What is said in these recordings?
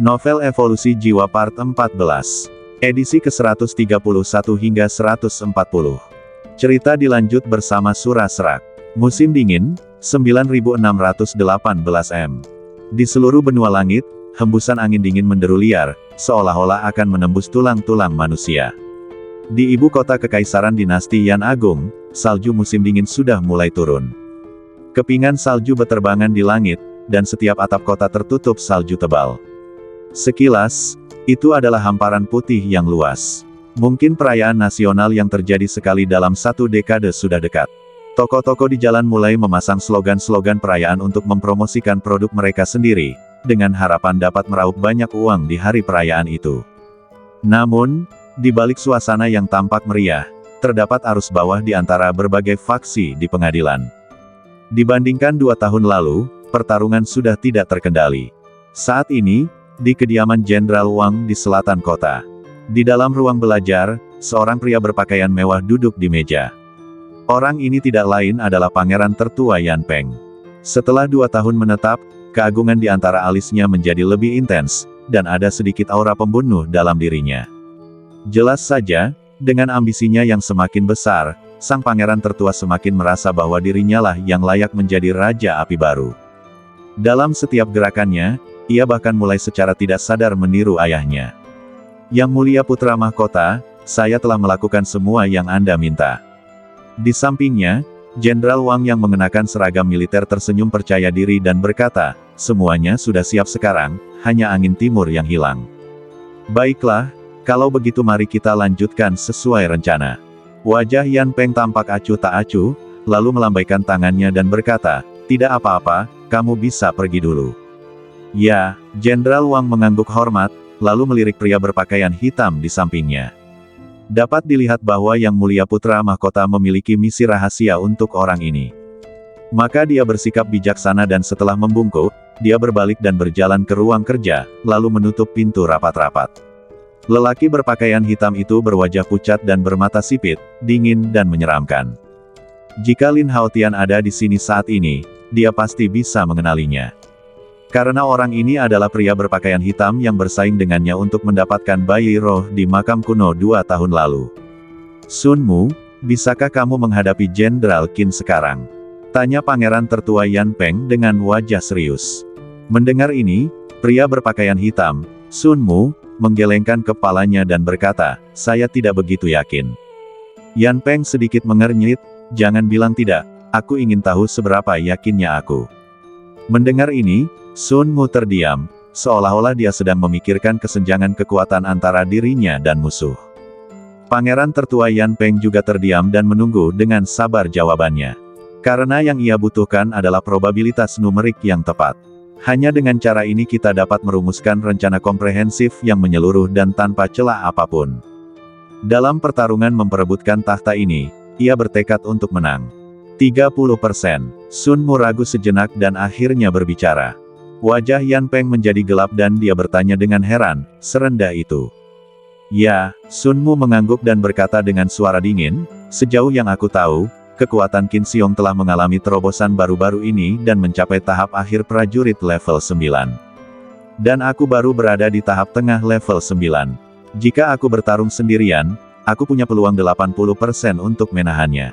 Novel Evolusi Jiwa Part 14. Edisi ke-131 hingga 140. Cerita dilanjut bersama Surah Serak. Musim dingin, 9618 m. Di seluruh benua langit, hembusan angin dingin menderu liar, seolah-olah akan menembus tulang-tulang manusia. Di ibu kota Kekaisaran Dinasti Yan Agung, salju musim dingin sudah mulai turun. Kepingan salju beterbangan di langit, dan setiap atap kota tertutup salju tebal. Sekilas, itu adalah hamparan putih yang luas. Mungkin perayaan nasional yang terjadi sekali dalam satu dekade sudah dekat. Toko-toko di jalan mulai memasang slogan-slogan perayaan untuk mempromosikan produk mereka sendiri, dengan harapan dapat meraup banyak uang di hari perayaan itu. Namun, di balik suasana yang tampak meriah, terdapat arus bawah di antara berbagai faksi di pengadilan. Dibandingkan 2 tahun lalu, pertarungan sudah tidak terkendali. Saat ini, di kediaman Jenderal Wang di selatan kota. Di dalam ruang belajar, seorang pria berpakaian mewah duduk di meja. Orang ini tidak lain adalah pangeran tertua Yan Peng. Setelah 2 tahun menetap, keagungan di antara alisnya menjadi lebih intens, dan ada sedikit aura pembunuh dalam dirinya. Jelas saja, dengan ambisinya yang semakin besar, sang pangeran tertua semakin merasa bahwa dirinya lah yang layak menjadi Raja Api baru. Dalam setiap gerakannya, ia bahkan mulai secara tidak sadar meniru ayahnya. Yang mulia putra mahkota, saya telah melakukan semua yang Anda minta. Di sampingnya, Jenderal Wang yang mengenakan seragam militer tersenyum percaya diri dan berkata, semuanya sudah siap sekarang, hanya angin timur yang hilang. Baiklah, kalau begitu mari kita lanjutkan sesuai rencana. Wajah Yan Peng tampak acuh tak acuh, lalu melambaikan tangannya dan berkata, tidak apa-apa, kamu bisa pergi dulu. Ya, Jenderal Wang mengangguk hormat, lalu melirik pria berpakaian hitam di sampingnya. Dapat dilihat bahwa Yang Mulia Putra Mahkota memiliki misi rahasia untuk orang ini. Maka dia bersikap bijaksana dan setelah membungkuk, dia berbalik dan berjalan ke ruang kerja, lalu menutup pintu rapat-rapat. Lelaki berpakaian hitam itu berwajah pucat dan bermata sipit, dingin dan menyeramkan. Jika Lin Haotian ada di sini saat ini, dia pasti bisa mengenalinya. Karena orang ini adalah pria berpakaian hitam yang bersaing dengannya untuk mendapatkan bayi roh di makam kuno 2 tahun lalu. Sun Mu, bisakah kamu menghadapi Jenderal Qin sekarang? Tanya pangeran tertua Yan Peng dengan wajah serius. Mendengar ini, pria berpakaian hitam, Sun Mu, menggelengkan kepalanya dan berkata, saya tidak begitu yakin. Yan Peng sedikit mengernyit, jangan bilang tidak, aku ingin tahu seberapa yakinnya aku. Mendengar ini, Sun Mu terdiam, seolah-olah dia sedang memikirkan kesenjangan kekuatan antara dirinya dan musuh. Pangeran tertua Yan Peng juga terdiam dan menunggu dengan sabar jawabannya. Karena yang ia butuhkan adalah probabilitas numerik yang tepat. Hanya dengan cara ini kita dapat merumuskan rencana komprehensif yang menyeluruh dan tanpa celah apapun. Dalam pertarungan memperebutkan tahta ini, ia bertekad untuk menang. 30%. Sun Mu ragu sejenak dan akhirnya berbicara. Wajah Yan Peng menjadi gelap dan dia bertanya dengan heran, serendah itu. Ya, Sun Mu mengangguk dan berkata dengan suara dingin, sejauh yang aku tahu, kekuatan Qin Xiong telah mengalami terobosan baru-baru ini dan mencapai tahap akhir prajurit level 9. Dan aku baru berada di tahap tengah level 9. Jika aku bertarung sendirian, aku punya peluang 80% untuk menahannya.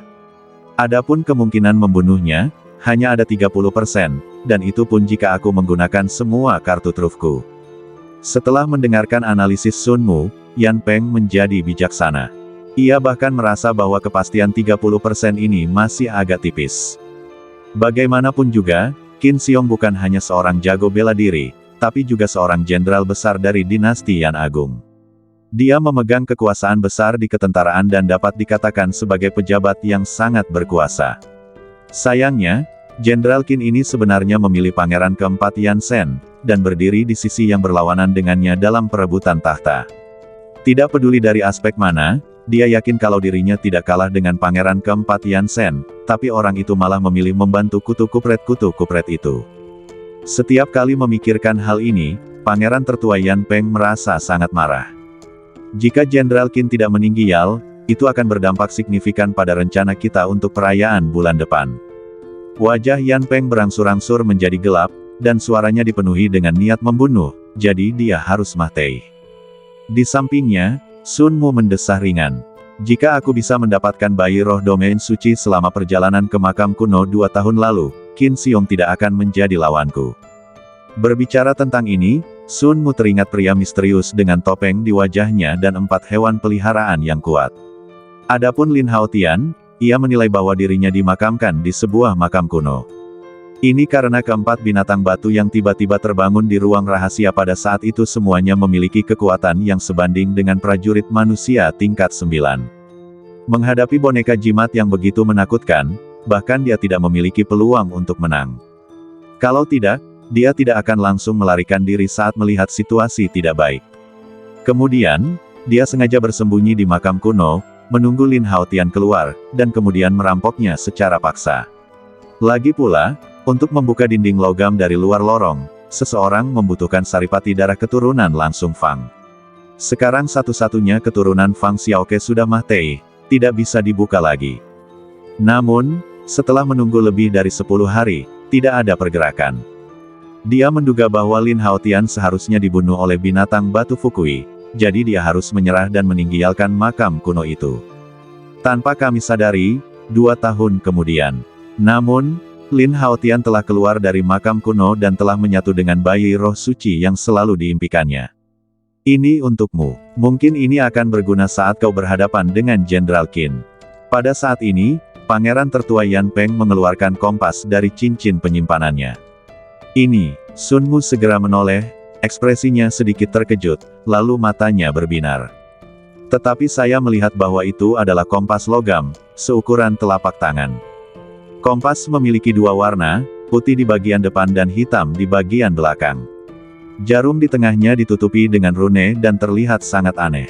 Adapun kemungkinan membunuhnya, hanya ada 30%, dan itu pun jika aku menggunakan semua kartu trufku. Setelah mendengarkan analisis Sun Mu, Yan Peng menjadi bijaksana. Ia bahkan merasa bahwa kepastian 30% ini masih agak tipis. Bagaimanapun juga, Qin Xiong bukan hanya seorang jago bela diri, tapi juga seorang jenderal besar dari dinasti Yan Agung. Dia memegang kekuasaan besar di ketentaraan dan dapat dikatakan sebagai pejabat yang sangat berkuasa. Sayangnya, Jenderal Qin ini sebenarnya memilih pangeran keempat Yan Sen, dan berdiri di sisi yang berlawanan dengannya dalam perebutan tahta. Tidak peduli dari aspek mana, dia yakin kalau dirinya tidak kalah dengan pangeran keempat Yan Sen, tapi orang itu malah memilih membantu kutu kupret itu. Setiap kali memikirkan hal ini, pangeran tertua Yan Peng merasa sangat marah. Jika Jenderal Qin tidak meninggal, itu akan berdampak signifikan pada rencana kita untuk perayaan bulan depan. Wajah Yan Peng berangsur-angsur menjadi gelap, dan suaranya dipenuhi dengan niat membunuh, jadi dia harus mati. Di sampingnya, Sun Mu mendesah ringan. Jika aku bisa mendapatkan bayi roh domain suci selama perjalanan ke makam kuno 2 tahun lalu, Qin Xiong tidak akan menjadi lawanku. Berbicara tentang ini, Sun Mu teringat pria misterius dengan topeng di wajahnya dan 4 hewan peliharaan yang kuat. Adapun Lin Haotian, ia menilai bahwa dirinya dimakamkan di sebuah makam kuno. Ini karena keempat binatang batu yang tiba-tiba terbangun di ruang rahasia pada saat itu semuanya memiliki kekuatan yang sebanding dengan prajurit manusia tingkat 9. Menghadapi boneka jimat yang begitu menakutkan, bahkan dia tidak memiliki peluang untuk menang. Kalau tidak, dia tidak akan langsung melarikan diri saat melihat situasi tidak baik. Kemudian, dia sengaja bersembunyi di makam kuno, menunggu Lin Haotian keluar, dan kemudian merampoknya secara paksa. Lagi pula, untuk membuka dinding logam dari luar lorong, seseorang membutuhkan saripati darah keturunan langsung Fang. Sekarang satu-satunya keturunan Fang Xiaoke sudah mati, tidak bisa dibuka lagi. Namun, setelah menunggu lebih dari 10 hari, tidak ada pergerakan. Dia menduga bahwa Lin Haotian seharusnya dibunuh oleh binatang batu Fukui, jadi dia harus menyerah dan meninggalkan makam kuno itu. Tanpa kami sadari, 2 tahun kemudian. Namun, Lin Haotian telah keluar dari makam kuno dan telah menyatu dengan bayi roh suci yang selalu diimpikannya. Ini untukmu. Mungkin ini akan berguna saat kau berhadapan dengan Jenderal Qin. Pada saat ini, Pangeran tertua Yan Peng mengeluarkan kompas dari cincin penyimpanannya. Ini, Sun Mu segera menoleh, ekspresinya sedikit terkejut, lalu matanya berbinar. Tetapi saya melihat bahwa itu adalah kompas logam, seukuran telapak tangan. Kompas memiliki 2 warna, putih di bagian depan dan hitam di bagian belakang. Jarum di tengahnya ditutupi dengan rune dan terlihat sangat aneh.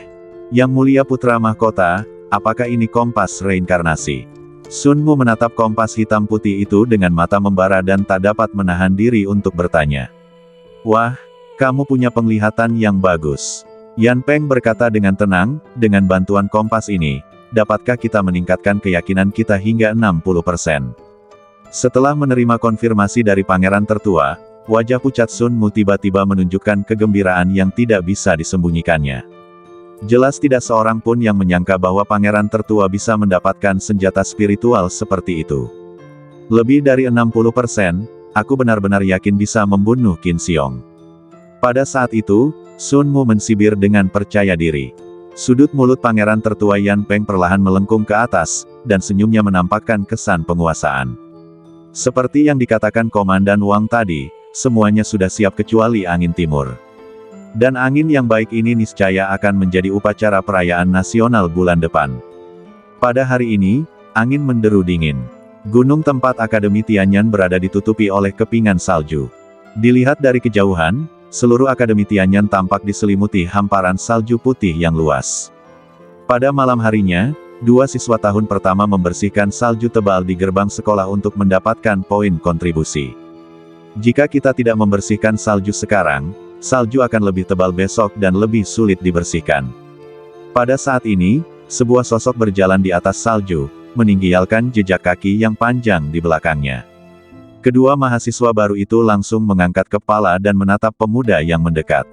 Yang mulia putra mahkota, apakah ini kompas reinkarnasi? Sun Mu menatap kompas hitam putih itu dengan mata membara dan tak dapat menahan diri untuk bertanya. Wah, kamu punya penglihatan yang bagus. Yan Peng berkata dengan tenang, dengan bantuan kompas ini, dapatkah kita meningkatkan keyakinan kita hingga 60%? Setelah menerima konfirmasi dari pangeran tertua, wajah pucat Sun Mu tiba-tiba menunjukkan kegembiraan yang tidak bisa disembunyikannya. Jelas tidak seorang pun yang menyangka bahwa pangeran tertua bisa mendapatkan senjata spiritual seperti itu. Lebih dari 60%, aku benar-benar yakin bisa membunuh Qin Xiong. Pada saat itu, Sun Mu mensibir dengan percaya diri. Sudut mulut pangeran tertua Yan Peng perlahan melengkung ke atas, dan senyumnya menampakkan kesan penguasaan. Seperti yang dikatakan Komandan Wang tadi, semuanya sudah siap kecuali angin timur. Dan angin yang baik ini niscaya akan menjadi upacara perayaan nasional bulan depan. Pada hari ini, angin menderu dingin. Gunung tempat Akademi Tianyan berada ditutupi oleh kepingan salju. Dilihat dari kejauhan, seluruh Akademi Tianyan tampak diselimuti hamparan salju putih yang luas. Pada malam harinya, 2 siswa tahun pertama membersihkan salju tebal di gerbang sekolah untuk mendapatkan poin kontribusi. Jika kita tidak membersihkan salju sekarang, salju akan lebih tebal besok dan lebih sulit dibersihkan. Pada saat ini, sebuah sosok berjalan di atas salju, meninggalkan jejak kaki yang panjang di belakangnya. Kedua mahasiswa baru itu langsung mengangkat kepala dan menatap pemuda yang mendekat.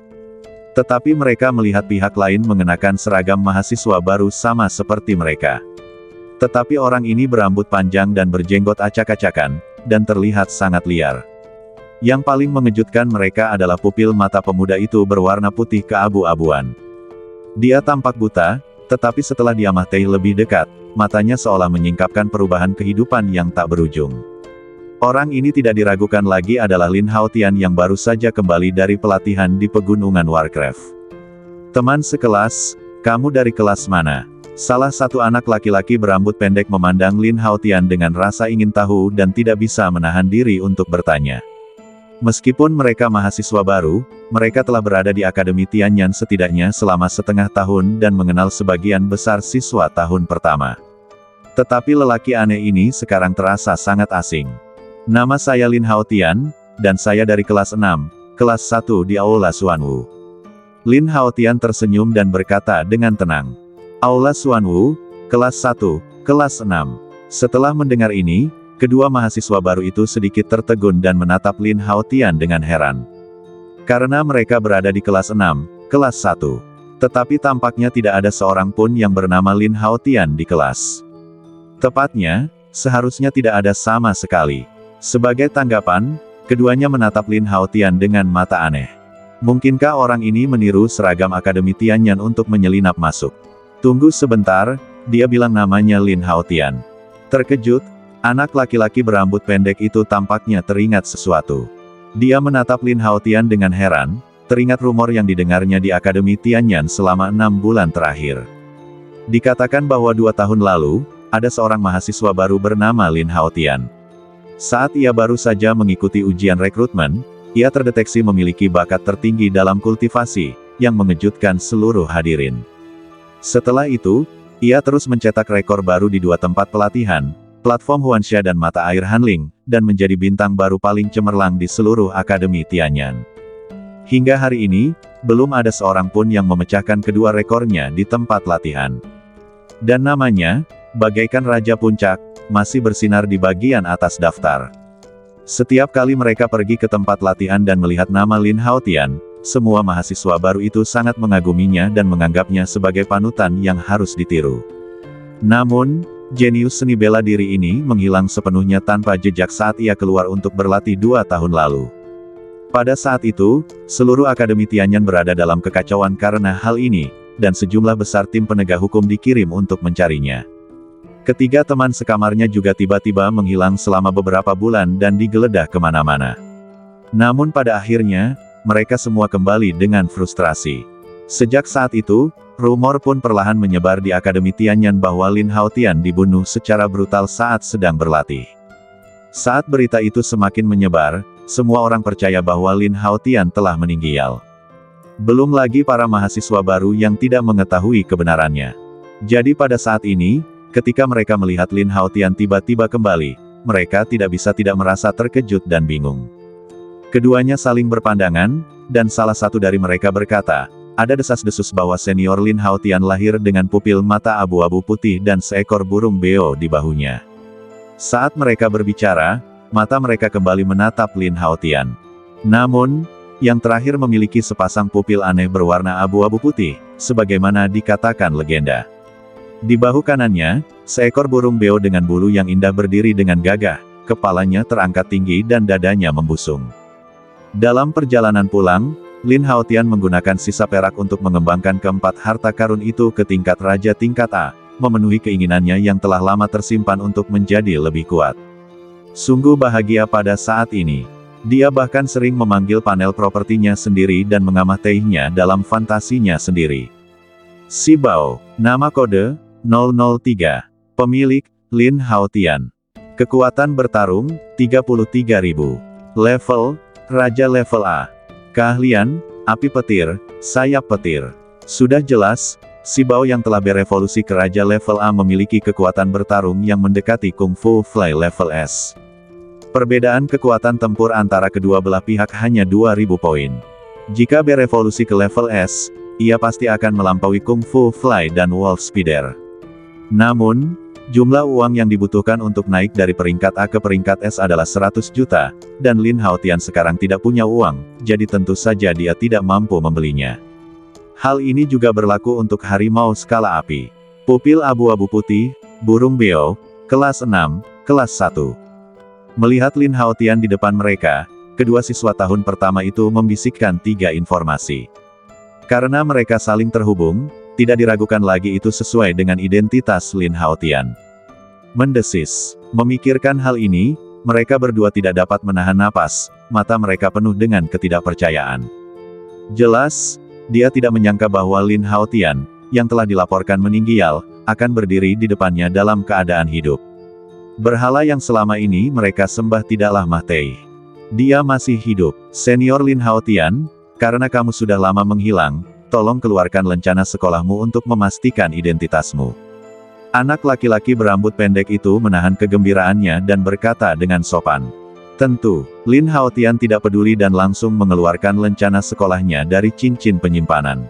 Tetapi mereka melihat pihak lain mengenakan seragam mahasiswa baru sama seperti mereka. Tetapi orang ini berambut panjang dan berjenggot acak-acakan, dan terlihat sangat liar. Yang paling mengejutkan mereka adalah pupil mata pemuda itu berwarna putih keabu-abuan. Dia tampak buta, tetapi setelah diamati lebih dekat, matanya seolah menyingkapkan perubahan kehidupan yang tak berujung. Orang ini tidak diragukan lagi adalah Lin Haotian yang baru saja kembali dari pelatihan di pegunungan Warcraft. Teman sekelas, kamu dari kelas mana? Salah satu anak laki-laki berambut pendek memandang Lin Haotian dengan rasa ingin tahu dan tidak bisa menahan diri untuk bertanya. Meskipun mereka mahasiswa baru, mereka telah berada di Akademi Tianyan setidaknya selama setengah tahun dan mengenal sebagian besar siswa tahun pertama. Tetapi lelaki aneh ini sekarang terasa sangat asing. Nama saya Lin Haotian, dan saya dari kelas 6, kelas 1 di Aula Xuanwu. Lin Haotian tersenyum dan berkata dengan tenang. Aula Xuanwu, kelas 1, kelas 6. Setelah mendengar ini, kedua mahasiswa baru itu sedikit tertegun dan menatap Lin Haotian dengan heran. Karena mereka berada di kelas 6, kelas 1. Tetapi tampaknya tidak ada seorang pun yang bernama Lin Haotian di kelas. Tepatnya, seharusnya tidak ada sama sekali. Sebagai tanggapan, keduanya menatap Lin Haotian dengan mata aneh. Mungkinkah orang ini meniru seragam Akademi Tianyan untuk menyelinap masuk? Tunggu sebentar, dia bilang namanya Lin Haotian. Terkejut, anak laki-laki berambut pendek itu tampaknya teringat sesuatu. Dia menatap Lin Haotian dengan heran, teringat rumor yang didengarnya di Akademi Tianyan selama 6 bulan terakhir. Dikatakan bahwa 2 tahun lalu, ada seorang mahasiswa baru bernama Lin Haotian. Saat ia baru saja mengikuti ujian rekrutmen, ia terdeteksi memiliki bakat tertinggi dalam kultivasi, yang mengejutkan seluruh hadirin. Setelah itu, ia terus mencetak rekor baru di 2 tempat pelatihan, platform Huansha dan mata air Hanling, dan menjadi bintang baru paling cemerlang di seluruh Akademi Tianyan. Hingga hari ini, belum ada seorang pun yang memecahkan kedua rekornya di tempat latihan. Dan namanya, bagaikan Raja Puncak, masih bersinar di bagian atas daftar. Setiap kali mereka pergi ke tempat latihan dan melihat nama Lin Haotian, semua mahasiswa baru itu sangat mengaguminya dan menganggapnya sebagai panutan yang harus ditiru. Namun, jenius seni bela diri ini menghilang sepenuhnya tanpa jejak saat ia keluar untuk berlatih 2 tahun lalu. Pada saat itu, seluruh Akademi Tianyan berada dalam kekacauan karena hal ini, dan sejumlah besar tim penegak hukum dikirim untuk mencarinya. Ketiga teman sekamarnya juga tiba-tiba menghilang selama beberapa bulan dan digeledah kemana-mana. Namun pada akhirnya, mereka semua kembali dengan frustrasi. Sejak saat itu, rumor pun perlahan menyebar di Akademi Tianyan bahwa Lin Haotian dibunuh secara brutal saat sedang berlatih. Saat berita itu semakin menyebar, semua orang percaya bahwa Lin Haotian telah meninggal. Belum lagi para mahasiswa baru yang tidak mengetahui kebenarannya. Jadi pada saat ini, ketika mereka melihat Lin Haotian tiba-tiba kembali, mereka tidak bisa tidak merasa terkejut dan bingung. Keduanya saling berpandangan, dan salah satu dari mereka berkata, ada desas-desus bahwa senior Lin Haotian lahir dengan pupil mata abu-abu putih dan seekor burung beo di bahunya. Saat mereka berbicara, mata mereka kembali menatap Lin Haotian. Namun, yang terakhir memiliki sepasang pupil aneh berwarna abu-abu putih, sebagaimana dikatakan legenda. Di bahu kanannya, seekor burung beo dengan bulu yang indah berdiri dengan gagah, kepalanya terangkat tinggi dan dadanya membusung. Dalam perjalanan pulang, Lin Haotian menggunakan sisa perak untuk mengembangkan keempat harta karun itu ke tingkat raja tingkat A, memenuhi keinginannya yang telah lama tersimpan untuk menjadi lebih kuat. Sungguh bahagia pada saat ini. Dia bahkan sering memanggil panel propertinya sendiri dan mengamatinya dalam fantasinya sendiri. Si Bao, nama kode, 003. Pemilik, Lin Haotian. Kekuatan bertarung, 33.000. Level, Raja level A. Keahlian, api petir, sayap petir. Sudah jelas, si Bao yang telah berevolusi ke Raja level A memiliki kekuatan bertarung yang mendekati Kung Fu Fly level S. Perbedaan kekuatan tempur antara kedua belah pihak hanya 2.000 poin. Jika berevolusi ke level S, ia pasti akan melampaui Kung Fu Fly dan Wolf Speeder. Namun, jumlah uang yang dibutuhkan untuk naik dari peringkat A ke peringkat S adalah 100 juta, dan Lin Haotian sekarang tidak punya uang, jadi tentu saja dia tidak mampu membelinya. Hal ini juga berlaku untuk harimau skala api. Pupil abu-abu putih, burung beo, kelas 6, kelas 1. Melihat Lin Haotian di depan mereka, kedua siswa tahun pertama itu membisikkan 3 informasi. Karena mereka saling terhubung, tidak diragukan lagi itu sesuai dengan identitas Lin Haotian. Mendesis. Memikirkan hal ini, mereka berdua tidak dapat menahan napas, mata mereka penuh dengan ketidakpercayaan. Jelas, dia tidak menyangka bahwa Lin Haotian, yang telah dilaporkan meninggal, akan berdiri di depannya dalam keadaan hidup. Berhala yang selama ini mereka sembah tidaklah mati. Dia masih hidup. Senior Lin Haotian, karena kamu sudah lama menghilang, tolong keluarkan lencana sekolahmu untuk memastikan identitasmu. Anak laki-laki berambut pendek itu menahan kegembiraannya dan berkata dengan sopan. Tentu, Lin Haotian tidak peduli dan langsung mengeluarkan lencana sekolahnya dari cincin penyimpanan.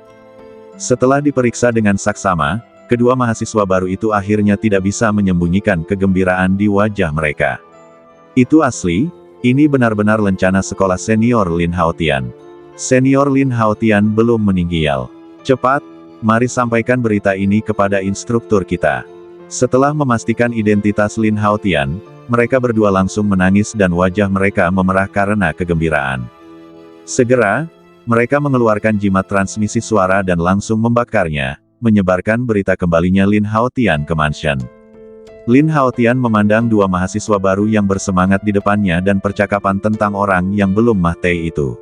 Setelah diperiksa dengan saksama, kedua mahasiswa baru itu akhirnya tidak bisa menyembunyikan kegembiraan di wajah mereka. Itu asli, ini benar-benar lencana sekolah senior Lin Haotian. Senior Lin Haotian belum meninggal. Cepat, mari sampaikan berita ini kepada instruktur kita. Setelah memastikan identitas Lin Haotian, mereka berdua langsung menangis dan wajah mereka memerah karena kegembiraan. Segera, mereka mengeluarkan jimat transmisi suara dan langsung membakarnya, menyebarkan berita kembalinya Lin Haotian ke mansion. Lin Haotian memandang dua mahasiswa baru yang bersemangat di depannya dan percakapan tentang orang yang belum mati itu.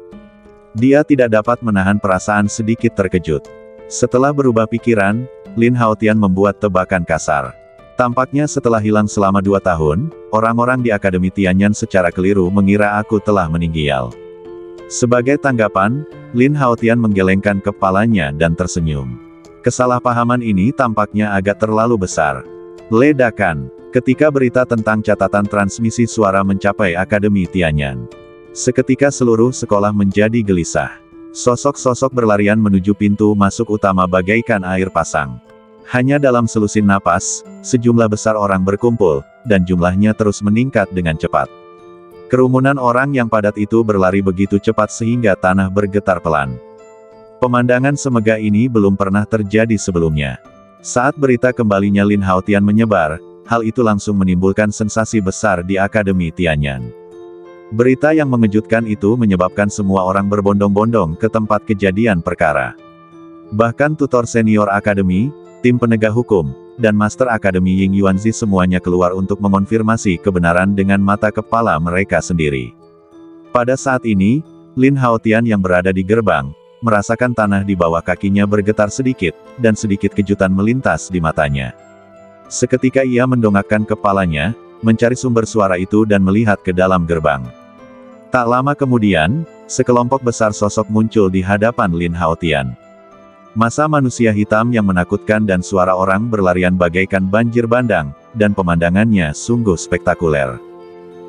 Dia tidak dapat menahan perasaan sedikit terkejut. Setelah berubah pikiran, Lin Haotian membuat tebakan kasar. Tampaknya setelah hilang selama 2 tahun, orang-orang di Akademi Tianyan secara keliru mengira aku telah meninggal. Sebagai tanggapan, Lin Haotian menggelengkan kepalanya dan tersenyum. Kesalahpahaman ini tampaknya agak terlalu besar. Ledakan, ketika berita tentang catatan transmisi suara mencapai Akademi Tianyan. Seketika seluruh sekolah menjadi gelisah. Sosok-sosok berlarian menuju pintu masuk utama bagaikan air pasang. Hanya dalam selusin napas, sejumlah besar orang berkumpul, dan jumlahnya terus meningkat dengan cepat. Kerumunan orang yang padat itu berlari begitu cepat sehingga tanah bergetar pelan. Pemandangan semegah ini belum pernah terjadi sebelumnya. Saat berita kembalinya Lin Haotian menyebar, hal itu langsung menimbulkan sensasi besar di Akademi Tianyan. Berita yang mengejutkan itu menyebabkan semua orang berbondong-bondong ke tempat kejadian perkara. Bahkan tutor senior akademi, tim penegak hukum, dan Master Akademi Ying Yuanzi semuanya keluar untuk mengonfirmasi kebenaran dengan mata kepala mereka sendiri. Pada saat ini, Lin Haotian yang berada di gerbang, merasakan tanah di bawah kakinya bergetar sedikit, dan sedikit kejutan melintas di matanya. Seketika ia mendongakkan kepalanya, mencari sumber suara itu dan melihat ke dalam gerbang. Tak lama kemudian, sekelompok besar sosok muncul di hadapan Lin Haotian. Masa manusia hitam yang menakutkan dan suara orang berlarian bagaikan banjir bandang, dan pemandangannya sungguh spektakuler.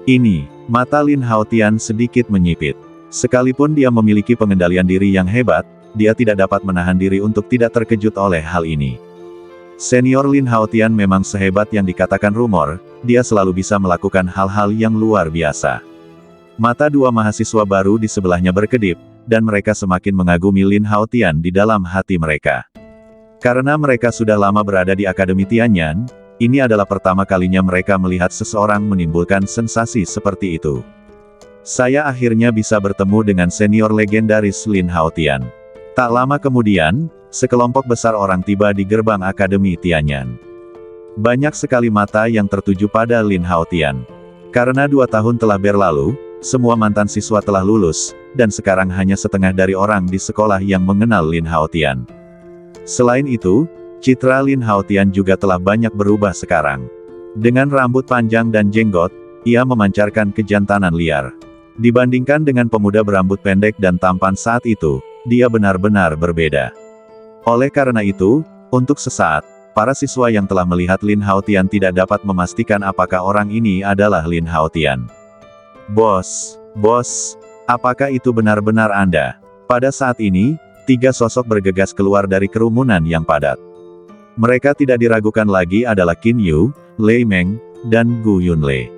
Ini, mata Lin Haotian sedikit menyipit. Sekalipun dia memiliki pengendalian diri yang hebat, dia tidak dapat menahan diri untuk tidak terkejut oleh hal ini. Senior Lin Haotian memang sehebat yang dikatakan rumor, dia selalu bisa melakukan hal-hal yang luar biasa. Mata dua mahasiswa baru di sebelahnya berkedip, dan mereka semakin mengagumi Lin Haotian di dalam hati mereka. Karena mereka sudah lama berada di Akademi Tianyan, ini adalah pertama kalinya mereka melihat seseorang menimbulkan sensasi seperti itu. Saya akhirnya bisa bertemu dengan senior legendaris Lin Haotian. Tak lama kemudian, sekelompok besar orang tiba di gerbang Akademi Tianyan. Banyak sekali mata yang tertuju pada Lin Haotian. Karena 2 tahun telah berlalu, semua mantan siswa telah lulus, dan sekarang hanya setengah dari orang di sekolah yang mengenal Lin Haotian. Selain itu, citra Lin Haotian juga telah banyak berubah sekarang. Dengan rambut panjang dan jenggot, ia memancarkan kejantanan liar. Dibandingkan dengan pemuda berambut pendek dan tampan saat itu, dia benar-benar berbeda. Oleh karena itu, untuk sesaat, para siswa yang telah melihat Lin Haotian tidak dapat memastikan apakah orang ini adalah Lin Haotian. Bos, apakah itu benar-benar Anda? Pada saat ini, 3 sosok bergegas keluar dari kerumunan yang padat. Mereka tidak diragukan lagi adalah Qin Yu, Lei Meng, dan Gu Yunlei.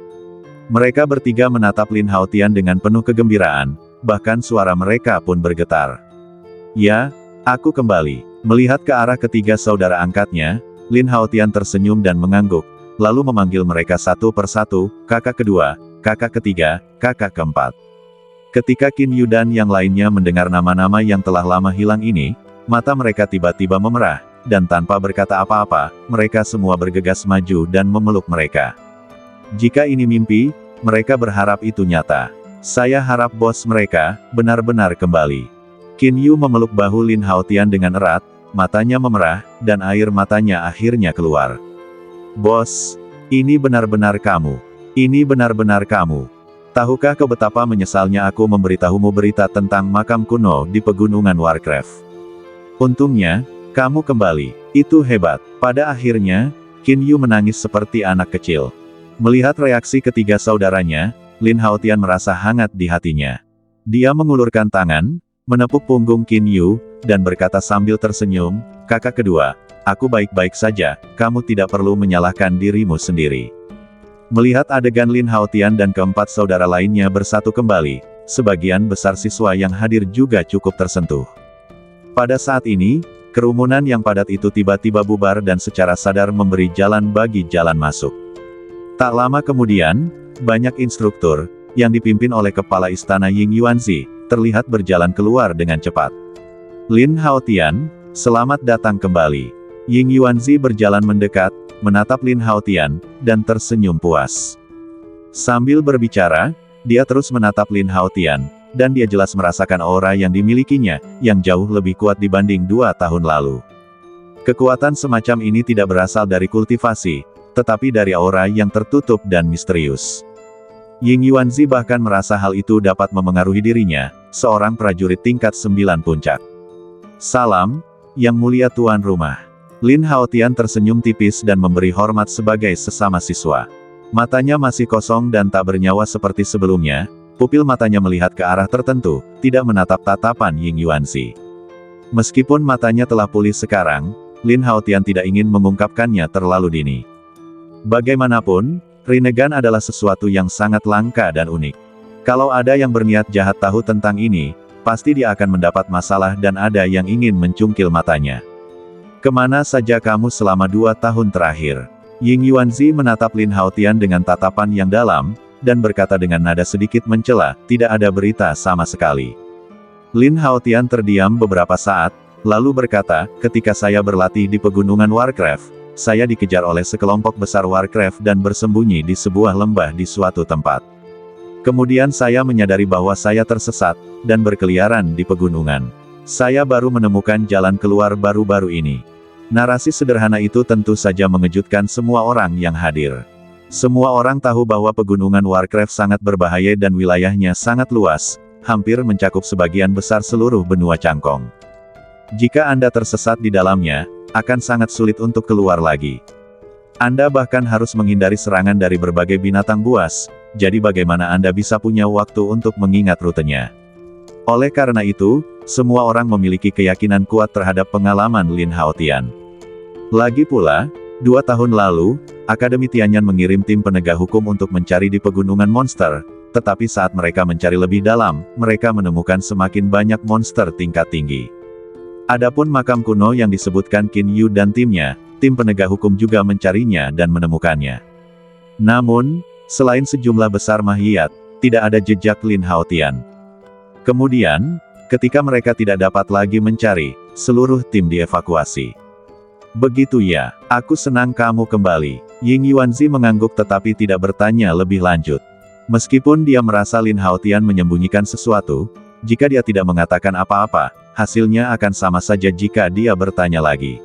Mereka bertiga menatap Lin Haotian dengan penuh kegembiraan, bahkan suara mereka pun bergetar. Ya, aku kembali. Melihat ke arah ketiga saudara angkatnya, Lin Haotian tersenyum dan mengangguk, lalu memanggil mereka satu persatu, kakak kedua, kakak ketiga, kakak keempat. Ketika Qin Yu dan yang lainnya mendengar nama-nama yang telah lama hilang ini, mata mereka tiba-tiba memerah, dan tanpa berkata apa-apa, mereka semua bergegas maju dan memeluk mereka. Jika ini mimpi, mereka berharap itu nyata. Saya harap bos mereka, benar-benar kembali. Qin Yu memeluk bahu Lin Haotian dengan erat, matanya memerah, dan air matanya akhirnya keluar. Bos, ini benar-benar kamu. Ini benar-benar kamu. Tahukah kau betapa menyesalnya aku memberitahumu berita tentang makam kuno di pegunungan Warcraft? Untungnya, kamu kembali. Itu hebat. Pada akhirnya, Qin Yu menangis seperti anak kecil. Melihat reaksi ketiga saudaranya, Lin Haotian merasa hangat di hatinya. Dia mengulurkan tangan, menepuk punggung Qin Yu, dan berkata sambil tersenyum, kakak kedua, aku baik-baik saja, kamu tidak perlu menyalahkan dirimu sendiri. Melihat adegan Lin Haotian dan keempat saudara lainnya bersatu kembali, sebagian besar siswa yang hadir juga cukup tersentuh. Pada saat ini, kerumunan yang padat itu tiba-tiba bubar dan secara sadar memberi jalan bagi jalan masuk. Tak lama kemudian, banyak instruktur, yang dipimpin oleh kepala istana Ying Yuanzi, terlihat berjalan keluar dengan cepat. Lin Haotian, selamat datang kembali. Ying Yuanzi berjalan mendekat, menatap Lin Haotian, dan tersenyum puas. Sambil berbicara, dia terus menatap Lin Haotian, dan dia jelas merasakan aura yang dimilikinya, yang jauh lebih kuat dibanding 2 tahun lalu. Kekuatan semacam ini tidak berasal dari kultivasi, tetapi dari aura yang tertutup dan misterius. Ying Yuanzi bahkan merasa hal itu dapat memengaruhi dirinya, seorang prajurit tingkat 9 puncak. Salam, Yang Mulia Tuan Rumah. Lin Haotian tersenyum tipis dan memberi hormat sebagai sesama siswa. Matanya masih kosong dan tak bernyawa seperti sebelumnya, pupil matanya melihat ke arah tertentu, tidak menatap tatapan Ying Yuanzi. Meskipun matanya telah pulih sekarang, Lin Haotian tidak ingin mengungkapkannya terlalu dini. Bagaimanapun, Rinnegan adalah sesuatu yang sangat langka dan unik. Kalau ada yang berniat jahat tahu tentang ini, pasti dia akan mendapat masalah dan ada yang ingin mencungkil matanya. Kemana saja kamu selama 2 tahun terakhir? Ying Yuanzi menatap Lin Haotian dengan tatapan yang dalam, dan berkata dengan nada sedikit mencela, tidak ada berita sama sekali. Lin Haotian terdiam beberapa saat, lalu berkata, ketika saya berlatih di pegunungan Warcraft, saya dikejar oleh sekelompok besar Warcraft dan bersembunyi di sebuah lembah di suatu tempat. Kemudian saya menyadari bahwa saya tersesat, dan berkeliaran di pegunungan. Saya baru menemukan jalan keluar baru-baru ini. Narasi sederhana itu tentu saja mengejutkan semua orang yang hadir. Semua orang tahu bahwa pegunungan Warcraft sangat berbahaya dan wilayahnya sangat luas, hampir mencakup sebagian besar seluruh benua Cangkong. Jika Anda tersesat di dalamnya, akan sangat sulit untuk keluar lagi. Anda bahkan harus menghindari serangan dari berbagai binatang buas, jadi bagaimana Anda bisa punya waktu untuk mengingat rutenya? Oleh karena itu, semua orang memiliki keyakinan kuat terhadap pengalaman Lin Haotian. Lagi pula, 2 tahun lalu, Akademi Tianyan mengirim tim penegak hukum untuk mencari di pegunungan monster, tetapi saat mereka mencari lebih dalam, mereka menemukan semakin banyak monster tingkat tinggi. Adapun makam kuno yang disebutkan Qin Yu dan timnya, tim penegak hukum juga mencarinya dan menemukannya. Namun, selain sejumlah besar mahiyat, tidak ada jejak Lin Haotian. Kemudian, ketika mereka tidak dapat lagi mencari, seluruh tim dievakuasi. Begitu ya, aku senang kamu kembali. Ying Yuanzi mengangguk tetapi tidak bertanya lebih lanjut. Meskipun dia merasa Lin Haotian menyembunyikan sesuatu, jika dia tidak mengatakan apa-apa, hasilnya akan sama saja jika dia bertanya lagi.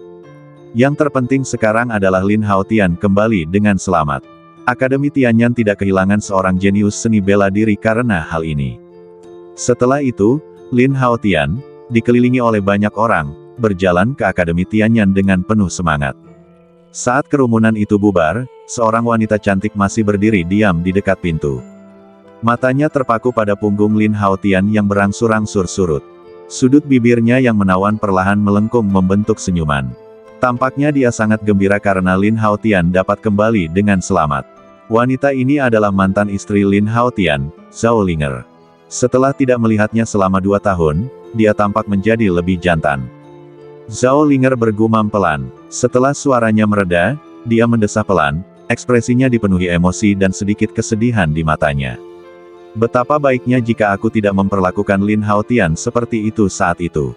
Yang terpenting sekarang adalah Lin Haotian kembali dengan selamat. Akademi Tianyan tidak kehilangan seorang jenius seni bela diri karena hal ini. Setelah itu, Lin Haotian, dikelilingi oleh banyak orang, berjalan ke Akademi Tianyan dengan penuh semangat. Saat kerumunan itu bubar, seorang wanita cantik masih berdiri diam di dekat pintu. Matanya terpaku pada punggung Lin Haotian yang berangsur-angsur surut. Sudut bibirnya yang menawan perlahan melengkung membentuk senyuman. Tampaknya dia sangat gembira karena Lin Haotian dapat kembali dengan selamat. Wanita ini adalah mantan istri Lin Haotian, Zhao Linger. Setelah tidak melihatnya selama 2 tahun, dia tampak menjadi lebih jantan. Zhao Linger bergumam pelan. Setelah suaranya mereda, dia mendesah pelan, ekspresinya dipenuhi emosi dan sedikit kesedihan di matanya. Betapa baiknya jika aku tidak memperlakukan Lin Haotian seperti itu saat itu.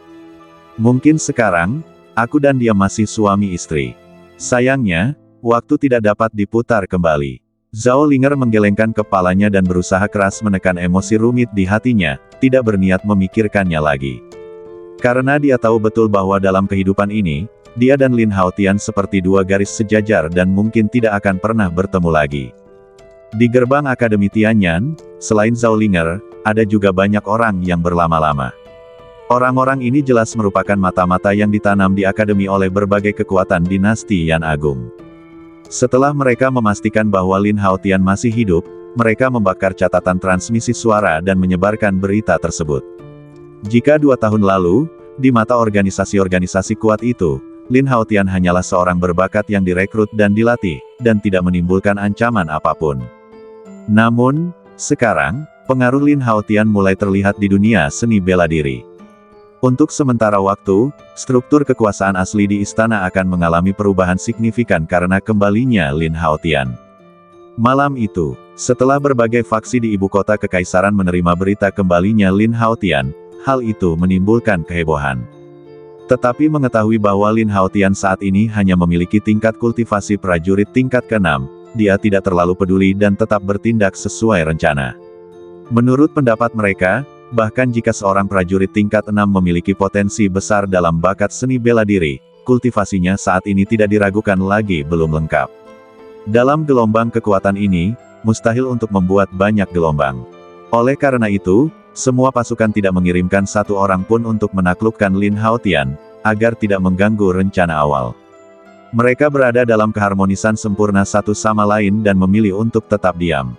Mungkin sekarang, aku dan dia masih suami istri. Sayangnya, waktu tidak dapat diputar kembali. Zhao Linger menggelengkan kepalanya dan berusaha keras menekan emosi rumit di hatinya, tidak berniat memikirkannya lagi. Karena dia tahu betul bahwa dalam kehidupan ini, dia dan Lin Haotian seperti 2 garis sejajar dan mungkin tidak akan pernah bertemu lagi. Di gerbang Akademi Tianyan, selain Zhao Linger, ada juga banyak orang yang berlama-lama. Orang-orang ini jelas merupakan mata-mata yang ditanam di akademi oleh berbagai kekuatan dinasti Yan Agung. Setelah mereka memastikan bahwa Lin Haotian masih hidup, mereka membakar catatan transmisi suara dan menyebarkan berita tersebut. Jika 2 tahun lalu, di mata organisasi-organisasi kuat itu, Lin Haotian hanyalah seorang berbakat yang direkrut dan dilatih, dan tidak menimbulkan ancaman apapun. Namun, sekarang, pengaruh Lin Haotian mulai terlihat di dunia seni bela diri. Untuk sementara waktu, struktur kekuasaan asli di istana akan mengalami perubahan signifikan karena kembalinya Lin Haotian. Malam itu, setelah berbagai faksi di ibu kota kekaisaran menerima berita kembalinya Lin Haotian, hal itu menimbulkan kehebohan. Tetapi mengetahui bahwa Lin Haotian saat ini hanya memiliki tingkat kultivasi prajurit tingkat ke-6, dia tidak terlalu peduli dan tetap bertindak sesuai rencana. Menurut pendapat mereka, bahkan jika seorang prajurit tingkat 6 memiliki potensi besar dalam bakat seni bela diri, kultivasinya saat ini tidak diragukan lagi belum lengkap. Dalam gelombang kekuatan ini, mustahil untuk membuat banyak gelombang. Oleh karena itu, semua pasukan tidak mengirimkan satu orang pun untuk menaklukkan Lin Haotian, agar tidak mengganggu rencana awal. Mereka berada dalam keharmonisan sempurna satu sama lain dan memilih untuk tetap diam.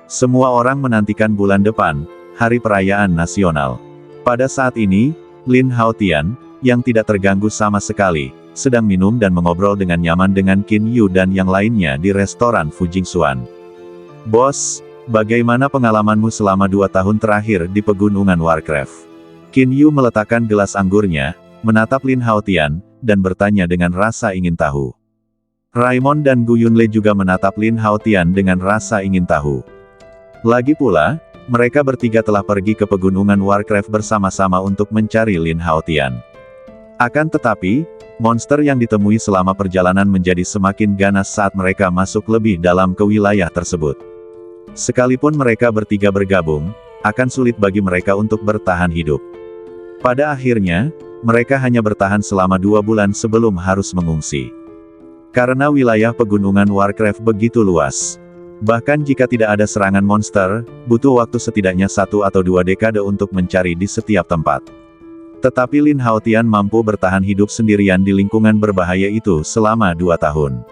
Semua orang menantikan bulan depan, hari perayaan nasional. Pada saat ini, Lin Haotian, yang tidak terganggu sama sekali, sedang minum dan mengobrol dengan nyaman dengan Qin Yu dan yang lainnya di restoran Fujingsuan. "Bos, bagaimana pengalamanmu selama 2 tahun terakhir di pegunungan Warcraft?" Qin Yu meletakkan gelas anggurnya, menatap Lin Haotian, dan bertanya dengan rasa ingin tahu. Raimon dan Gu Yunle juga menatap Lin Haotian dengan rasa ingin tahu. Lagi pula, mereka bertiga telah pergi ke pegunungan Warcraft bersama-sama untuk mencari Lin Haotian. Akan tetapi, monster yang ditemui selama perjalanan menjadi semakin ganas saat mereka masuk lebih dalam ke wilayah tersebut. Sekalipun mereka bertiga bergabung, akan sulit bagi mereka untuk bertahan hidup. Pada akhirnya, mereka hanya bertahan selama 2 bulan sebelum harus mengungsi. Karena wilayah pegunungan Warcraft begitu luas. Bahkan jika tidak ada serangan monster, butuh waktu setidaknya 1 atau 2 dekade untuk mencari di setiap tempat. Tetapi Lin Haotian mampu bertahan hidup sendirian di lingkungan berbahaya itu selama 2 tahun.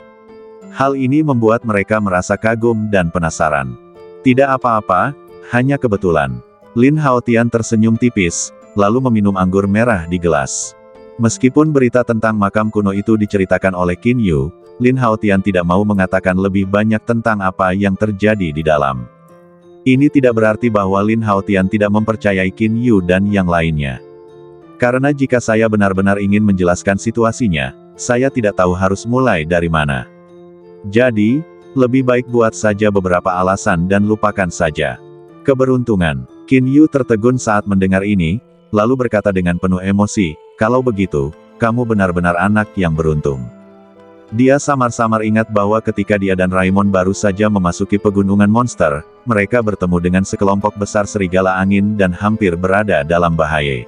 Hal ini membuat mereka merasa kagum dan penasaran. Tidak apa-apa, hanya kebetulan. Lin Haotian tersenyum tipis, lalu meminum anggur merah di gelas. Meskipun berita tentang makam kuno itu diceritakan oleh Qin Yu, Lin Haotian tidak mau mengatakan lebih banyak tentang apa yang terjadi di dalam. Ini tidak berarti bahwa Lin Haotian tidak mempercayai Qin Yu dan yang lainnya. Karena jika saya benar-benar ingin menjelaskan situasinya, saya tidak tahu harus mulai dari mana. Jadi, lebih baik buat saja beberapa alasan dan lupakan saja. Keberuntungan. Qin Yu tertegun saat mendengar ini, lalu berkata dengan penuh emosi, "Kalau begitu, kamu benar-benar anak yang beruntung." Dia samar-samar ingat bahwa ketika dia dan Raimon baru saja memasuki pegunungan monster, mereka bertemu dengan sekelompok besar serigala angin dan hampir berada dalam bahaya.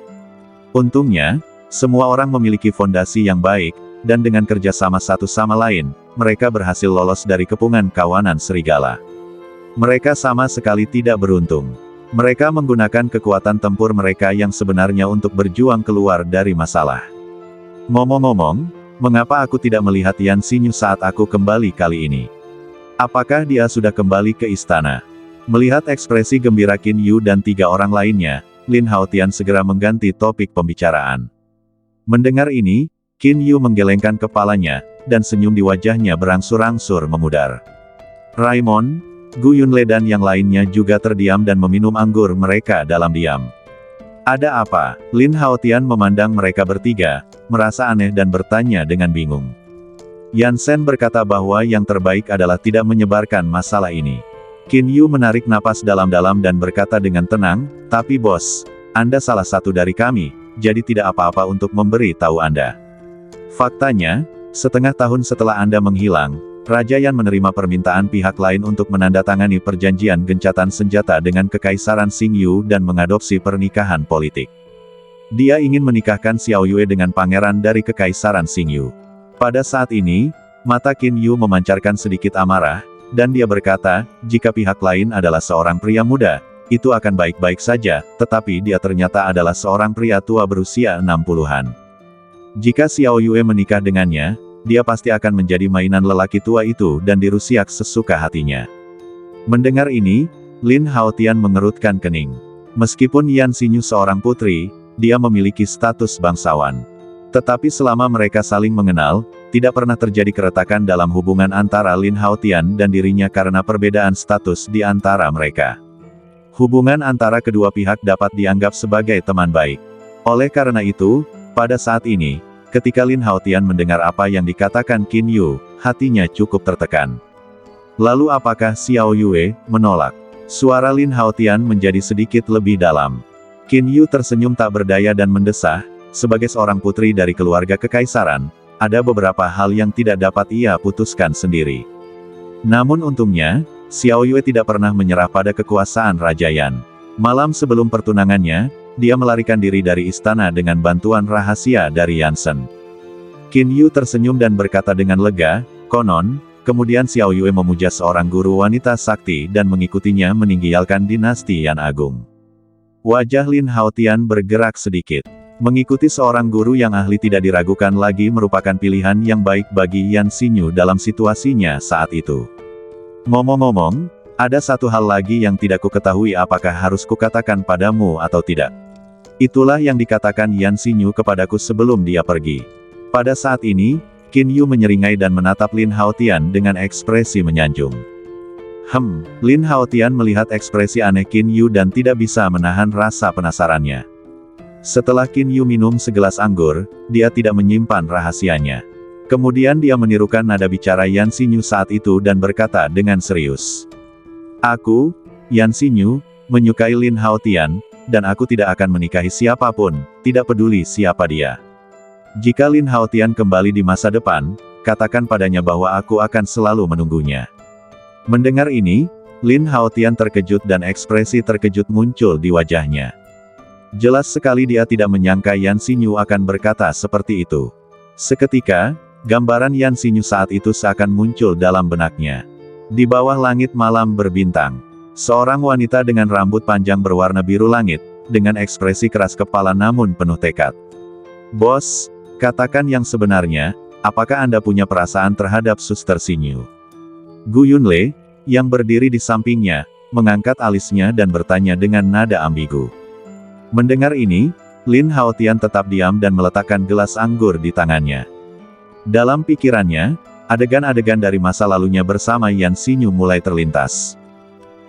Untungnya, semua orang memiliki fondasi yang baik, dan dengan kerja sama satu sama lain, mereka berhasil lolos dari kepungan kawanan serigala. Mereka sama sekali tidak beruntung. Mereka menggunakan kekuatan tempur mereka yang sebenarnya untuk berjuang keluar dari masalah. Ngomong-ngomong, mengapa aku tidak melihat Yan Xinyu saat aku kembali kali ini? Apakah dia sudah kembali ke istana? Melihat ekspresi gembira Qin Yu dan 3 orang lainnya, Lin Haotian segera mengganti topik pembicaraan. Mendengar ini, Qin Yu menggelengkan kepalanya, dan senyum di wajahnya berangsur-angsur memudar. Raimon, Gu Yunle dan yang lainnya juga terdiam dan meminum anggur mereka dalam diam. "Ada apa?" Lin Haotian memandang mereka bertiga, merasa aneh dan bertanya dengan bingung. Yan Sen berkata bahwa yang terbaik adalah tidak menyebarkan masalah ini. Qin Yu menarik napas dalam-dalam dan berkata dengan tenang, "Tapi bos, Anda salah satu dari kami, jadi tidak apa-apa untuk memberi tahu Anda. Faktanya, setengah tahun setelah Anda menghilang, Raja Yan menerima permintaan pihak lain untuk menandatangani perjanjian gencatan senjata dengan Kekaisaran Xingyu dan mengadopsi pernikahan politik. Dia ingin menikahkan Xiao Yue dengan pangeran dari Kekaisaran Xingyu." Pada saat ini, mata Qin Yu memancarkan sedikit amarah, dan dia berkata, jika pihak lain adalah seorang pria muda, itu akan baik-baik saja, tetapi dia ternyata adalah seorang pria tua berusia 60-an. Jika Xiao Yue menikah dengannya, dia pasti akan menjadi mainan lelaki tua itu dan dirusiak sesuka hatinya. Mendengar ini, Lin Haotian mengerutkan kening. Meskipun Yan Xinyu seorang putri, dia memiliki status bangsawan. Tetapi selama mereka saling mengenal, tidak pernah terjadi keretakan dalam hubungan antara Lin Haotian dan dirinya karena perbedaan status di antara mereka. Hubungan antara kedua pihak dapat dianggap sebagai teman baik. Oleh karena itu, pada saat ini, ketika Lin Haotian mendengar apa yang dikatakan Qin Yu, hatinya cukup tertekan. Lalu apakah Xiao Yue menolak? Suara Lin Haotian menjadi sedikit lebih dalam. Qin Yu tersenyum tak berdaya dan mendesah, sebagai seorang putri dari keluarga kekaisaran, ada beberapa hal yang tidak dapat ia putuskan sendiri. Namun untungnya, Xiao Yue tidak pernah menyerah pada kekuasaan Raja Yan. Malam sebelum pertunangannya, dia melarikan diri dari istana dengan bantuan rahasia dari Yansen. Qin Yu tersenyum dan berkata dengan lega, konon, kemudian Xiao Yue memuja seorang guru wanita sakti dan mengikutinya meninggalkan dinasti Yan Agung. Wajah Lin Haotian bergerak sedikit. Mengikuti seorang guru yang ahli tidak diragukan lagi merupakan pilihan yang baik bagi Yan Xinyu dalam situasinya saat itu. Ngomong-ngomong, ada satu hal lagi yang tidak kuketahui apakah harus kukatakan padamu atau tidak. Itulah yang dikatakan Yan Xinyu kepadaku sebelum dia pergi. Pada saat ini, Qin Yu menyeringai dan menatap Lin Haotian dengan ekspresi menyanjung. Lin Haotian melihat ekspresi aneh Qin Yu dan tidak bisa menahan rasa penasarannya. Setelah Qin Yu minum segelas anggur, dia tidak menyimpan rahasianya. Kemudian dia menirukan nada bicara Yan Xinyu saat itu dan berkata dengan serius. Aku, Yan Xinyu, menyukai Lin Haotian, dan aku tidak akan menikahi siapapun, tidak peduli siapa dia. Jika Lin Haotian kembali di masa depan, katakan padanya bahwa aku akan selalu menunggunya. Mendengar ini, Lin Haotian terkejut dan ekspresi terkejut muncul di wajahnya. Jelas sekali dia tidak menyangka Yan Xinyu akan berkata seperti itu. Seketika, gambaran Yan Xinyu saat itu seakan muncul dalam benaknya. Di bawah langit malam berbintang, seorang wanita dengan rambut panjang berwarna biru langit, dengan ekspresi keras kepala namun penuh tekad. Bos, katakan yang sebenarnya, apakah Anda punya perasaan terhadap Suster Xinyu? Gu Yunlei, yang berdiri di sampingnya, mengangkat alisnya dan bertanya dengan nada ambigu. Mendengar ini, Lin Haotian tetap diam dan meletakkan gelas anggur di tangannya. Dalam pikirannya, adegan-adegan dari masa lalunya bersama Yan Xinyu mulai terlintas.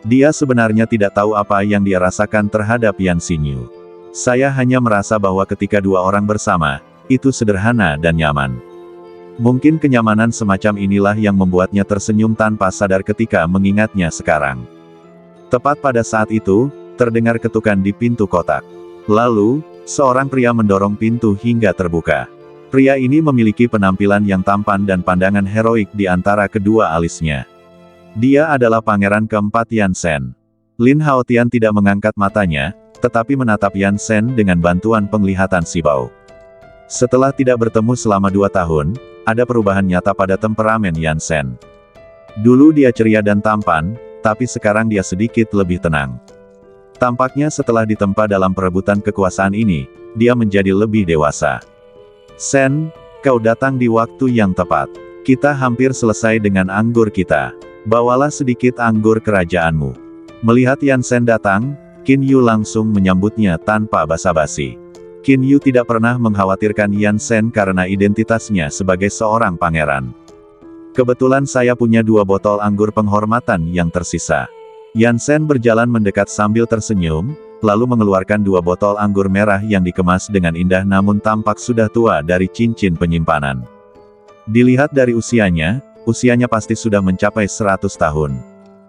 Dia sebenarnya tidak tahu apa yang dia rasakan terhadap Yan Xinyu. Saya hanya merasa bahwa ketika dua orang bersama, itu sederhana dan nyaman. Mungkin kenyamanan semacam inilah yang membuatnya tersenyum tanpa sadar ketika mengingatnya sekarang. Tepat pada saat itu, terdengar ketukan di pintu kotak. Lalu, seorang pria mendorong pintu hingga terbuka. Pria ini memiliki penampilan yang tampan dan pandangan heroik di antara kedua alisnya. Dia adalah pangeran keempat Yan Sen. Lin Haotian tidak mengangkat matanya, tetapi menatap Yan Sen dengan bantuan penglihatan Sibao. Setelah tidak bertemu selama 2 tahun, ada perubahan nyata pada temperamen Yan Sen. Dulu dia ceria dan tampan, tapi sekarang dia sedikit lebih tenang. Tampaknya setelah ditempa dalam perebutan kekuasaan ini, dia menjadi lebih dewasa. Sen, kau datang di waktu yang tepat. Kita hampir selesai dengan anggur kita. Bawalah sedikit anggur kerajaanmu. Melihat Yan Sen datang, Qin Yu langsung menyambutnya tanpa basa-basi. Qin Yu tidak pernah mengkhawatirkan Yan Sen karena identitasnya sebagai seorang pangeran. Kebetulan saya punya 2 botol anggur penghormatan yang tersisa. Yan Sen berjalan mendekat sambil tersenyum, lalu mengeluarkan 2 botol anggur merah yang dikemas dengan indah namun tampak sudah tua dari cincin penyimpanan. Dilihat dari usianya pasti sudah mencapai 100 tahun.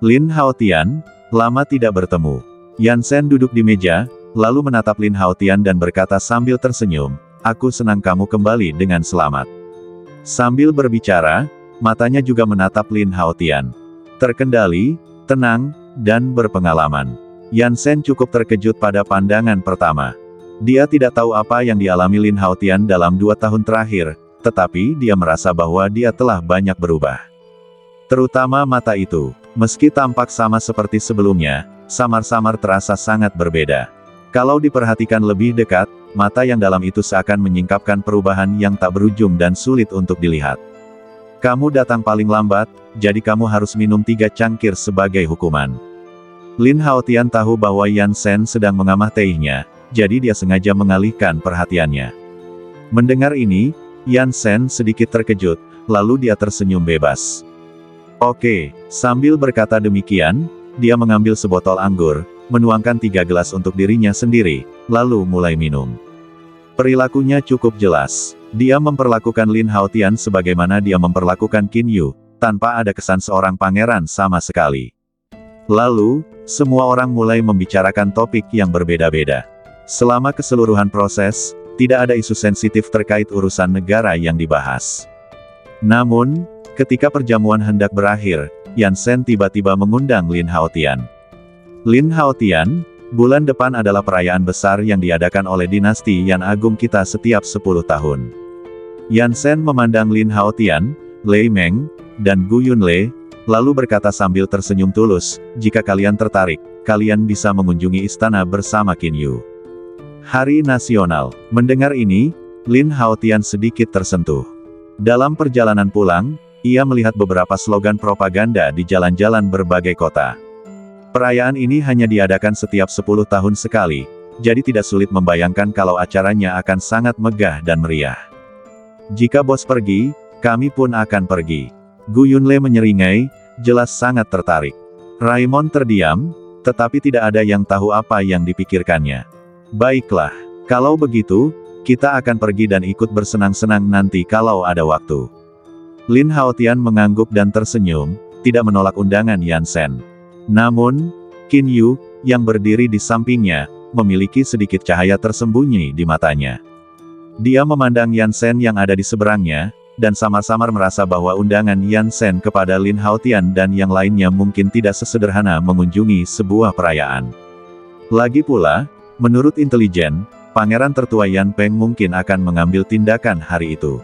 Lin Haotian, lama tidak bertemu. Yan Sen duduk di meja, lalu menatap Lin Haotian dan berkata sambil tersenyum, aku senang kamu kembali dengan selamat. Sambil berbicara, matanya juga menatap Lin Haotian. Terkendali, tenang, dan berpengalaman. Yan Sen cukup terkejut pada pandangan pertama. Dia tidak tahu apa yang dialami Lin Haotian dalam 2 tahun terakhir, tetapi dia merasa bahwa dia telah banyak berubah. Terutama mata itu, meski tampak sama seperti sebelumnya, samar-samar terasa sangat berbeda. Kalau diperhatikan lebih dekat, mata yang dalam itu seakan menyingkapkan perubahan yang tak berujung dan sulit untuk dilihat. Kamu datang paling lambat, jadi kamu harus minum 3 cangkir sebagai hukuman. Lin Haotian tahu bahwa Yan Sen sedang mengamah tehnya, jadi dia sengaja mengalihkan perhatiannya. Mendengar ini, Yan Sen sedikit terkejut, lalu dia tersenyum bebas. Oke, sambil berkata demikian, dia mengambil sebotol anggur, menuangkan 3 gelas untuk dirinya sendiri, lalu mulai minum. Perilakunya cukup jelas. Dia memperlakukan Lin Haotian sebagaimana dia memperlakukan Qin Yu, tanpa ada kesan seorang pangeran sama sekali. Lalu, semua orang mulai membicarakan topik yang berbeda-beda. Selama keseluruhan proses, tidak ada isu sensitif terkait urusan negara yang dibahas. Namun, ketika perjamuan hendak berakhir, Yan Shen tiba-tiba mengundang Lin Haotian. Lin Haotian, bulan depan adalah perayaan besar yang diadakan oleh dinasti Yan Agung kita setiap 10 tahun. Yan Shen memandang Lin Haotian, Lei Meng, dan Gu Yunle, lalu berkata sambil tersenyum tulus, jika kalian tertarik, kalian bisa mengunjungi istana bersama Qin Yu. Hari Nasional. Mendengar ini, Lin Haotian sedikit tersentuh. Dalam perjalanan pulang, ia melihat beberapa slogan propaganda di jalan-jalan berbagai kota. Perayaan ini hanya diadakan setiap 10 tahun sekali, jadi tidak sulit membayangkan kalau acaranya akan sangat megah dan meriah. Jika bos pergi, kami pun akan pergi. Gu Yunle menyeringai, jelas sangat tertarik. Raimon terdiam, tetapi tidak ada yang tahu apa yang dipikirkannya. Baiklah, kalau begitu, kita akan pergi dan ikut bersenang-senang nanti kalau ada waktu. Lin Haotian mengangguk dan tersenyum, tidak menolak undangan Yan Shen. Namun, Qin Yu, yang berdiri di sampingnya, memiliki sedikit cahaya tersembunyi di matanya. Dia memandang Yan Shen yang ada di seberangnya, dan samar-samar merasa bahwa undangan Yan Shen kepada Lin Haotian dan yang lainnya mungkin tidak sesederhana mengunjungi sebuah perayaan. Lagi pula, menurut intelijen, pangeran tertua Yan Peng mungkin akan mengambil tindakan hari itu.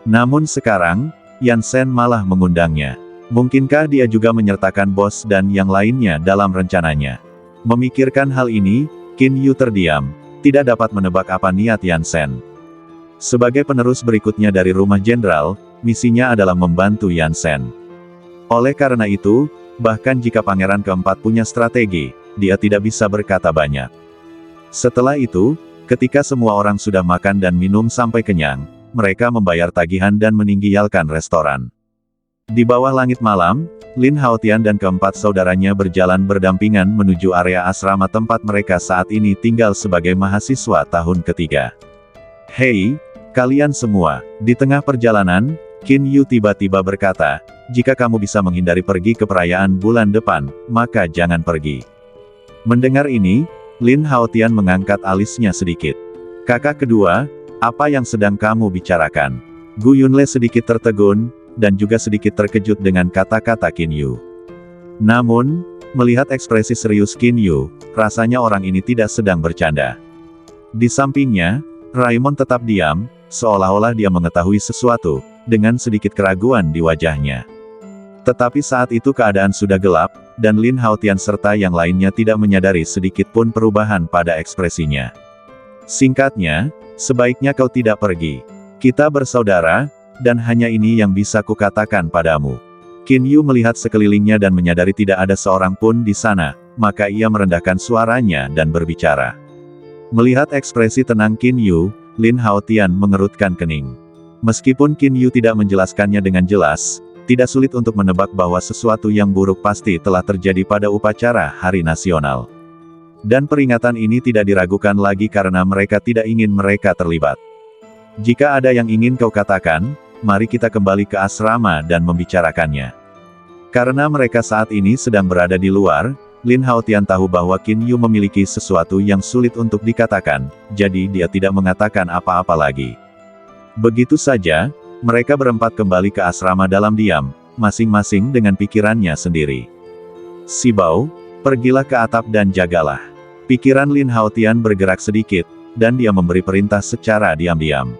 Namun sekarang, Yan Shen malah mengundangnya. Mungkinkah dia juga menyertakan bos dan yang lainnya dalam rencananya? Memikirkan hal ini, Qin Yu terdiam, tidak dapat menebak apa niat Yan Shen. Sebagai penerus berikutnya dari rumah jenderal, misinya adalah membantu Yan Shen. Oleh karena itu, bahkan jika pangeran keempat punya strategi, dia tidak bisa berkata banyak. Setelah itu, ketika semua orang sudah makan dan minum sampai kenyang, mereka membayar tagihan dan meninggalkan restoran. Di bawah langit malam, Lin Haotian dan keempat saudaranya berjalan berdampingan menuju area asrama tempat mereka saat ini tinggal sebagai mahasiswa tahun ketiga. Hei, kalian semua, di tengah perjalanan, Qin Yu tiba-tiba berkata, jika kamu bisa menghindari pergi ke perayaan bulan depan, maka jangan pergi. Mendengar ini, Lin Haotian mengangkat alisnya sedikit. Kakak kedua, apa yang sedang kamu bicarakan? Gu Yunle sedikit tertegun, dan juga sedikit terkejut dengan kata-kata Qin Yu. Namun, melihat ekspresi serius Qin Yu, rasanya orang ini tidak sedang bercanda. Di sampingnya, Raimon tetap diam, seolah-olah dia mengetahui sesuatu, dengan sedikit keraguan di wajahnya. Tetapi saat itu keadaan sudah gelap, dan Lin Haotian serta yang lainnya tidak menyadari sedikit pun perubahan pada ekspresinya. Singkatnya, sebaiknya kau tidak pergi. Kita bersaudara, dan hanya ini yang bisa kukatakan padamu. Qin Yu melihat sekelilingnya dan menyadari tidak ada seorang pun di sana, maka ia merendahkan suaranya dan berbicara. Melihat ekspresi tenang Qin Yu, Lin Haotian mengerutkan kening. Meskipun Qin Yu tidak menjelaskannya dengan jelas, tidak sulit untuk menebak bahwa sesuatu yang buruk pasti telah terjadi pada upacara Hari Nasional. Dan peringatan ini tidak diragukan lagi karena mereka tidak ingin mereka terlibat. Jika ada yang ingin kau katakan, mari kita kembali ke asrama dan membicarakannya. Karena mereka saat ini sedang berada di luar, Lin Haotian tahu bahwa Qin Yu memiliki sesuatu yang sulit untuk dikatakan, jadi dia tidak mengatakan apa-apa lagi. Begitu saja, mereka berempat kembali ke asrama dalam diam, masing-masing dengan pikirannya sendiri. Sibao, pergilah ke atap dan jagalah. Pikiran Lin Haotian bergerak sedikit, dan dia memberi perintah secara diam-diam.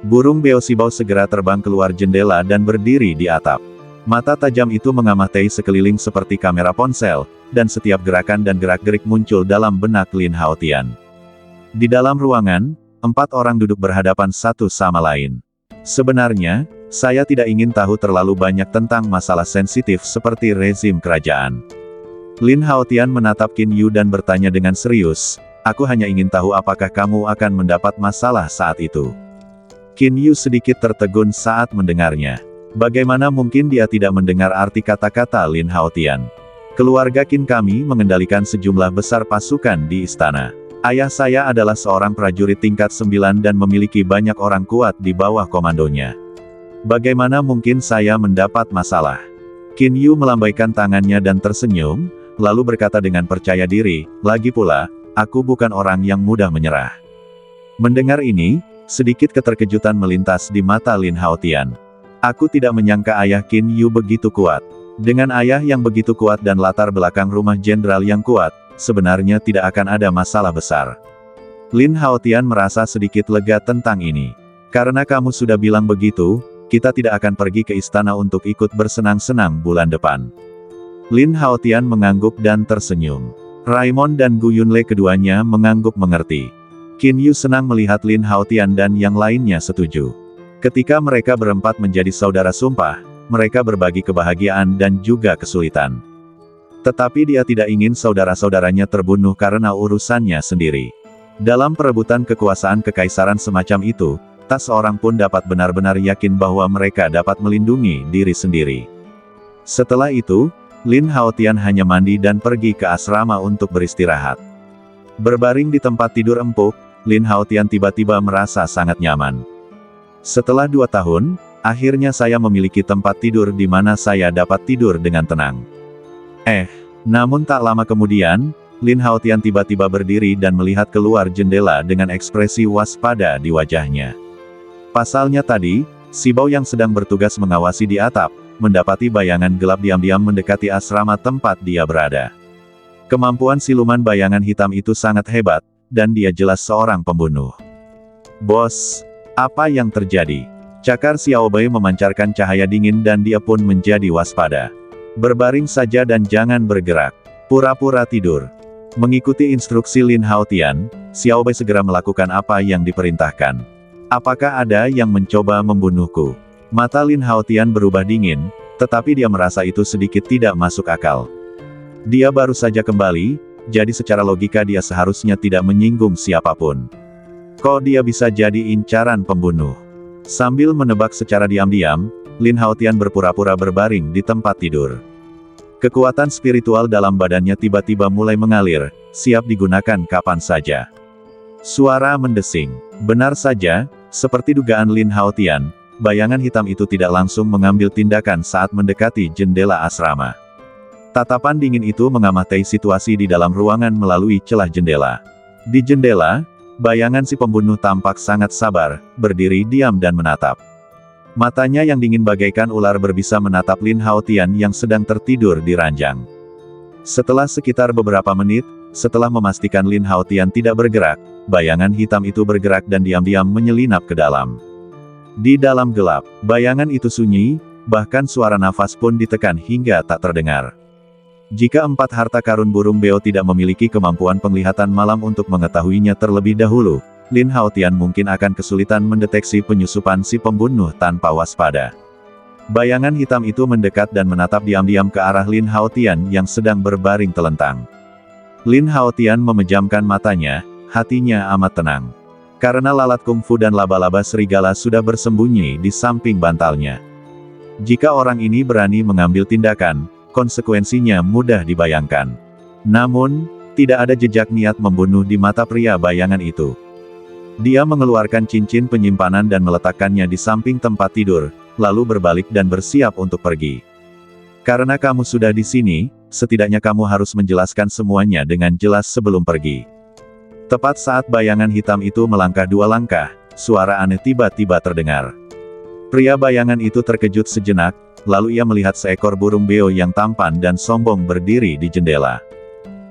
Burung beo Sibao segera terbang keluar jendela dan berdiri di atap. Mata tajam itu mengamati sekeliling seperti kamera ponsel, dan setiap gerakan dan gerak-gerik muncul dalam benak Lin Haotian. Di dalam ruangan, 4 orang duduk berhadapan satu sama lain. Sebenarnya, saya tidak ingin tahu terlalu banyak tentang masalah sensitif seperti rezim kerajaan. Lin Haotian menatap Qin Yu dan bertanya dengan serius, aku hanya ingin tahu apakah kamu akan mendapat masalah saat itu. Qin Yu sedikit tertegun saat mendengarnya. Bagaimana mungkin dia tidak mendengar arti kata-kata Lin Haotian? Keluarga Qin kami mengendalikan sejumlah besar pasukan di istana. Ayah saya adalah seorang prajurit tingkat 9 dan memiliki banyak orang kuat di bawah komandonya. Bagaimana mungkin saya mendapat masalah? Qin Yu melambaikan tangannya dan tersenyum, lalu berkata dengan percaya diri, lagi pula, aku bukan orang yang mudah menyerah. Mendengar ini, sedikit keterkejutan melintas di mata Lin Haotian. Aku tidak menyangka ayah Qin Yu begitu kuat. Dengan ayah yang begitu kuat dan latar belakang rumah jenderal yang kuat, sebenarnya tidak akan ada masalah besar. Lin Haotian merasa sedikit lega tentang ini. Karena kamu sudah bilang begitu, kita tidak akan pergi ke istana untuk ikut bersenang-senang bulan depan. Lin Haotian mengangguk dan tersenyum. Raimon dan Gu Yunle keduanya mengangguk mengerti. Qin Yu senang melihat Lin Haotian dan yang lainnya setuju. Ketika mereka berempat menjadi saudara sumpah, mereka berbagi kebahagiaan dan juga kesulitan. Tetapi dia tidak ingin saudara-saudaranya terbunuh karena urusannya sendiri. Dalam perebutan kekuasaan kekaisaran semacam itu, tak seorang pun dapat benar-benar yakin bahwa mereka dapat melindungi diri sendiri. Setelah itu, Lin Haotian hanya mandi dan pergi ke asrama untuk beristirahat. Berbaring di tempat tidur empuk, Lin Haotian tiba-tiba merasa sangat nyaman. Setelah 2 tahun, akhirnya saya memiliki tempat tidur di mana saya dapat tidur dengan tenang. Namun tak lama kemudian, Lin Haotian tiba-tiba berdiri dan melihat keluar jendela dengan ekspresi waspada di wajahnya. Pasalnya tadi, Si Bao yang sedang bertugas mengawasi di atap, mendapati bayangan gelap diam-diam mendekati asrama tempat dia berada. Kemampuan siluman bayangan hitam itu sangat hebat, dan dia jelas seorang pembunuh. Bos, apa yang terjadi? Cakar Xiaobei memancarkan cahaya dingin dan dia pun menjadi waspada. Berbaring saja dan jangan bergerak. Pura-pura tidur. Mengikuti instruksi Lin Haotian, Xiaobei segera melakukan apa yang diperintahkan. Apakah ada yang mencoba membunuhku? Mata Lin Haotian berubah dingin, tetapi dia merasa itu sedikit tidak masuk akal. Dia baru saja kembali, jadi secara logika dia seharusnya tidak menyinggung siapapun. Kok dia bisa jadi incaran pembunuh? Sambil menebak secara diam-diam, Lin Haotian berpura-pura berbaring di tempat tidur. Kekuatan spiritual dalam badannya tiba-tiba mulai mengalir, siap digunakan kapan saja. Suara mendesing. Benar saja, seperti dugaan Lin Haotian, bayangan hitam itu tidak langsung mengambil tindakan saat mendekati jendela asrama. Tatapan dingin itu mengamati situasi di dalam ruangan melalui celah jendela. Di jendela, bayangan si pembunuh tampak sangat sabar, berdiri diam dan menatap. Matanya yang dingin bagaikan ular berbisa menatap Lin Haotian yang sedang tertidur di ranjang. Setelah sekitar beberapa menit, setelah memastikan Lin Haotian tidak bergerak, bayangan hitam itu bergerak dan diam-diam menyelinap ke dalam. Di dalam gelap, bayangan itu sunyi, bahkan suara nafas pun ditekan hingga tak terdengar. Jika 4 harta karun burung beo tidak memiliki kemampuan penglihatan malam untuk mengetahuinya terlebih dahulu, Lin Haotian mungkin akan kesulitan mendeteksi penyusupan si pembunuh tanpa waspada. Bayangan hitam itu mendekat dan menatap diam-diam ke arah Lin Haotian yang sedang berbaring telentang. Lin Haotian memejamkan matanya, hatinya amat tenang. Karena lalat kungfu dan laba-laba serigala sudah bersembunyi di samping bantalnya. Jika orang ini berani mengambil tindakan, konsekuensinya mudah dibayangkan. Namun, tidak ada jejak niat membunuh di mata pria bayangan itu. Dia mengeluarkan cincin penyimpanan dan meletakkannya di samping tempat tidur, lalu berbalik dan bersiap untuk pergi. Karena kamu sudah di sini, setidaknya kamu harus menjelaskan semuanya dengan jelas sebelum pergi. Tepat saat bayangan hitam itu melangkah 2 langkah, suara aneh tiba-tiba terdengar. Pria bayangan itu terkejut sejenak, lalu ia melihat seekor burung beo yang tampan dan sombong berdiri di jendela.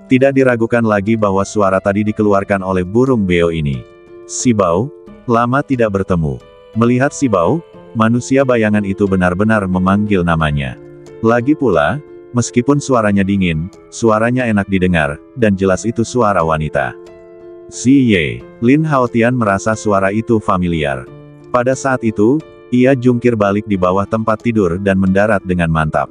Tidak diragukan lagi bahwa suara tadi dikeluarkan oleh burung beo ini. Si Bao, lama tidak bertemu. Melihat Si Bao, manusia bayangan itu benar-benar memanggil namanya. Lagi pula, meskipun suaranya dingin, suaranya enak didengar, dan jelas itu suara wanita. Ziye. Lin Haotian merasa suara itu familiar. Pada saat itu, ia jungkir balik di bawah tempat tidur dan mendarat dengan mantap.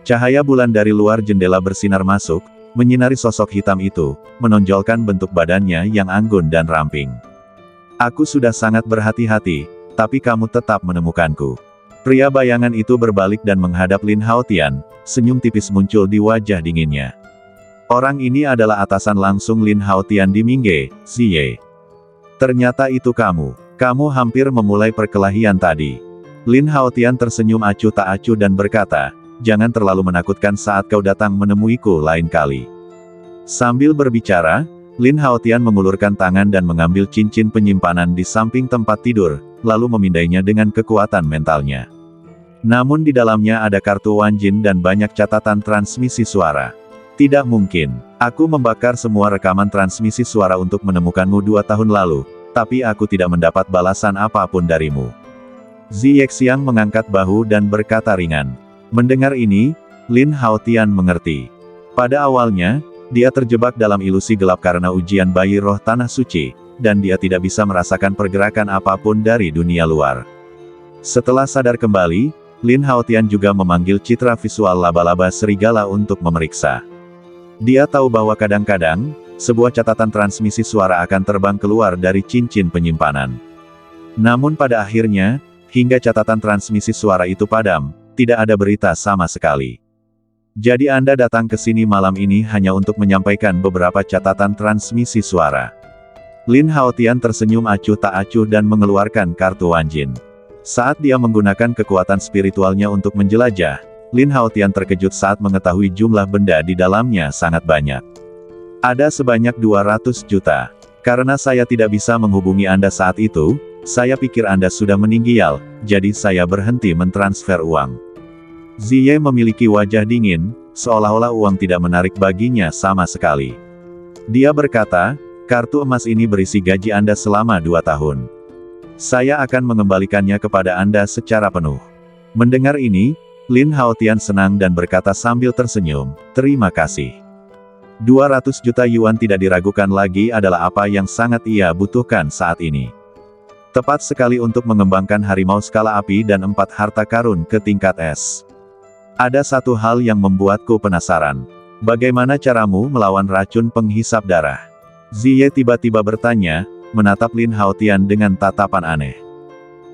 Cahaya bulan dari luar jendela bersinar masuk, menyinari sosok hitam itu, menonjolkan bentuk badannya yang anggun dan ramping. Aku sudah sangat berhati-hati, tapi kamu tetap menemukanku. Pria bayangan itu berbalik dan menghadap Lin Haotian, senyum tipis muncul di wajah dinginnya. Orang ini adalah atasan langsung Lin Haotian di Mingge, Ziye. Ternyata itu kamu. Kamu hampir memulai perkelahian tadi. Lin Haotian tersenyum acuh tak acuh dan berkata, jangan terlalu menakutkan saat kau datang menemuiku lain kali. Sambil berbicara, Lin Haotian mengulurkan tangan dan mengambil cincin penyimpanan di samping tempat tidur, lalu memindainya dengan kekuatan mentalnya. Namun di dalamnya ada kartu Wanjin dan banyak catatan transmisi suara. Tidak mungkin. Aku membakar semua rekaman transmisi suara untuk menemukanmu 2 tahun lalu, tapi aku tidak mendapat balasan apapun darimu. Ziye Xiang mengangkat bahu dan berkata ringan. Mendengar ini, Lin Haotian mengerti. Pada awalnya, dia terjebak dalam ilusi gelap karena ujian bayi roh tanah suci, dan dia tidak bisa merasakan pergerakan apapun dari dunia luar. Setelah sadar kembali, Lin Haotian juga memanggil citra visual laba-laba serigala untuk memeriksa. Dia tahu bahwa kadang-kadang, sebuah catatan transmisi suara akan terbang keluar dari cincin penyimpanan. Namun pada akhirnya, hingga catatan transmisi suara itu padam, tidak ada berita sama sekali. Jadi Anda datang ke sini malam ini hanya untuk menyampaikan beberapa catatan transmisi suara. Lin Haotian tersenyum acuh tak acuh dan mengeluarkan kartu Wanjin. Saat dia menggunakan kekuatan spiritualnya untuk menjelajah, Lin Haotian terkejut saat mengetahui jumlah benda di dalamnya sangat banyak. Ada sebanyak 200 juta. Karena saya tidak bisa menghubungi Anda saat itu, saya pikir Anda sudah meninggal, jadi saya berhenti mentransfer uang. Ziye memiliki wajah dingin, seolah-olah uang tidak menarik baginya sama sekali. Dia berkata, kartu emas ini berisi gaji Anda selama 2 tahun. Saya akan mengembalikannya kepada Anda secara penuh. Mendengar ini, Lin Haotian senang dan berkata sambil tersenyum, terima kasih. 200 juta yuan tidak diragukan lagi adalah apa yang sangat ia butuhkan saat ini. Tepat sekali untuk mengembangkan harimau skala api dan 4 harta karun ke tingkat S. Ada satu hal yang membuatku penasaran. Bagaimana caramu melawan racun penghisap darah? Ziye tiba-tiba bertanya, menatap Lin Haotian dengan tatapan aneh.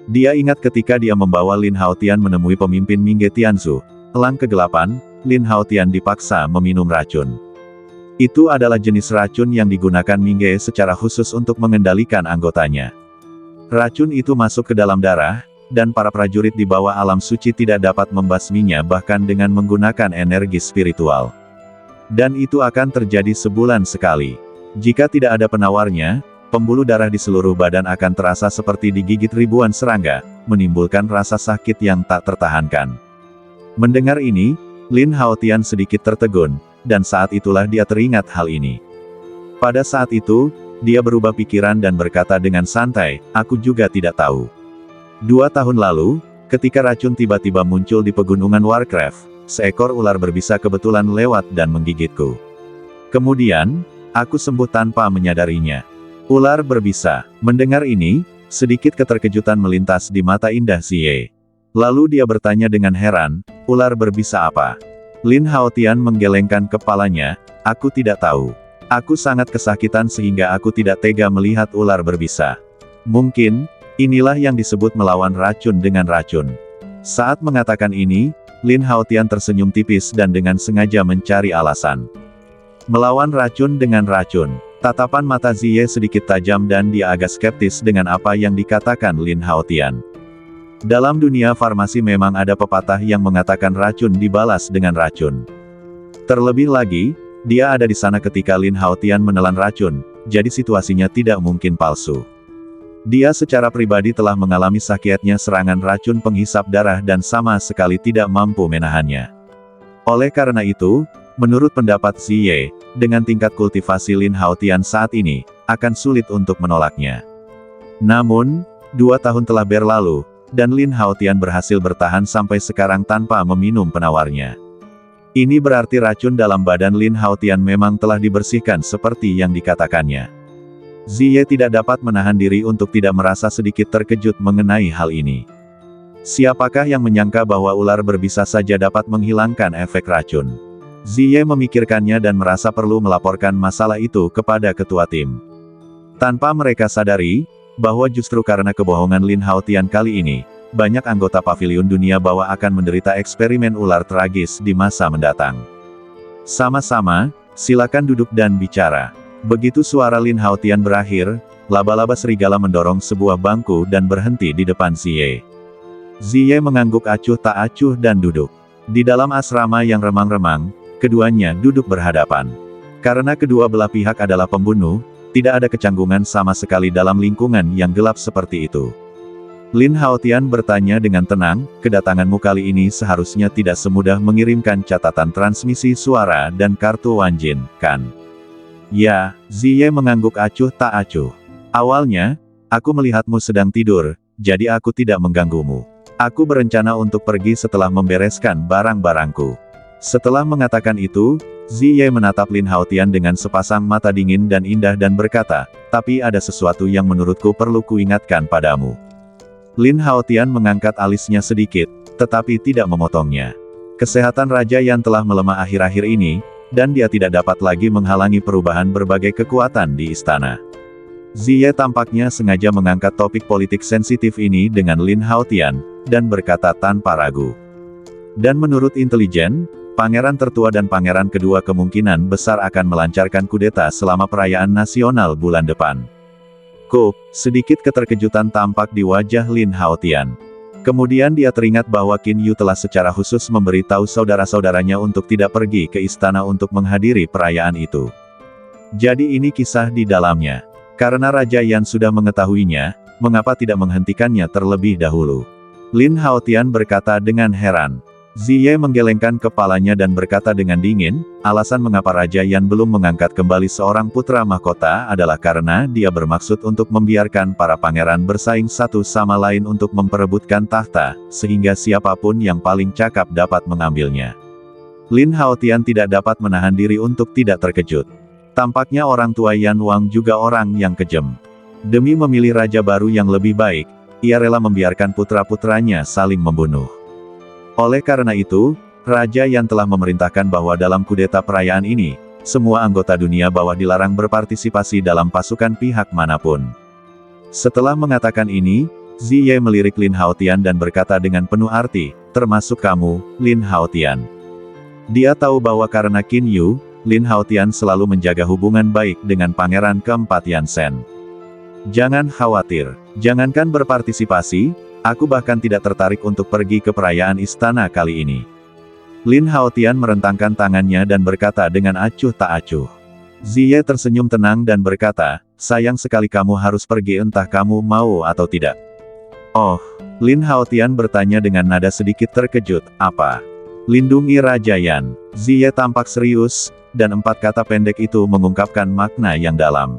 Dia ingat ketika dia membawa Lin Haotian menemui pemimpin Mingge Tianzu, elang kegelapan, Lin Haotian dipaksa meminum racun. Itu adalah jenis racun yang digunakan Mingge secara khusus untuk mengendalikan anggotanya. Racun itu masuk ke dalam darah, dan para prajurit di bawah alam suci tidak dapat membasminya bahkan dengan menggunakan energi spiritual. Dan itu akan terjadi sebulan sekali. Jika tidak ada penawarnya, pembuluh darah di seluruh badan akan terasa seperti digigit ribuan serangga, menimbulkan rasa sakit yang tak tertahankan. Mendengar ini, Lin Haotian sedikit tertegun, dan saat itulah dia teringat hal ini. Pada saat itu, dia berubah pikiran dan berkata dengan santai, aku juga tidak tahu. 2 tahun lalu, ketika racun tiba-tiba muncul di pegunungan Warcraft, seekor ular berbisa kebetulan lewat dan menggigitku. Kemudian, aku sembuh tanpa menyadarinya. Ular berbisa. Mendengar ini, sedikit keterkejutan melintas di mata indah Ziye. Lalu dia bertanya dengan heran, ular berbisa apa? Lin Haotian menggelengkan kepalanya, aku tidak tahu. Aku sangat kesakitan sehingga aku tidak tega melihat ular berbisa. Mungkin, inilah yang disebut melawan racun dengan racun. Saat mengatakan ini, Lin Haotian tersenyum tipis dan dengan sengaja mencari alasan. Melawan racun dengan racun. Tatapan mata Ziye sedikit tajam dan dia agak skeptis dengan apa yang dikatakan Lin Haotian. Dalam dunia farmasi memang ada pepatah yang mengatakan racun dibalas dengan racun. Terlebih lagi, dia ada di sana ketika Lin Haotian menelan racun, jadi situasinya tidak mungkin palsu. Dia secara pribadi telah mengalami sakitnya serangan racun penghisap darah dan sama sekali tidak mampu menahannya. Oleh karena itu, menurut pendapat Ziye, dengan tingkat kultivasi Lin Haotian saat ini, akan sulit untuk menolaknya. Namun, 2 tahun telah berlalu, dan Lin Haotian berhasil bertahan sampai sekarang tanpa meminum penawarnya. Ini berarti racun dalam badan Lin Haotian memang telah dibersihkan seperti yang dikatakannya. Ziye tidak dapat menahan diri untuk tidak merasa sedikit terkejut mengenai hal ini. Siapakah yang menyangka bahwa ular berbisa saja dapat menghilangkan efek racun? Ziye memikirkannya dan merasa perlu melaporkan masalah itu kepada ketua tim. Tanpa mereka sadari, bahwa justru karena kebohongan Lin Haotian kali ini, banyak anggota paviliun dunia bawah akan menderita eksperimen ular tragis di masa mendatang. Sama-sama, silakan duduk dan bicara. Begitu suara Lin Haotian berakhir, laba-laba serigala mendorong sebuah bangku dan berhenti di depan Ziye. Ziye mengangguk acuh tak acuh dan duduk. Di dalam asrama yang remang-remang, keduanya duduk berhadapan. Karena kedua belah pihak adalah pembunuh, tidak ada kecanggungan sama sekali dalam lingkungan yang gelap seperti itu. Lin Haotian bertanya dengan tenang, kedatanganmu kali ini seharusnya tidak semudah mengirimkan catatan transmisi suara dan kartu Wanjin, kan? Ya, Ziye mengangguk acuh tak acuh. Awalnya, aku melihatmu sedang tidur, jadi aku tidak mengganggumu. Aku berencana untuk pergi setelah membereskan barang-barangku. Setelah mengatakan itu, Ziye menatap Lin Haotian dengan sepasang mata dingin dan indah dan berkata, tapi ada sesuatu yang menurutku perlu kuingatkan padamu. Lin Haotian mengangkat alisnya sedikit, tetapi tidak memotongnya. Kesehatan Raja Yan telah melemah akhir-akhir ini, dan dia tidak dapat lagi menghalangi perubahan berbagai kekuatan di istana. Ziye tampaknya sengaja mengangkat topik politik sensitif ini dengan Lin Haotian, dan berkata tanpa ragu. Dan menurut intelijen, Pangeran tertua dan Pangeran kedua kemungkinan besar akan melancarkan kudeta selama perayaan nasional bulan depan. Sedikit keterkejutan tampak di wajah Lin Haotian. Kemudian dia teringat bahwa Qin Yu telah secara khusus memberitahu saudara-saudaranya untuk tidak pergi ke istana untuk menghadiri perayaan itu. Jadi ini kisah di dalamnya. Karena Raja Yan sudah mengetahuinya, mengapa tidak menghentikannya terlebih dahulu? Lin Haotian berkata dengan heran. Ziye menggelengkan kepalanya dan berkata dengan dingin, alasan mengapa Raja Yan belum mengangkat kembali seorang putra mahkota adalah karena dia bermaksud untuk membiarkan para pangeran bersaing satu sama lain untuk memperebutkan tahta, sehingga siapapun yang paling cakap dapat mengambilnya. Lin Haotian tidak dapat menahan diri untuk tidak terkejut. Tampaknya orang tua Yan Wang juga orang yang kejam. Demi memilih raja baru yang lebih baik, ia rela membiarkan putra-putranya saling membunuh. Oleh karena itu, Raja Yan telah memerintahkan bahwa dalam kudeta perayaan ini, semua anggota dunia bawah dilarang berpartisipasi dalam pasukan pihak manapun. Setelah mengatakan ini, Ziye melirik Lin Haotian dan berkata dengan penuh arti, termasuk kamu, Lin Haotian. Dia tahu bahwa karena Qin Yu, Lin Haotian selalu menjaga hubungan baik dengan Pangeran keempat Yansen. Jangan khawatir, jangankan berpartisipasi, aku bahkan tidak tertarik untuk pergi ke perayaan istana kali ini. Lin Haotian merentangkan tangannya dan berkata dengan acuh tak acuh. Ziye tersenyum tenang dan berkata, sayang sekali kamu harus pergi entah kamu mau atau tidak. Oh, Lin Haotian bertanya dengan nada sedikit terkejut, apa? Lindungi Raja Yan. Ziye tampak serius, dan 4 kata pendek itu mengungkapkan makna yang dalam.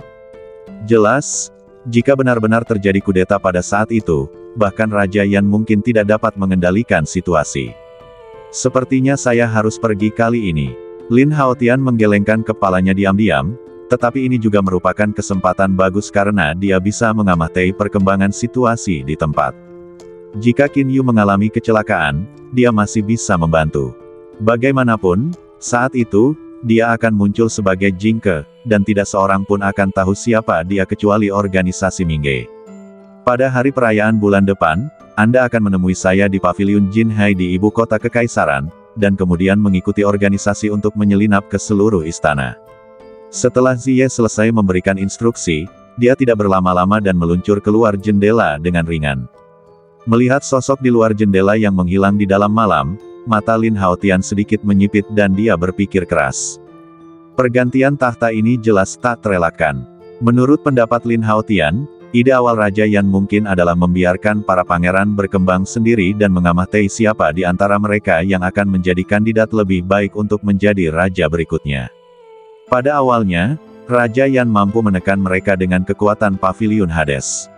Jelas, jika benar-benar terjadi kudeta pada saat itu, bahkan Raja Yan mungkin tidak dapat mengendalikan situasi. Sepertinya saya harus pergi kali ini. Lin Haotian menggelengkan kepalanya diam-diam, tetapi ini juga merupakan kesempatan bagus karena dia bisa mengamati perkembangan situasi di tempat. Jika Qin Yu mengalami kecelakaan, dia masih bisa membantu. Bagaimanapun, saat itu, dia akan muncul sebagai Jingke, dan tidak seorang pun akan tahu siapa dia kecuali organisasi Mingge. Pada hari perayaan bulan depan, Anda akan menemui saya di Paviliun Jinhai di ibu kota kekaisaran, dan kemudian mengikuti organisasi untuk menyelinap ke seluruh istana. Setelah Ziye selesai memberikan instruksi, dia tidak berlama-lama dan meluncur keluar jendela dengan ringan. Melihat sosok di luar jendela yang menghilang di dalam malam, mata Lin Haotian sedikit menyipit dan dia berpikir keras. Pergantian tahta ini jelas tak terelakkan. Menurut pendapat Lin Haotian, ide awal Raja Yan mungkin adalah membiarkan para pangeran berkembang sendiri dan mengamati siapa di antara mereka yang akan menjadi kandidat lebih baik untuk menjadi raja berikutnya. Pada awalnya, Raja Yan mampu menekan mereka dengan kekuatan Paviliun Hades.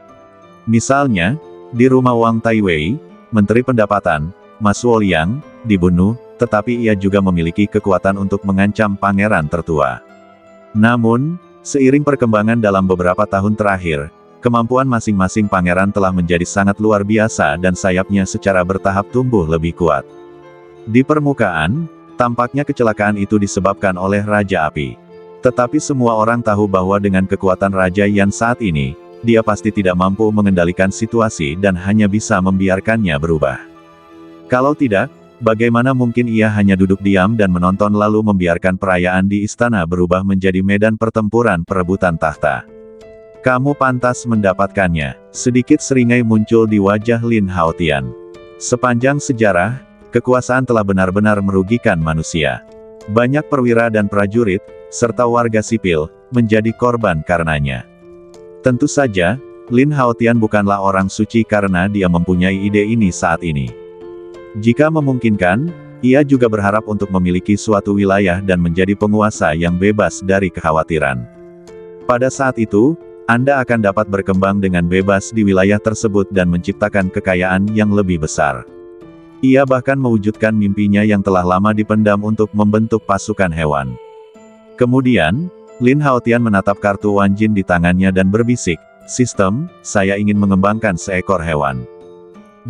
Misalnya, di rumah Wang Taiwei, Menteri Pendapatan, Ma Suoliang, dibunuh, tetapi ia juga memiliki kekuatan untuk mengancam pangeran tertua. Namun, seiring perkembangan dalam beberapa tahun terakhir, kemampuan masing-masing pangeran telah menjadi sangat luar biasa dan sayapnya secara bertahap tumbuh lebih kuat. Di permukaan, tampaknya kecelakaan itu disebabkan oleh Raja Api. Tetapi semua orang tahu bahwa dengan kekuatan Raja Yan saat ini, dia pasti tidak mampu mengendalikan situasi dan hanya bisa membiarkannya berubah. Kalau tidak, bagaimana mungkin ia hanya duduk diam dan menonton lalu membiarkan perayaan di istana berubah menjadi medan pertempuran perebutan tahta? Kamu pantas mendapatkannya. Sedikit seringai muncul di wajah Lin Haotian. Sepanjang sejarah, kekuasaan telah benar-benar merugikan manusia. Banyak perwira dan prajurit, serta warga sipil, menjadi korban karenanya. Tentu saja, Lin Haotian bukanlah orang suci karena dia mempunyai ide ini saat ini. Jika memungkinkan, ia juga berharap untuk memiliki suatu wilayah dan menjadi penguasa yang bebas dari kekhawatiran. Pada saat itu, Anda akan dapat berkembang dengan bebas di wilayah tersebut dan menciptakan kekayaan yang lebih besar. Ia bahkan mewujudkan mimpinya yang telah lama dipendam untuk membentuk pasukan hewan. Kemudian, Lin Haotian menatap kartu Wanjin di tangannya dan berbisik, "Sistem, saya ingin mengembangkan seekor hewan."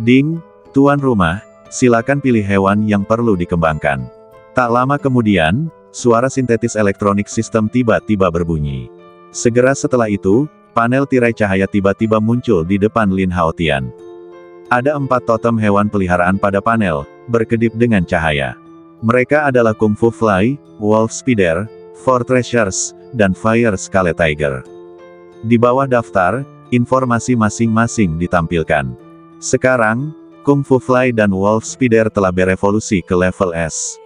"Ding, tuan rumah, silakan pilih hewan yang perlu dikembangkan." Tak lama kemudian, suara sintetis elektronik sistem tiba-tiba berbunyi. Segera setelah itu, panel tirai cahaya tiba-tiba muncul di depan Lin Haotian. Ada 4 totem hewan peliharaan pada panel, berkedip dengan cahaya. Mereka adalah Kung Fu Fly, Wolf Spider, Four Treasures, dan Fire Scarlet Tiger. Di bawah daftar, informasi masing-masing ditampilkan. Sekarang, Kung Fu Fly dan Wolf Spider telah berevolusi ke level S.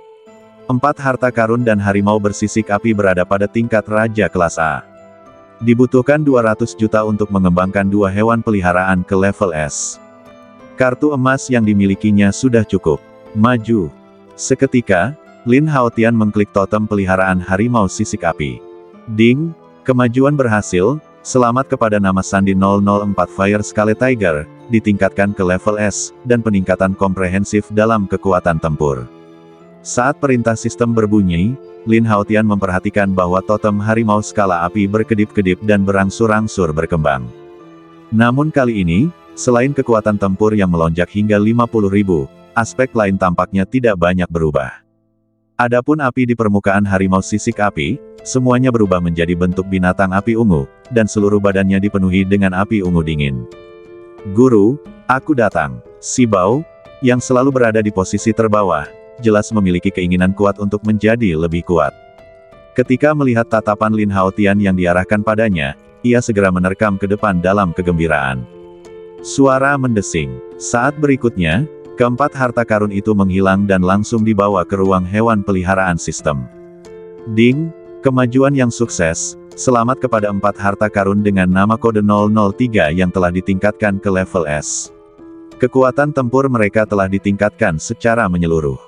4 harta karun dan harimau bersisik api berada pada tingkat raja kelas A. Dibutuhkan 200 juta untuk mengembangkan 2 hewan peliharaan ke level S. Kartu emas yang dimilikinya sudah cukup. Maju. Seketika, Lin Haotian mengklik totem peliharaan harimau sisik api. Ding, kemajuan berhasil, selamat kepada nama Sandi 004 Fire Scarlet Tiger, ditingkatkan ke level S, dan peningkatan komprehensif dalam kekuatan tempur. Saat perintah sistem berbunyi, Lin Haotian memperhatikan bahwa totem harimau skala api berkedip-kedip dan berangsur-angsur berkembang. Namun kali ini, selain kekuatan tempur yang melonjak hingga 50.000, aspek lain tampaknya tidak banyak berubah. Adapun api di permukaan harimau sisik api, semuanya berubah menjadi bentuk binatang api ungu, dan seluruh badannya dipenuhi dengan api ungu dingin. "Guru, aku datang." Si Bao, yang selalu berada di posisi terbawah, jelas memiliki keinginan kuat untuk menjadi lebih kuat. Ketika melihat tatapan Lin Haotian yang diarahkan padanya, ia segera menerkam ke depan dalam kegembiraan. Suara mendesing. Saat berikutnya, keempat harta karun itu menghilang dan langsung dibawa ke ruang hewan peliharaan sistem. Ding, kemajuan yang sukses, selamat kepada 4 harta karun dengan nama kode 003 yang telah ditingkatkan ke level S. Kekuatan tempur mereka telah ditingkatkan secara menyeluruh.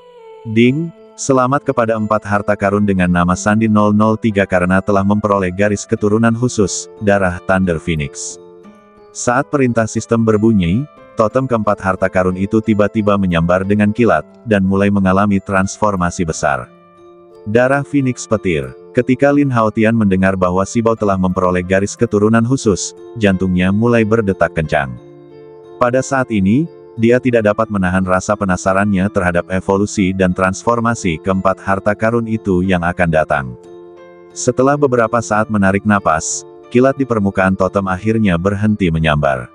Ding, selamat kepada 4 harta karun dengan nama Sandi 003 karena telah memperoleh garis keturunan khusus, darah Thunder Phoenix. Saat perintah sistem berbunyi, totem keempat harta karun itu tiba-tiba menyambar dengan kilat, dan mulai mengalami transformasi besar. Darah Phoenix petir. Ketika Lin Haotian mendengar bahwa Si Bao telah memperoleh garis keturunan khusus, jantungnya mulai berdetak kencang. Pada saat ini, dia tidak dapat menahan rasa penasarannya terhadap evolusi dan transformasi keempat harta karun itu yang akan datang. Setelah beberapa saat menarik napas, kilat di permukaan totem akhirnya berhenti menyambar.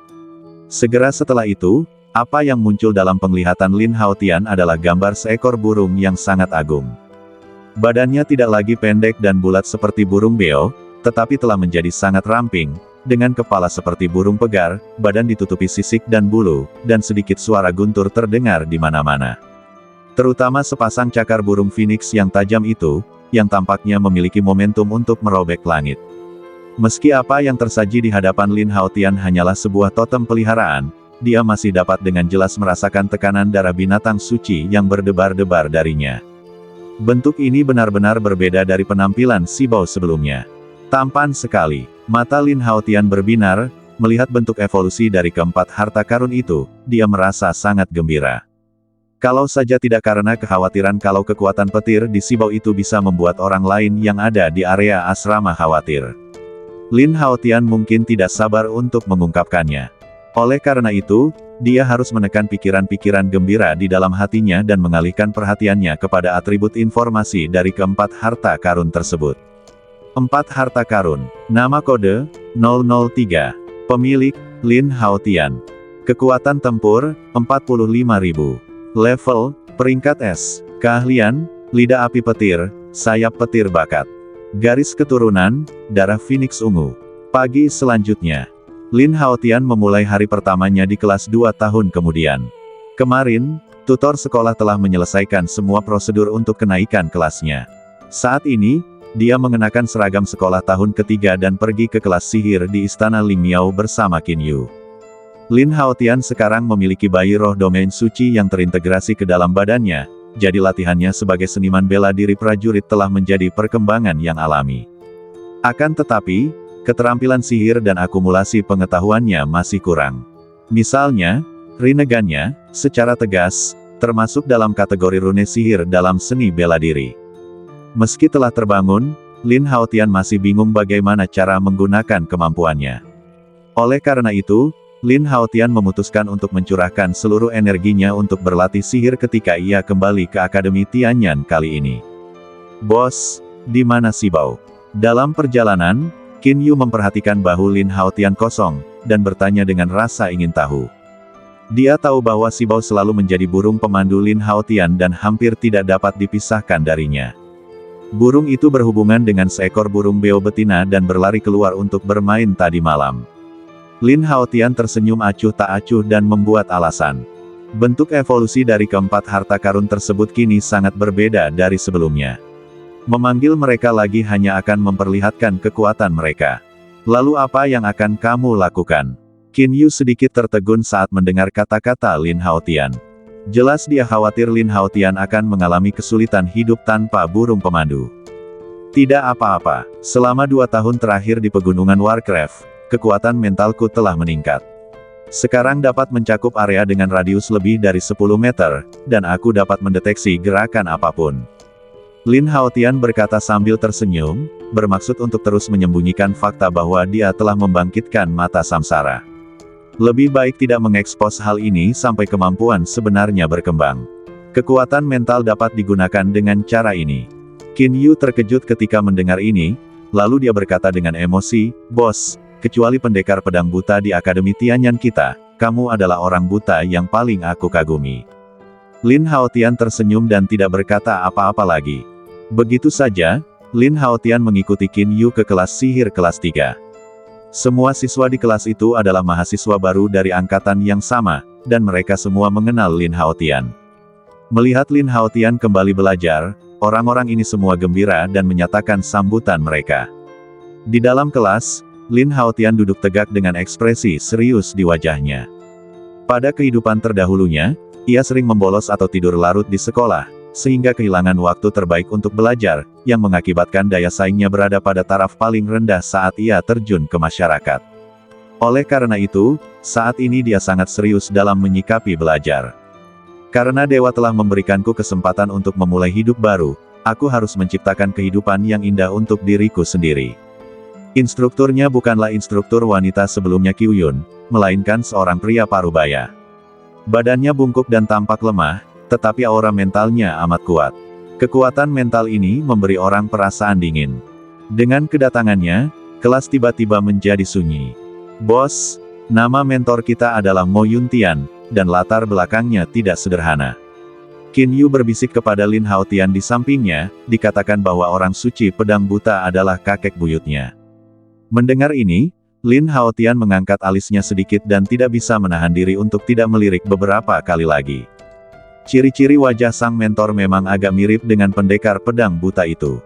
Segera setelah itu, apa yang muncul dalam penglihatan Lin Haotian adalah gambar seekor burung yang sangat agung. Badannya tidak lagi pendek dan bulat seperti burung beo, tetapi telah menjadi sangat ramping, dengan kepala seperti burung pegar, badan ditutupi sisik dan bulu, dan sedikit suara guntur terdengar di mana-mana. Terutama sepasang cakar burung phoenix yang tajam itu, yang tampaknya memiliki momentum untuk merobek langit. Meski apa yang tersaji di hadapan Lin Haotian hanyalah sebuah totem peliharaan, dia masih dapat dengan jelas merasakan tekanan darah binatang suci yang berdebar-debar darinya. Bentuk ini benar-benar berbeda dari penampilan Si Bao sebelumnya. Tampan sekali. Mata Lin Haotian berbinar, melihat bentuk evolusi dari keempat harta karun itu, dia merasa sangat gembira. Kalau saja tidak karena kekhawatiran kalau kekuatan petir di Si Bao itu bisa membuat orang lain yang ada di area asrama khawatir. Lin Haotian mungkin tidak sabar untuk mengungkapkannya. Oleh karena itu, dia harus menekan pikiran-pikiran gembira di dalam hatinya dan mengalihkan perhatiannya kepada atribut informasi dari keempat harta karun tersebut. 4 harta karun. Nama kode 003. Pemilik, Lin Haotian. Kekuatan tempur, 45.000. Level, peringkat S. Keahlian, lidah api petir, sayap petir bakat. Garis keturunan, darah Phoenix ungu. Pagi selanjutnya, Lin Haotian memulai hari pertamanya di kelas 2 tahun kemudian. Kemarin, tutor sekolah telah menyelesaikan semua prosedur untuk kenaikan kelasnya. Saat ini, dia mengenakan seragam sekolah tahun ketiga dan pergi ke kelas sihir di Istana Lingmiao bersama Qin Yu. Lin Haotian sekarang memiliki bayi roh domain suci yang terintegrasi ke dalam badannya, jadi latihannya sebagai seniman bela diri prajurit telah menjadi perkembangan yang alami. Akan tetapi, keterampilan sihir dan akumulasi pengetahuannya masih kurang. Misalnya, Rinnegan-nya, secara tegas, termasuk dalam kategori rune sihir dalam seni bela diri. Meski telah terbangun, Lin Haotian masih bingung bagaimana cara menggunakan kemampuannya. Oleh karena itu, Lin Haotian memutuskan untuk mencurahkan seluruh energinya untuk berlatih sihir ketika ia kembali ke Akademi Tianyan kali ini. "Bos, di mana Sibao?" Dalam perjalanan, Qin Yu memperhatikan bahu Lin Haotian kosong, dan bertanya dengan rasa ingin tahu. Dia tahu bahwa Sibao selalu menjadi burung pemandu Lin Haotian dan hampir tidak dapat dipisahkan darinya. Burung itu berhubungan dengan seekor burung beo betina dan berlari keluar untuk bermain tadi malam. Lin Haotian tersenyum acuh tak acuh dan membuat alasan. Bentuk evolusi dari keempat harta karun tersebut kini sangat berbeda dari sebelumnya. Memanggil mereka lagi hanya akan memperlihatkan kekuatan mereka. Lalu apa yang akan kamu lakukan? Qin Yu sedikit tertegun saat mendengar kata-kata Lin Haotian. Jelas dia khawatir Lin Haotian akan mengalami kesulitan hidup tanpa burung pemandu. Tidak apa-apa, selama 2 tahun terakhir di pegunungan Warcraft, kekuatan mentalku telah meningkat. Sekarang dapat mencakup area dengan radius lebih dari 10 meter, dan aku dapat mendeteksi gerakan apapun. Lin Haotian berkata sambil tersenyum, bermaksud untuk terus menyembunyikan fakta bahwa dia telah membangkitkan mata samsara. Lebih baik tidak mengekspos hal ini sampai kemampuan sebenarnya berkembang. Kekuatan mental dapat digunakan dengan cara ini. Qin Yu terkejut ketika mendengar ini, lalu dia berkata dengan emosi, "Bos, kecuali pendekar pedang buta di Akademi Tianyan kita, kamu adalah orang buta yang paling aku kagumi." Lin Haotian tersenyum dan tidak berkata apa-apa lagi. Begitu saja, Lin Haotian mengikuti Qin Yu ke kelas sihir kelas 3. Semua siswa di kelas itu adalah mahasiswa baru dari angkatan yang sama, dan mereka semua mengenal Lin Haotian. Melihat Lin Haotian kembali belajar, orang-orang ini semua gembira dan menyatakan sambutan mereka. Di dalam kelas, Lin Haotian duduk tegak dengan ekspresi serius di wajahnya. Pada kehidupan terdahulunya, ia sering membolos atau tidur larut di sekolah, sehingga kehilangan waktu terbaik untuk belajar, yang mengakibatkan daya saingnya berada pada taraf paling rendah saat ia terjun ke masyarakat. Oleh karena itu, saat ini dia sangat serius dalam menyikapi belajar. Karena Dewa telah memberikanku kesempatan untuk memulai hidup baru, aku harus menciptakan kehidupan yang indah untuk diriku sendiri. Instrukturnya bukanlah instruktur wanita sebelumnya Kyuyun, melainkan seorang pria parubaya. Badannya bungkuk dan tampak lemah, tetapi aura mentalnya amat kuat. Kekuatan mental ini memberi orang perasaan dingin. Dengan kedatangannya, kelas tiba-tiba menjadi sunyi. "Bos, nama mentor kita adalah Mo Yuntian, dan latar belakangnya tidak sederhana." Qin Yu berbisik kepada Lin Haotian di sampingnya, dikatakan bahwa orang suci pedang buta adalah kakek buyutnya. Mendengar ini, Lin Haotian mengangkat alisnya sedikit dan tidak bisa menahan diri untuk tidak melirik beberapa kali lagi. Ciri-ciri wajah sang mentor memang agak mirip dengan pendekar pedang buta itu.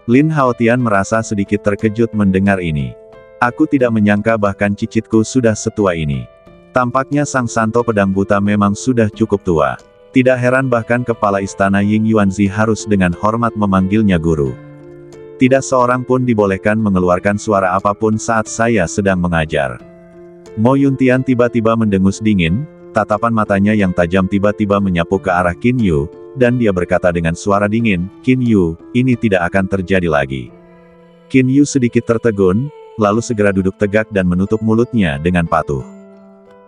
Lin Haotian merasa sedikit terkejut mendengar ini. "Aku tidak menyangka bahkan cicitku sudah setua ini." Tampaknya sang santo pedang buta memang sudah cukup tua. Tidak heran bahkan kepala istana Ying Yuanzi harus dengan hormat memanggilnya guru. Tidak seorang pun dibolehkan mengeluarkan suara apapun saat saya sedang mengajar. Mo Yuntian tiba-tiba mendengus dingin, tatapan matanya yang tajam tiba-tiba menyapu ke arah Qin Yu, dan dia berkata dengan suara dingin, "Qin Yu, ini tidak akan terjadi lagi." Qin Yu sedikit tertegun, lalu segera duduk tegak dan menutup mulutnya dengan patuh.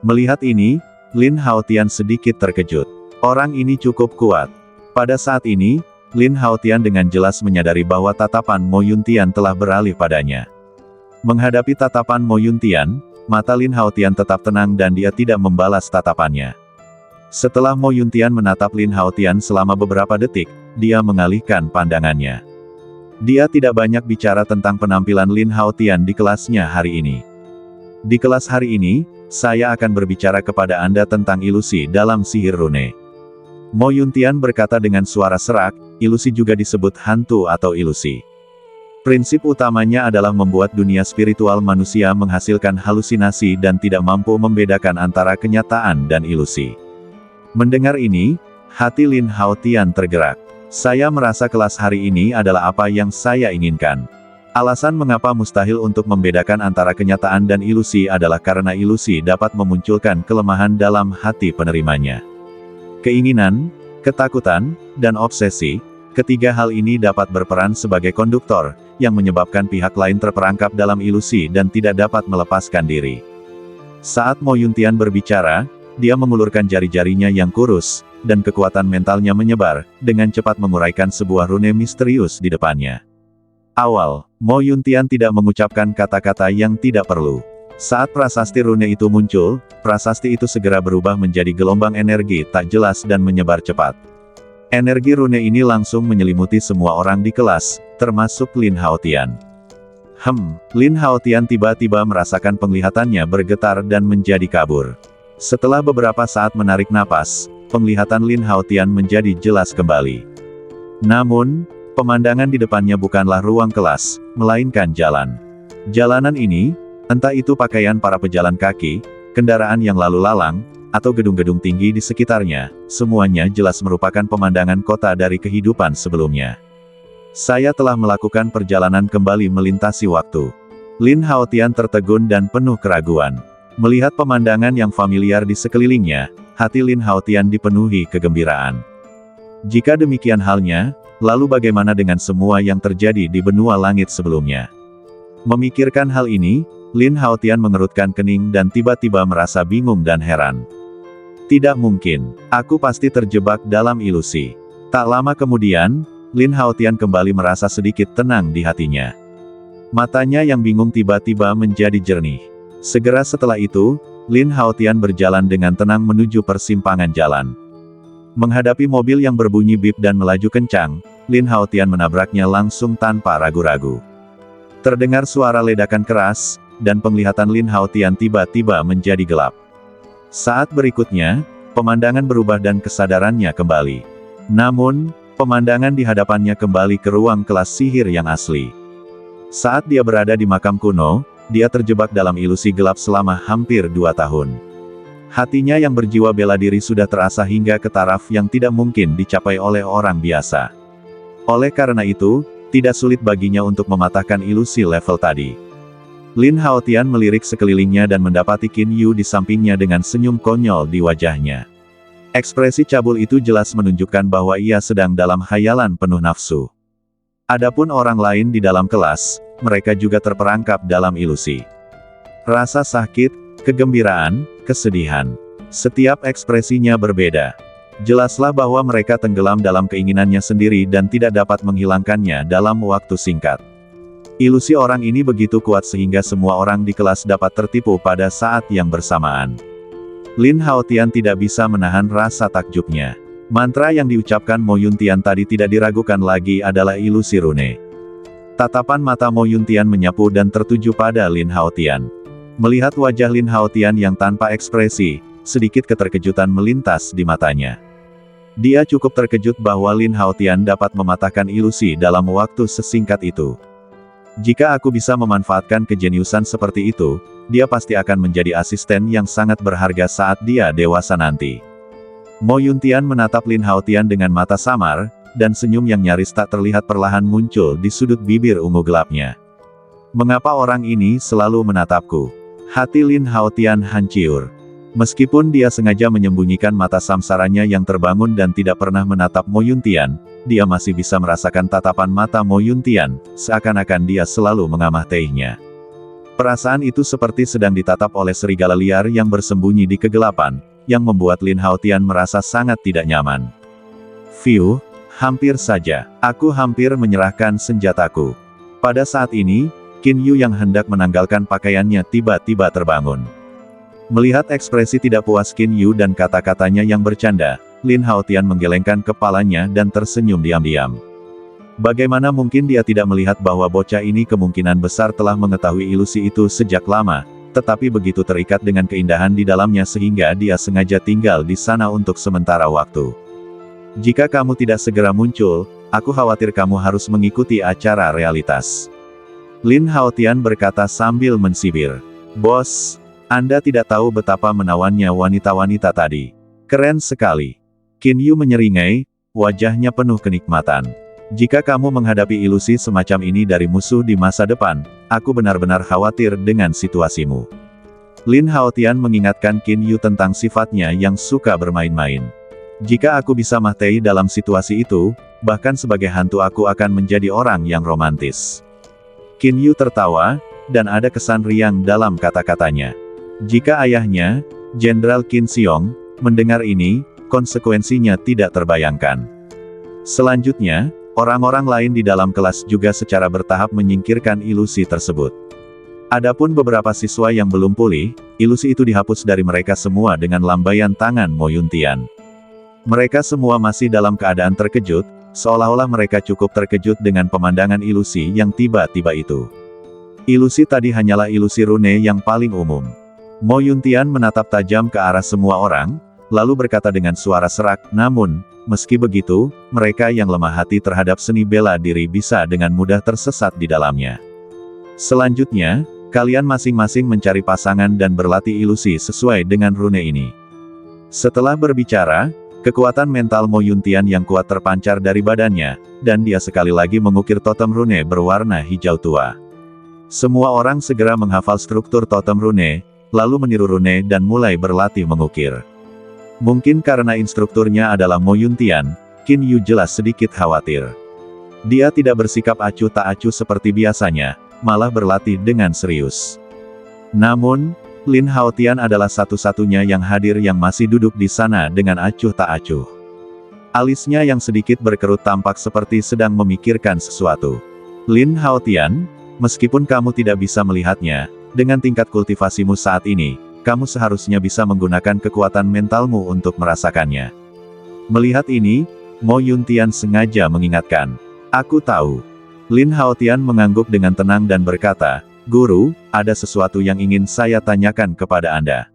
Melihat ini, Lin Haotian sedikit terkejut. Orang ini cukup kuat. Pada saat ini, Lin Haotian dengan jelas menyadari bahwa tatapan Mo Yuntian telah beralih padanya. Menghadapi tatapan Mo Yuntian, mata Lin Haotian tetap tenang dan dia tidak membalas tatapannya. Setelah Mo Yuntian menatap Lin Haotian selama beberapa detik, dia mengalihkan pandangannya. Dia tidak banyak bicara tentang penampilan Lin Haotian di kelasnya hari ini. Di kelas hari ini, saya akan berbicara kepada Anda tentang ilusi dalam sihir rune. Mo Yuntian berkata dengan suara serak, ilusi juga disebut hantu atau ilusi. Prinsip utamanya adalah membuat dunia spiritual manusia menghasilkan halusinasi dan tidak mampu membedakan antara kenyataan dan ilusi. Mendengar ini, hati Lin Haotian tergerak. Saya merasa kelas hari ini adalah apa yang saya inginkan. Alasan mengapa mustahil untuk membedakan antara kenyataan dan ilusi adalah karena ilusi dapat memunculkan kelemahan dalam hati penerimanya. Keinginan, ketakutan, dan obsesi, ketiga hal ini dapat berperan sebagai konduktor, yang menyebabkan pihak lain terperangkap dalam ilusi dan tidak dapat melepaskan diri. Saat Mo Yuntian berbicara, dia mengulurkan jari-jarinya yang kurus, dan kekuatan mentalnya menyebar, dengan cepat menguraikan sebuah rune misterius di depannya. Awal, Mo Yuntian tidak mengucapkan kata-kata yang tidak perlu. Saat prasasti rune itu muncul, prasasti itu segera berubah menjadi gelombang energi tak jelas dan menyebar cepat. Energi rune ini langsung menyelimuti semua orang di kelas, termasuk Lin Haotian. Lin Haotian tiba-tiba merasakan penglihatannya bergetar dan menjadi kabur. Setelah beberapa saat menarik napas, penglihatan Lin Haotian menjadi jelas kembali. Namun, pemandangan di depannya bukanlah ruang kelas, melainkan jalan. Jalanan ini, entah itu pakaian para pejalan kaki, kendaraan yang lalu lalang, atau gedung-gedung tinggi di sekitarnya, semuanya jelas merupakan pemandangan kota dari kehidupan sebelumnya. Saya telah melakukan perjalanan kembali melintasi waktu. Lin Haotian tertegun dan penuh keraguan. Melihat pemandangan yang familiar di sekelilingnya, hati Lin Haotian dipenuhi kegembiraan. Jika demikian halnya, lalu bagaimana dengan semua yang terjadi di benua langit sebelumnya? Memikirkan hal ini, Lin Haotian mengerutkan kening dan tiba-tiba merasa bingung dan heran. Tidak mungkin, aku pasti terjebak dalam ilusi. Tak lama kemudian, Lin Haotian kembali merasa sedikit tenang di hatinya. Matanya yang bingung tiba-tiba menjadi jernih. Segera setelah itu, Lin Haotian berjalan dengan tenang menuju persimpangan jalan. Menghadapi mobil yang berbunyi bip dan melaju kencang, Lin Haotian menabraknya langsung tanpa ragu-ragu. Terdengar suara ledakan keras, dan penglihatan Lin Haotian tiba-tiba menjadi gelap. Saat berikutnya, pemandangan berubah dan kesadarannya kembali. Namun, pemandangan di hadapannya kembali ke ruang kelas sihir yang asli. Saat dia berada di makam kuno, dia terjebak dalam ilusi gelap selama hampir 2 tahun. Hatinya yang berjiwa bela diri sudah terasa hingga ke taraf yang tidak mungkin dicapai oleh orang biasa. Oleh karena itu, tidak sulit baginya untuk mematahkan ilusi level tadi. Lin Haotian melirik sekelilingnya dan mendapati Qin Yu di sampingnya dengan senyum konyol di wajahnya. Ekspresi cabul itu jelas menunjukkan bahwa ia sedang dalam khayalan penuh nafsu. Adapun orang lain di dalam kelas, mereka juga terperangkap dalam ilusi. Rasa sakit, kegembiraan, kesedihan. Setiap ekspresinya berbeda. Jelaslah bahwa mereka tenggelam dalam keinginannya sendiri dan tidak dapat menghilangkannya dalam waktu singkat. Ilusi orang ini begitu kuat sehingga semua orang di kelas dapat tertipu pada saat yang bersamaan. Lin Haotian tidak bisa menahan rasa takjubnya. Mantra yang diucapkan Mo Yuntian tadi tidak diragukan lagi adalah ilusi rune. Tatapan mata Mo Yuntian menyapu dan tertuju pada Lin Haotian. Melihat wajah Lin Haotian yang tanpa ekspresi, sedikit keterkejutan melintas di matanya. Dia cukup terkejut bahwa Lin Haotian dapat mematahkan ilusi dalam waktu sesingkat itu. Jika aku bisa memanfaatkan kejeniusan seperti itu, dia pasti akan menjadi asisten yang sangat berharga saat dia dewasa nanti. Mo Yuntian menatap Lin Haotian dengan mata samar, dan senyum yang nyaris tak terlihat perlahan muncul di sudut bibir ungu gelapnya. Mengapa orang ini selalu menatapku? Hati Lin Haotian hancur. Meskipun dia sengaja menyembunyikan mata samsaranya yang terbangun dan tidak pernah menatap Mo Yuntian, dia masih bisa merasakan tatapan mata Mo Yuntian, seakan-akan dia selalu mengamatinya. Perasaan itu seperti sedang ditatap oleh serigala liar yang bersembunyi di kegelapan, yang membuat Lin Haotian merasa sangat tidak nyaman. Hampir saja, aku hampir menyerahkan senjataku. Pada saat ini, Qin Yu yang hendak menanggalkan pakaiannya tiba-tiba terbangun. Melihat ekspresi tidak puas Qin Yu dan kata-katanya yang bercanda, Lin Haotian menggelengkan kepalanya dan tersenyum diam-diam. Bagaimana mungkin dia tidak melihat bahwa bocah ini kemungkinan besar telah mengetahui ilusi itu sejak lama, tetapi begitu terikat dengan keindahan di dalamnya sehingga dia sengaja tinggal di sana untuk sementara waktu. Jika kamu tidak segera muncul, aku khawatir kamu harus mengikuti acara realitas. Lin Haotian berkata sambil mensibir. Bos, Anda tidak tahu betapa menawannya wanita-wanita tadi. Keren sekali. Qin Yu menyeringai, wajahnya penuh kenikmatan. Jika kamu menghadapi ilusi semacam ini dari musuh di masa depan, aku benar-benar khawatir dengan situasimu. Lin Haotian mengingatkan Qin Yu tentang sifatnya yang suka bermain-main. Jika aku bisa mati dalam situasi itu, bahkan sebagai hantu aku akan menjadi orang yang romantis. Qin Yu tertawa, dan ada kesan riang dalam kata-katanya. Jika ayahnya, Jenderal Qin Xiong, mendengar ini, konsekuensinya tidak terbayangkan. Selanjutnya, orang-orang lain di dalam kelas juga secara bertahap menyingkirkan ilusi tersebut. Adapun beberapa siswa yang belum pulih, ilusi itu dihapus dari mereka semua dengan lambaian tangan Mo Yuntian. Mereka semua masih dalam keadaan terkejut, seolah-olah mereka cukup terkejut dengan pemandangan ilusi yang tiba-tiba itu. Ilusi tadi hanyalah ilusi rune yang paling umum. Mo Yuntian menatap tajam ke arah semua orang, lalu berkata dengan suara serak, namun, meski begitu, mereka yang lemah hati terhadap seni bela diri bisa dengan mudah tersesat di dalamnya. Selanjutnya, kalian masing-masing mencari pasangan dan berlatih ilusi sesuai dengan rune ini. Setelah berbicara, kekuatan mental Mo Yuntian yang kuat terpancar dari badannya, dan dia sekali lagi mengukir totem rune berwarna hijau tua. Semua orang segera menghafal struktur totem rune, lalu meniru rune dan mulai berlatih mengukir. Mungkin karena instrukturnya adalah Mo Yuntian, Qin Yu jelas sedikit khawatir. Dia tidak bersikap acuh tak acuh seperti biasanya, malah berlatih dengan serius. Namun, Lin Haotian adalah satu-satunya yang hadir yang masih duduk di sana dengan acuh tak acuh. Alisnya yang sedikit berkerut tampak seperti sedang memikirkan sesuatu. Lin Haotian, meskipun kamu tidak bisa melihatnya, dengan tingkat kultivasimu saat ini, kamu seharusnya bisa menggunakan kekuatan mentalmu untuk merasakannya. Melihat ini, Mo Yuntian sengaja mengingatkan. Aku tahu. Lin Haotian mengangguk dengan tenang dan berkata, Guru, ada sesuatu yang ingin saya tanyakan kepada Anda.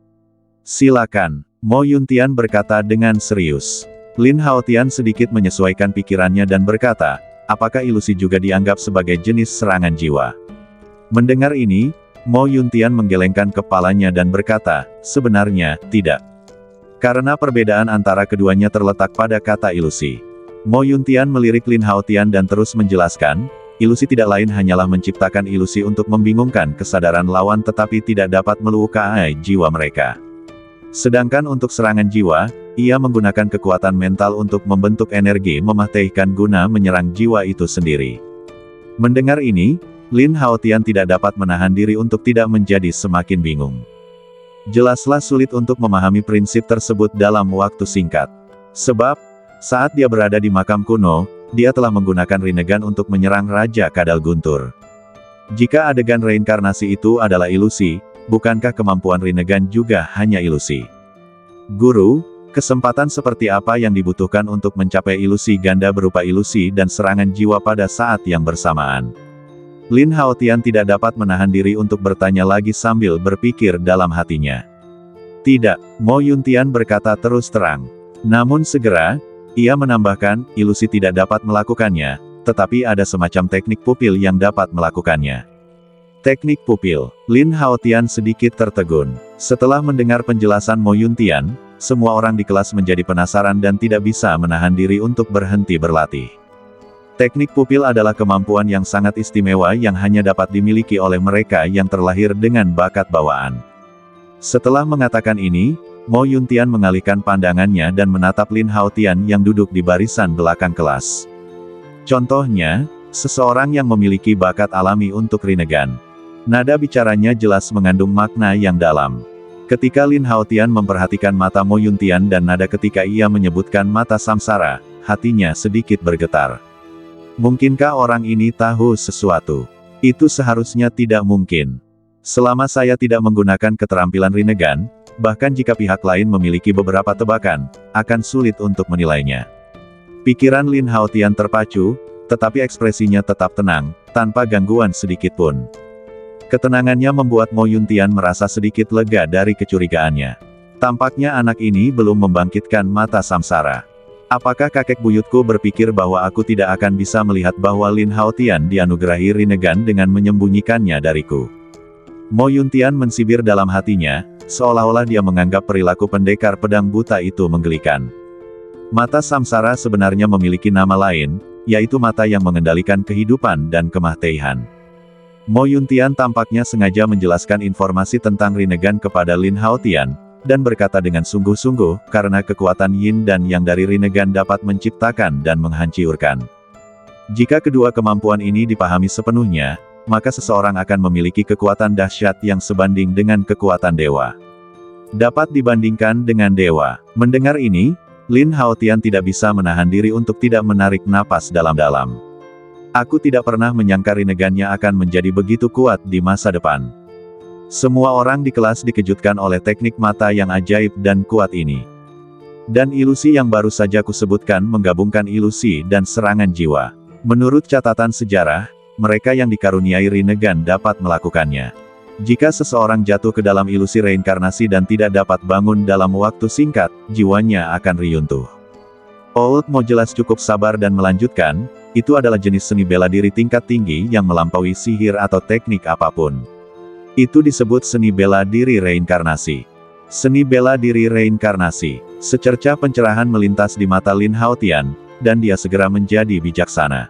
Silakan, Mo Yuntian berkata dengan serius. Lin Haotian sedikit menyesuaikan pikirannya dan berkata, apakah ilusi juga dianggap sebagai jenis serangan jiwa? Mendengar ini, Mo Yuntian menggelengkan kepalanya dan berkata, sebenarnya, tidak. Karena perbedaan antara keduanya terletak pada kata ilusi. Mo Yuntian melirik Lin Haotian dan terus menjelaskan, ilusi tidak lain hanyalah menciptakan ilusi untuk membingungkan kesadaran lawan tetapi tidak dapat melukai jiwa mereka. Sedangkan untuk serangan jiwa, ia menggunakan kekuatan mental untuk membentuk energi mematikan guna menyerang jiwa itu sendiri. Mendengar ini, Lin Haotian tidak dapat menahan diri untuk tidak menjadi semakin bingung. Jelaslah sulit untuk memahami prinsip tersebut dalam waktu singkat. Sebab, saat dia berada di makam kuno, dia telah menggunakan Rinnegan untuk menyerang Raja Kadal Guntur. Jika adegan reinkarnasi itu adalah ilusi, bukankah kemampuan Rinnegan juga hanya ilusi? Guru, kesempatan seperti apa yang dibutuhkan untuk mencapai ilusi ganda berupa ilusi dan serangan jiwa pada saat yang bersamaan? Lin Haotian tidak dapat menahan diri untuk bertanya lagi sambil berpikir dalam hatinya. Tidak, Mo Yuntian berkata terus terang. Namun segera, ia menambahkan, ilusi tidak dapat melakukannya, tetapi ada semacam teknik pupil yang dapat melakukannya. Teknik pupil. Lin Haotian sedikit tertegun. Setelah mendengar penjelasan Mo Yuntian, semua orang di kelas menjadi penasaran dan tidak bisa menahan diri untuk berhenti berlatih. Teknik pupil adalah kemampuan yang sangat istimewa yang hanya dapat dimiliki oleh mereka yang terlahir dengan bakat bawaan. Setelah mengatakan ini, Mo Yuntian mengalihkan pandangannya dan menatap Lin Haotian yang duduk di barisan belakang kelas. Contohnya, seseorang yang memiliki bakat alami untuk Rinnegan. Nada bicaranya jelas mengandung makna yang dalam. Ketika Lin Haotian memperhatikan mata Mo Yuntian dan nada ketika ia menyebutkan mata samsara, hatinya sedikit bergetar. Mungkinkah orang ini tahu sesuatu? Itu seharusnya tidak mungkin. Selama saya tidak menggunakan keterampilan Rinnegan, bahkan jika pihak lain memiliki beberapa tebakan, akan sulit untuk menilainya. Pikiran Lin Haotian terpacu, tetapi ekspresinya tetap tenang, tanpa gangguan sedikit pun. Ketenangannya membuat Mo Yuntian merasa sedikit lega dari kecurigaannya. Tampaknya anak ini belum membangkitkan mata samsara. Apakah kakek buyutku berpikir bahwa aku tidak akan bisa melihat bahwa Lin Haotian dianugerahi Rinnegan dengan menyembunyikannya dariku? Mo Yuntian mensibir dalam hatinya, seolah-olah dia menganggap perilaku pendekar pedang buta itu menggelikan. Mata samsara sebenarnya memiliki nama lain, yaitu mata yang mengendalikan kehidupan dan kematian. Mo Yuntian tampaknya sengaja menjelaskan informasi tentang Rinnegan kepada Lin Haotian, dan berkata dengan sungguh-sungguh, karena kekuatan Yin dan Yang dari Rinnegan dapat menciptakan dan menghancurkan. Jika kedua kemampuan ini dipahami sepenuhnya, maka seseorang akan memiliki kekuatan dahsyat yang sebanding dengan kekuatan dewa. Dapat dibandingkan dengan dewa. Mendengar ini, Lin Haotian tidak bisa menahan diri untuk tidak menarik napas dalam-dalam. Aku tidak pernah menyangka Rinnegannya akan menjadi begitu kuat di masa depan. Semua orang di kelas dikejutkan oleh teknik mata yang ajaib dan kuat ini. Dan ilusi yang baru saja kusebutkan menggabungkan ilusi dan serangan jiwa. Menurut catatan sejarah, mereka yang dikaruniai Rinnegan dapat melakukannya. Jika seseorang jatuh ke dalam ilusi reinkarnasi dan tidak dapat bangun dalam waktu singkat, jiwanya akan runtuh. Old Mo jelas cukup sabar dan melanjutkan, itu adalah jenis seni bela diri tingkat tinggi yang melampaui sihir atau teknik apapun. Itu disebut seni bela diri reinkarnasi. Seni bela diri reinkarnasi. Secercah pencerahan melintas di mata Lin Haotian, dan dia segera menjadi bijaksana.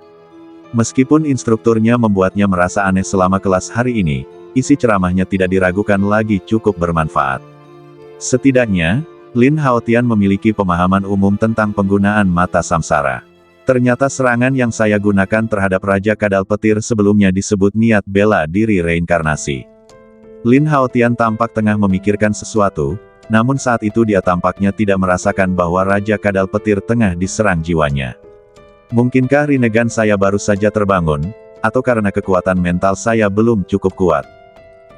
Meskipun instrukturnya membuatnya merasa aneh selama kelas hari ini, isi ceramahnya tidak diragukan lagi cukup bermanfaat. Setidaknya, Lin Haotian memiliki pemahaman umum tentang penggunaan mata samsara. Ternyata serangan yang saya gunakan terhadap Raja Kadal Petir sebelumnya disebut niat bela diri reinkarnasi. Lin Haotian tampak tengah memikirkan sesuatu, namun saat itu dia tampaknya tidak merasakan bahwa Raja Kadal Petir tengah diserang jiwanya. Mungkinkah Rinnegan saya baru saja terbangun, atau karena kekuatan mental saya belum cukup kuat?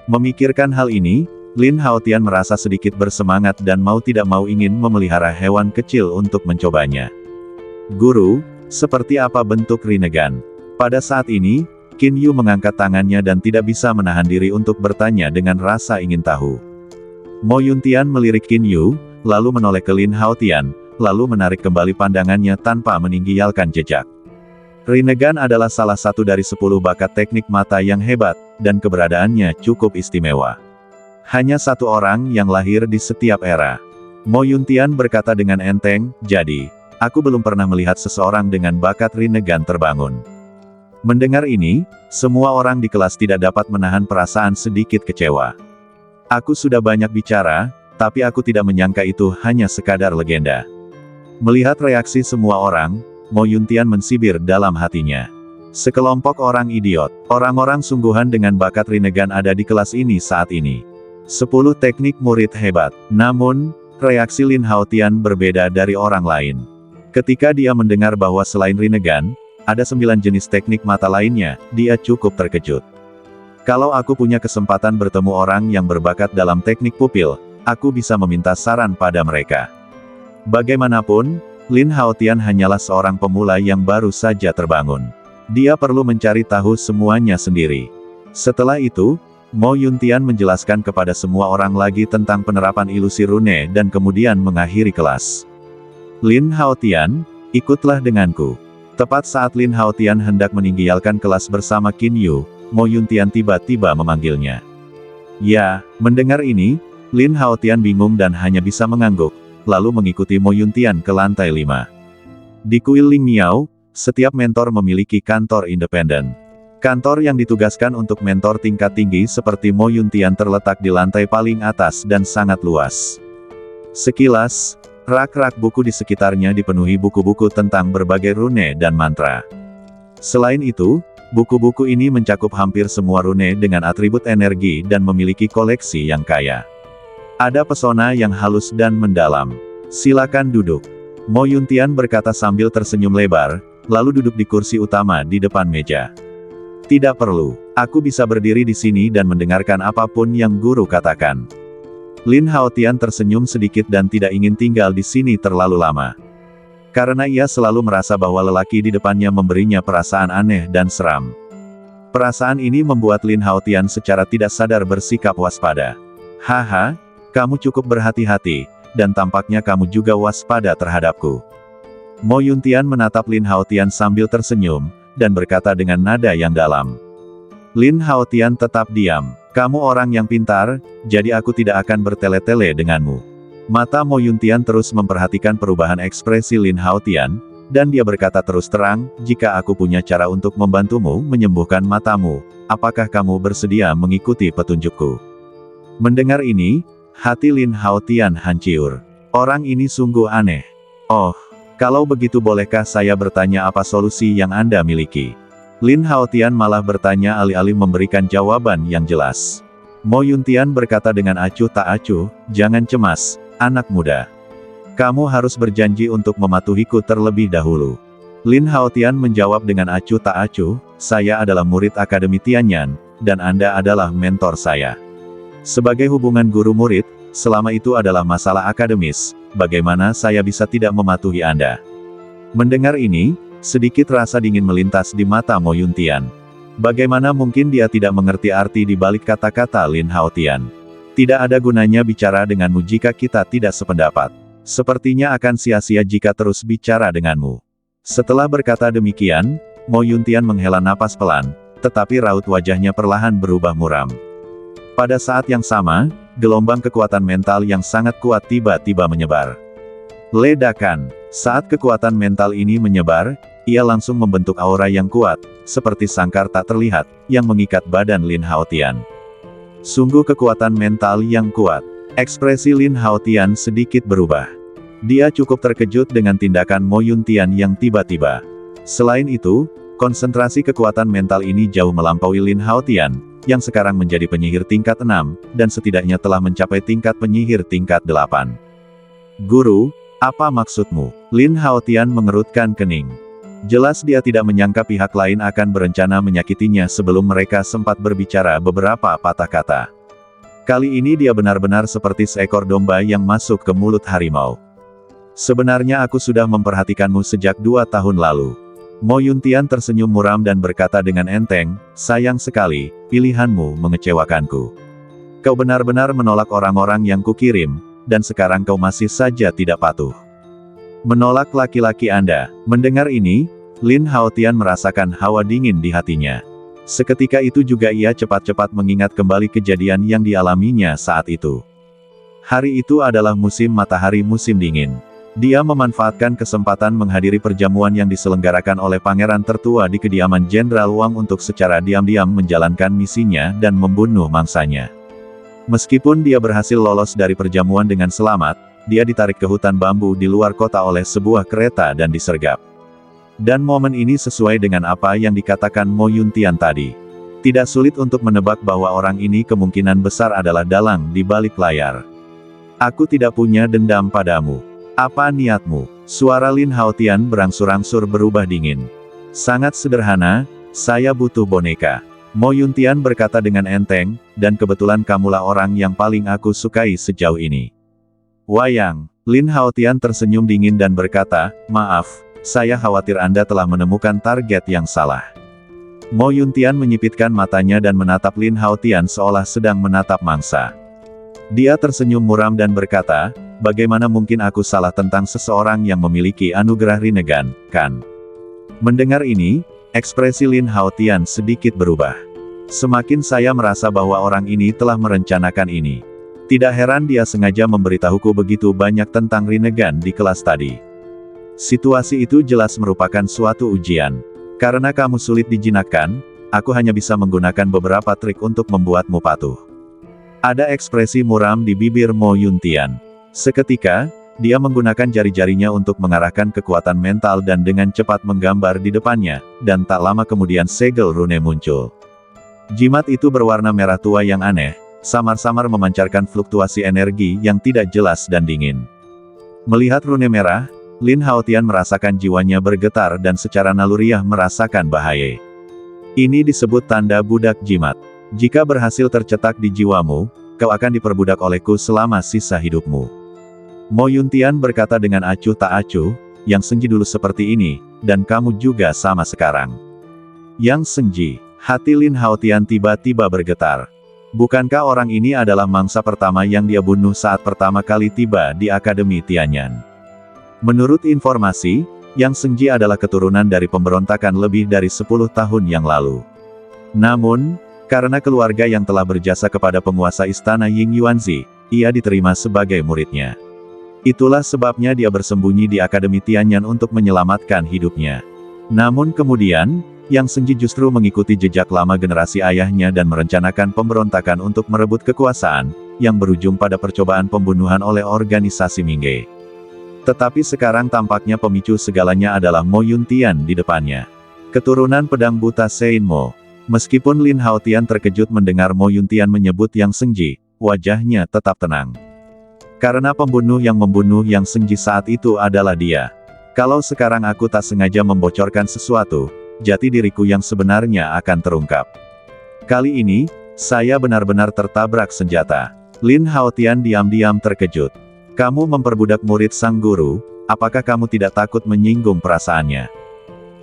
Memikirkan hal ini, Lin Haotian merasa sedikit bersemangat dan mau tidak mau ingin memelihara hewan kecil untuk mencobanya. Guru, seperti apa bentuk Rinnegan? Pada saat ini, Qin Yu mengangkat tangannya dan tidak bisa menahan diri untuk bertanya dengan rasa ingin tahu. Mo Yuntian melirik Qin Yu, lalu menoleh ke Lin Haotian, lalu menarik kembali pandangannya tanpa meninggalkan jejak. Rinnegan adalah salah satu dari 10 bakat teknik mata yang hebat, dan keberadaannya cukup istimewa. Hanya satu orang yang lahir di setiap era. Mo Yuntian berkata dengan enteng, jadi, aku belum pernah melihat seseorang dengan bakat Rinnegan terbangun. Mendengar ini, semua orang di kelas tidak dapat menahan perasaan sedikit kecewa. Aku sudah banyak bicara, tapi aku tidak menyangka itu hanya sekadar legenda. Melihat reaksi semua orang, Mo Yuntian mensibir dalam hatinya. Sekelompok orang idiot, orang-orang sungguhan dengan bakat Rinnegan ada di kelas ini saat ini. 10 teknik murid hebat, namun, reaksi Lin Haotian berbeda dari orang lain. Ketika dia mendengar bahwa selain Rinnegan, ada 9 jenis teknik mata lainnya, dia cukup terkejut. Kalau aku punya kesempatan bertemu orang yang berbakat dalam teknik pupil, aku bisa meminta saran pada mereka. Bagaimanapun, Lin Haotian hanyalah seorang pemula yang baru saja terbangun. Dia perlu mencari tahu semuanya sendiri. Setelah itu, Mo Yuntian menjelaskan kepada semua orang lagi tentang penerapan ilusi rune dan kemudian mengakhiri kelas. Lin Haotian, ikutlah denganku. Tepat saat Lin Haotian hendak meninggalkan kelas bersama Qin Yu, Mo Yuntian tiba-tiba memanggilnya. Ya, mendengar ini, Lin Haotian bingung dan hanya bisa mengangguk, lalu mengikuti Mo Yuntian ke lantai 5. Di kuil Ling Miao, setiap mentor memiliki kantor independen. Kantor yang ditugaskan untuk mentor tingkat tinggi seperti Mo Yuntian terletak di lantai paling atas dan sangat luas. Sekilas, rak-rak buku di sekitarnya dipenuhi buku-buku tentang berbagai rune dan mantra. Selain itu, buku-buku ini mencakup hampir semua rune dengan atribut energi dan memiliki koleksi yang kaya. Ada pesona yang halus dan mendalam. Silakan duduk. Mo Yuntian berkata sambil tersenyum lebar, lalu duduk di kursi utama di depan meja. Tidak perlu. Aku bisa berdiri di sini dan mendengarkan apapun yang guru katakan. Lin Haotian tersenyum sedikit dan tidak ingin tinggal di sini terlalu lama. Karena ia selalu merasa bahwa lelaki di depannya memberinya perasaan aneh dan seram. Perasaan ini membuat Lin Haotian secara tidak sadar bersikap waspada. Haha, kamu cukup berhati-hati, dan tampaknya kamu juga waspada terhadapku. Mo Yuntian menatap Lin Haotian sambil tersenyum, dan berkata dengan nada yang dalam. Lin Haotian tetap diam. Kamu orang yang pintar, jadi aku tidak akan bertele-tele denganmu. Mata Mo Yuntian terus memperhatikan perubahan ekspresi Lin Haotian, dan dia berkata terus terang, jika aku punya cara untuk membantumu menyembuhkan matamu, apakah kamu bersedia mengikuti petunjukku? Mendengar ini, hati Lin Haotian hancur. Orang ini sungguh aneh. Oh, kalau begitu bolehkah saya bertanya apa solusi yang Anda miliki? Lin Haotian malah bertanya alih-alih memberikan jawaban yang jelas. Mo Yuntian berkata dengan acuh tak acuh, jangan cemas, anak muda. Kamu harus berjanji untuk mematuhiku terlebih dahulu. Lin Haotian menjawab dengan acuh tak acuh, saya adalah murid Akademi Tianyan, dan Anda adalah mentor saya. Sebagai hubungan guru-murid, selama itu adalah masalah akademis, bagaimana saya bisa tidak mematuhi Anda? Mendengar ini, sedikit rasa dingin melintas di mata Mo Yuntian. Bagaimana mungkin dia tidak mengerti arti di balik kata-kata Lin Haotian? Tidak ada gunanya bicara denganmu jika kita tidak sependapat. Sepertinya akan sia-sia jika terus bicara denganmu. Setelah berkata demikian, Mo Yuntian menghela napas pelan, tetapi raut wajahnya perlahan berubah muram. Pada saat yang sama, gelombang kekuatan mental yang sangat kuat tiba-tiba menyebar. Ledakan. Saat kekuatan mental ini menyebar, ia langsung membentuk aura yang kuat, seperti sangkar tak terlihat, yang mengikat badan Lin Haotian. Sungguh kekuatan mental yang kuat. Ekspresi Lin Haotian sedikit berubah. Dia cukup terkejut dengan tindakan Mo Yuntian yang tiba-tiba. Selain itu, konsentrasi kekuatan mental ini jauh melampaui Lin Haotian, yang sekarang menjadi penyihir tingkat 6, dan setidaknya telah mencapai tingkat penyihir tingkat 8. Guru, apa maksudmu? Lin Haotian mengerutkan kening. Jelas dia tidak menyangka pihak lain akan berencana menyakitinya sebelum mereka sempat berbicara beberapa patah kata. Kali ini dia benar-benar seperti seekor domba yang masuk ke mulut harimau. Sebenarnya aku sudah memperhatikanmu sejak 2 tahun lalu. Mo Yuntian tersenyum muram dan berkata dengan enteng, sayang sekali, pilihanmu mengecewakanku. Kau benar-benar menolak orang-orang yang kukirim, dan sekarang kau masih saja tidak patuh. Menolak laki-laki Anda. Mendengar ini, Lin Haotian merasakan hawa dingin di hatinya. Seketika itu juga ia cepat-cepat mengingat kembali kejadian yang dialaminya saat itu. Hari itu adalah musim matahari musim dingin. Dia memanfaatkan kesempatan menghadiri perjamuan yang diselenggarakan oleh pangeran tertua di kediaman Jenderal Wang untuk secara diam-diam menjalankan misinya dan membunuh mangsanya. Meskipun dia berhasil lolos dari perjamuan dengan selamat, dia ditarik ke hutan bambu di luar kota oleh sebuah kereta dan disergap. Dan momen ini sesuai dengan apa yang dikatakan Mo Yuntian tadi. Tidak sulit untuk menebak bahwa orang ini kemungkinan besar adalah dalang di balik layar. Aku tidak punya dendam padamu. Apa niatmu? Suara Lin Haotian berangsur-angsur berubah dingin. Sangat sederhana, saya butuh boneka. Mo Yuntian berkata dengan enteng, dan kebetulan kamulah orang yang paling aku sukai sejauh ini. Wayang. Lin Haotian tersenyum dingin dan berkata, maaf. Saya khawatir Anda telah menemukan target yang salah. Mo Yuntian menyipitkan matanya dan menatap Lin Haotian seolah sedang menatap mangsa. Dia tersenyum muram dan berkata, bagaimana mungkin aku salah tentang seseorang yang memiliki anugerah Rinnegan, kan? Mendengar ini, ekspresi Lin Haotian sedikit berubah. Semakin saya merasa bahwa orang ini telah merencanakan ini. Tidak heran dia sengaja memberitahuku begitu banyak tentang Rinnegan di kelas tadi. Situasi itu jelas merupakan suatu ujian. Karena kamu sulit dijinakkan, aku hanya bisa menggunakan beberapa trik untuk membuatmu patuh. Ada ekspresi muram di bibir Mo Yuntian. Seketika, dia menggunakan jari-jarinya untuk mengarahkan kekuatan mental dan dengan cepat menggambar di depannya, dan tak lama kemudian segel rune muncul. Jimat itu berwarna merah tua yang aneh, samar-samar memancarkan fluktuasi energi yang tidak jelas dan dingin. Melihat rune merah, Lin Haotian merasakan jiwanya bergetar dan secara naluriah merasakan bahaya. Ini disebut tanda budak jimat. Jika berhasil tercetak di jiwamu, kau akan diperbudak olehku selama sisa hidupmu. Mo Yuntian berkata dengan acuh tak acuh, Yang Sengji dulu seperti ini, dan kamu juga sama sekarang. Yang Sengji, hati Lin Haotian tiba-tiba bergetar. Bukankah orang ini adalah mangsa pertama yang dia bunuh saat pertama kali tiba di Akademi Tianyan? Menurut informasi, Yang Sengji adalah keturunan dari pemberontakan lebih dari 10 tahun yang lalu. Namun, karena keluarga yang telah berjasa kepada penguasa istana Ying Yuanzi, ia diterima sebagai muridnya. Itulah sebabnya dia bersembunyi di Akademi Tianyan untuk menyelamatkan hidupnya. Namun kemudian, Yang Sengji justru mengikuti jejak lama generasi ayahnya dan merencanakan pemberontakan untuk merebut kekuasaan, yang berujung pada percobaan pembunuhan oleh organisasi Mingge. Tetapi sekarang tampaknya pemicu segalanya adalah Mo Yuntian di depannya. Keturunan pedang buta Sein Mo. Meskipun Lin Haotian terkejut mendengar Mo Yuntian menyebut Yang Sengji, wajahnya tetap tenang. Karena pembunuh yang membunuh Yang Sengji saat itu adalah dia. Kalau sekarang aku tak sengaja membocorkan sesuatu, jati diriku yang sebenarnya akan terungkap. Kali ini, saya benar-benar tertabrak senjata. Lin Haotian diam-diam terkejut. Kamu memperbudak murid sang guru, apakah kamu tidak takut menyinggung perasaannya?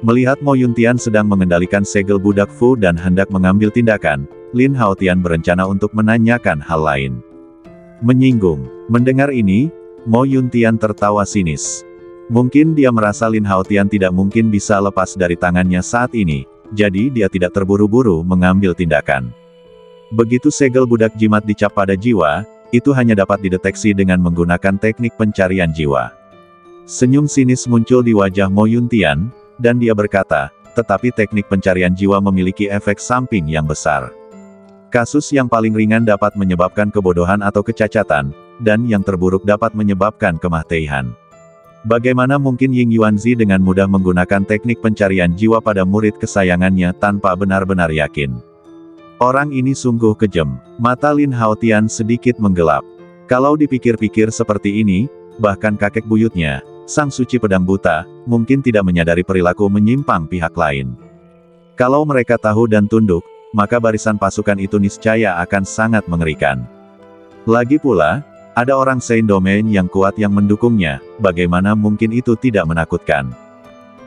Melihat Mo Yuntian sedang mengendalikan segel budak Fu dan hendak mengambil tindakan, Lin Haotian berencana untuk menanyakan hal lain. Menyinggung. Mendengar ini, Mo Yuntian tertawa sinis. Mungkin dia merasa Lin Haotian tidak mungkin bisa lepas dari tangannya saat ini, jadi dia tidak terburu-buru mengambil tindakan. Begitu segel budak jimat dicap pada jiwa, itu hanya dapat dideteksi dengan menggunakan teknik pencarian jiwa. Senyum sinis muncul di wajah Mo Yuntian, dan dia berkata, tetapi teknik pencarian jiwa memiliki efek samping yang besar. Kasus yang paling ringan dapat menyebabkan kebodohan atau kecacatan, dan yang terburuk dapat menyebabkan kematian. Bagaimana mungkin Ying Yuanzi dengan mudah menggunakan teknik pencarian jiwa pada murid kesayangannya tanpa benar-benar yakin? Orang ini sungguh kejam. Mata Lin Haotian sedikit menggelap. Kalau dipikir-pikir seperti ini, bahkan kakek buyutnya, Sang Suci Pedang Buta, mungkin tidak menyadari perilaku menyimpang pihak lain. Kalau mereka tahu dan tunduk, maka barisan pasukan itu niscaya akan sangat mengerikan. Lagi pula, ada orang Sein Domain yang kuat yang mendukungnya, bagaimana mungkin itu tidak menakutkan?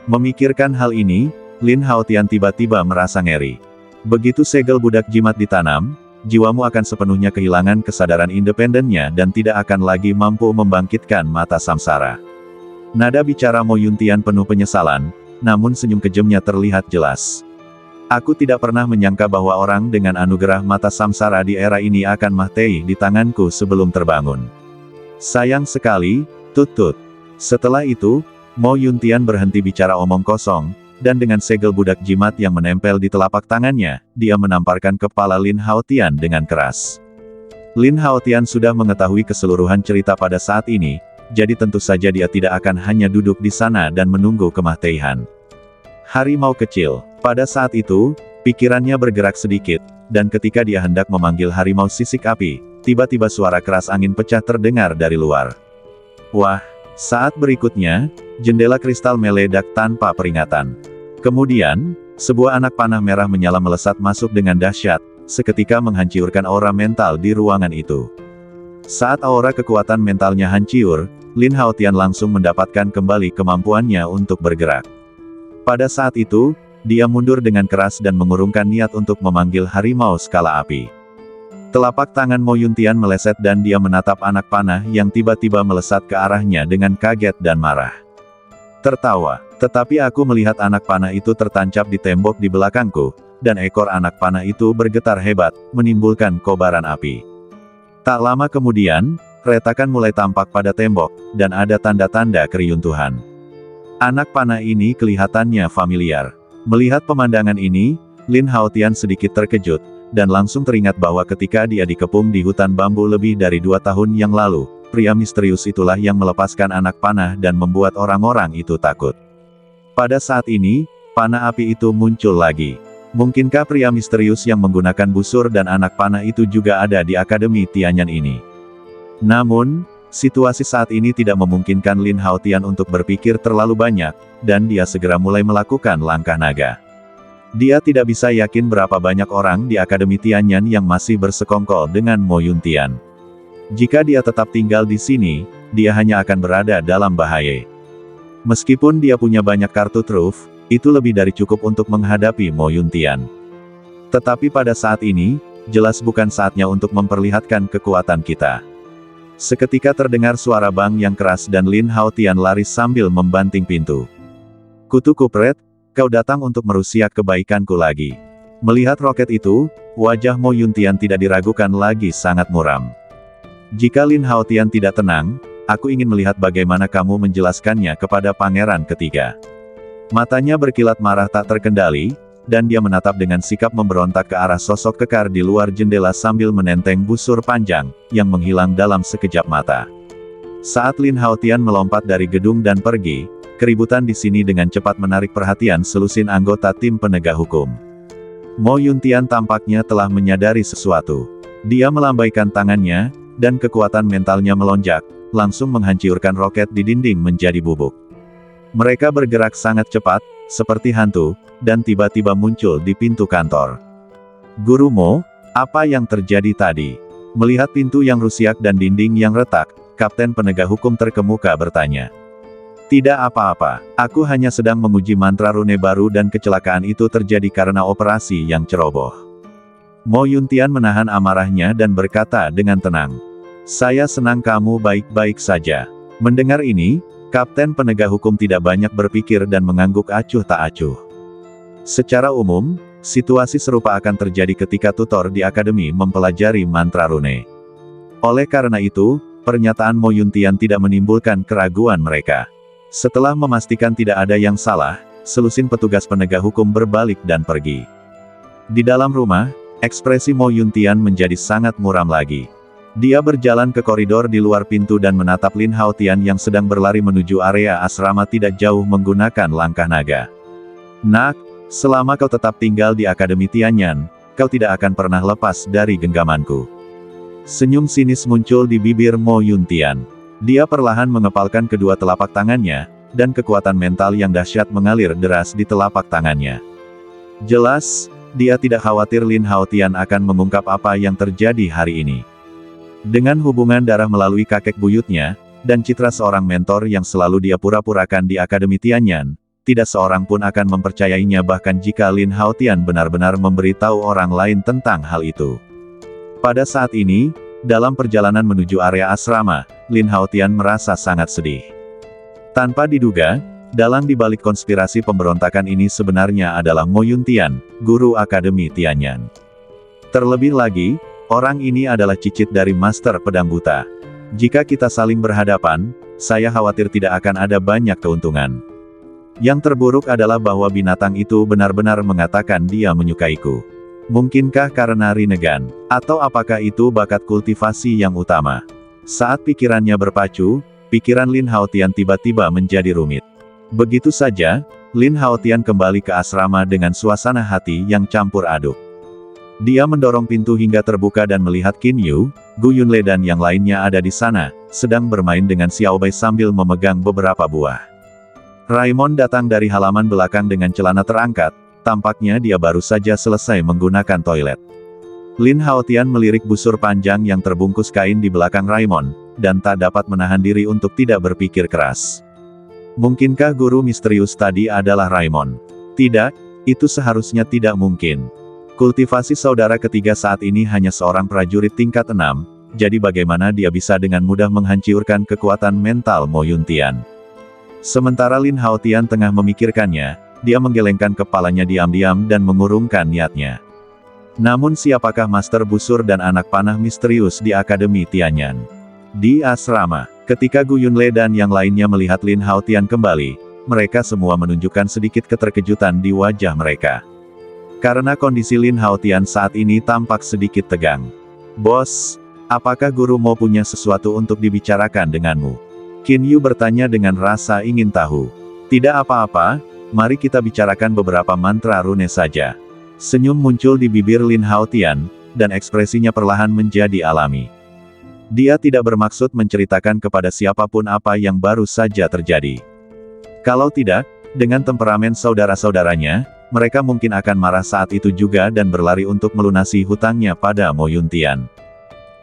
Memikirkan hal ini, Lin Haotian tiba-tiba merasa ngeri. Begitu segel budak jimat ditanam, jiwamu akan sepenuhnya kehilangan kesadaran independennya dan tidak akan lagi mampu membangkitkan mata samsara. Nada bicara Mo Yuntian penuh penyesalan, namun senyum kejamnya terlihat jelas. Aku tidak pernah menyangka bahwa orang dengan anugerah mata samsara di era ini akan mati di tanganku sebelum terbangun. Sayang sekali, tut-tut. Setelah itu, Mo Yuntian berhenti bicara omong kosong, dan dengan segel budak jimat yang menempel di telapak tangannya, dia menamparkan kepala Lin Haotian dengan keras. Lin Haotian sudah mengetahui keseluruhan cerita pada saat ini, jadi tentu saja dia tidak akan hanya duduk di sana dan menunggu kematian. Harimau kecil. Pada saat itu, pikirannya bergerak sedikit, dan ketika dia hendak memanggil harimau sisik api, tiba-tiba suara keras angin pecah terdengar dari luar. Wah! Saat berikutnya, jendela kristal meledak tanpa peringatan. Kemudian, sebuah anak panah merah menyala melesat masuk dengan dahsyat, seketika menghancurkan aura mental di ruangan itu. Saat aura kekuatan mentalnya hancur, Lin Haotian langsung mendapatkan kembali kemampuannya untuk bergerak. Pada saat itu, dia mundur dengan keras dan mengurungkan niat untuk memanggil harimau skala api. Telapak tangan Mo Yuntian meleset dan dia menatap anak panah yang tiba-tiba melesat ke arahnya dengan kaget dan marah. Tertawa, tetapi aku melihat anak panah itu tertancap di tembok di belakangku, dan ekor anak panah itu bergetar hebat, menimbulkan kobaran api. Tak lama kemudian, retakan mulai tampak pada tembok, dan ada tanda-tanda keruntuhan. Anak panah ini kelihatannya familiar. Melihat pemandangan ini, Lin Haotian sedikit terkejut, dan langsung teringat bahwa ketika dia dikepung di hutan bambu lebih dari 2 tahun yang lalu, pria misterius itulah yang melepaskan anak panah dan membuat orang-orang itu takut. Pada saat ini, panah api itu muncul lagi. Mungkinkah pria misterius yang menggunakan busur dan anak panah itu juga ada di Akademi Tianyan ini? Namun, situasi saat ini tidak memungkinkan Lin Haotian untuk berpikir terlalu banyak, dan dia segera mulai melakukan langkah naga. Dia tidak bisa yakin berapa banyak orang di Akademi Tianyan yang masih bersekongkol dengan Mo Yuntian. Jika dia tetap tinggal di sini, dia hanya akan berada dalam bahaya. Meskipun dia punya banyak kartu truf, itu lebih dari cukup untuk menghadapi Mo Yuntian. Tetapi pada saat ini, jelas bukan saatnya untuk memperlihatkan kekuatan kita. Seketika terdengar suara bang yang keras dan Lin Haotian lari sambil membanting pintu. Kutu kupret, kau datang untuk merusak kebaikanku lagi. Melihat roket itu, wajah Mo Yuntian tidak diragukan lagi sangat muram. Jika Lin Haotian tidak tenang, aku ingin melihat bagaimana kamu menjelaskannya kepada pangeran ketiga. Matanya berkilat marah tak terkendali, dan dia menatap dengan sikap memberontak ke arah sosok kekar di luar jendela sambil menenteng busur panjang, yang menghilang dalam sekejap mata. Saat Lin Haotian melompat dari gedung dan pergi, keributan di sini dengan cepat menarik perhatian selusin anggota tim penegak hukum. Mo Yuntian tampaknya telah menyadari sesuatu. Dia melambaikan tangannya, dan kekuatan mentalnya melonjak, langsung menghancurkan roket di dinding menjadi bubuk. Mereka bergerak sangat cepat, seperti hantu, dan tiba-tiba muncul di pintu kantor. Guru Mo, apa yang terjadi tadi? Melihat pintu yang rusak dan dinding yang retak, Kapten Penegak Hukum terkemuka bertanya. Tidak apa-apa, aku hanya sedang menguji mantra rune baru dan kecelakaan itu terjadi karena operasi yang ceroboh. Mo Yuntian menahan amarahnya dan berkata dengan tenang. Saya senang kamu baik-baik saja. Mendengar ini, Kapten Penegak Hukum tidak banyak berpikir dan mengangguk acuh tak acuh. Secara umum, situasi serupa akan terjadi ketika tutor di akademi mempelajari mantra rune. Oleh karena itu, pernyataan Mo Yuntian tidak menimbulkan keraguan mereka. Setelah memastikan tidak ada yang salah, selusin petugas penegak hukum berbalik dan pergi. Di dalam rumah, ekspresi Mo Yuntian menjadi sangat muram lagi. Dia berjalan ke koridor di luar pintu dan menatap Lin Haotian yang sedang berlari menuju area asrama tidak jauh menggunakan langkah naga. Nak, selama kau tetap tinggal di Akademi Tianyan, kau tidak akan pernah lepas dari genggamanku. Senyum sinis muncul di bibir Mo Yuntian. Dia perlahan mengepalkan kedua telapak tangannya, dan kekuatan mental yang dahsyat mengalir deras di telapak tangannya. Jelas, dia tidak khawatir Lin Haotian akan mengungkap apa yang terjadi hari ini. Dengan hubungan darah melalui kakek buyutnya, dan citra seorang mentor yang selalu dia pura-purakan di Akademi Tianyan, tidak seorang pun akan mempercayainya bahkan jika Lin Haotian benar-benar memberitahu orang lain tentang hal itu. Pada saat ini, dalam perjalanan menuju area asrama, Lin Haotian merasa sangat sedih. Tanpa diduga, dalang di balik konspirasi pemberontakan ini sebenarnya adalah Mo Yuntian, guru Akademi Tianyan. Terlebih lagi, orang ini adalah cicit dari Master Pedang Buta. Jika kita saling berhadapan, saya khawatir tidak akan ada banyak keuntungan. Yang terburuk adalah bahwa binatang itu benar-benar mengatakan dia menyukaiku. Mungkinkah karena Rinnegan? Atau apakah itu bakat kultivasi yang utama? Saat pikirannya berpacu, pikiran Lin Haotian tiba-tiba menjadi rumit. Begitu saja, Lin Haotian kembali ke asrama dengan suasana hati yang campur aduk. Dia mendorong pintu hingga terbuka dan melihat Qin Yu, Gu Yunle dan yang lainnya ada di sana, sedang bermain dengan Xiao Bai sambil memegang beberapa buah. Raimon datang dari halaman belakang dengan celana terangkat. Tampaknya dia baru saja selesai menggunakan toilet. Lin Haotian melirik busur panjang yang terbungkus kain di belakang Raimon, dan tak dapat menahan diri untuk tidak berpikir keras. Mungkinkah guru misterius tadi adalah Raimon? Tidak, itu seharusnya tidak mungkin. Kultivasi saudara ketiga saat ini hanya seorang prajurit tingkat 6, jadi bagaimana dia bisa dengan mudah menghancurkan kekuatan mental Mo Yuntian? Sementara Lin Haotian tengah memikirkannya, dia menggelengkan kepalanya diam-diam dan mengurungkan niatnya. Namun siapakah Master Busur dan anak panah misterius di Akademi Tianyan? Di asrama, ketika Gu Yunle dan yang lainnya melihat Lin Haotian kembali, mereka semua menunjukkan sedikit keterkejutan di wajah mereka. Karena kondisi Lin Haotian saat ini tampak sedikit tegang. Bos, apakah Guru Mo punya sesuatu untuk dibicarakan denganmu? Qin Yu bertanya dengan rasa ingin tahu. Tidak apa-apa. Mari kita bicarakan beberapa mantra rune saja. Senyum muncul di bibir Lin Haotian, dan ekspresinya perlahan menjadi alami. Dia tidak bermaksud menceritakan kepada siapapun apa yang baru saja terjadi. Kalau tidak, dengan temperamen saudara-saudaranya, mereka mungkin akan marah saat itu juga dan berlari untuk melunasi hutangnya pada Mo Yuntian.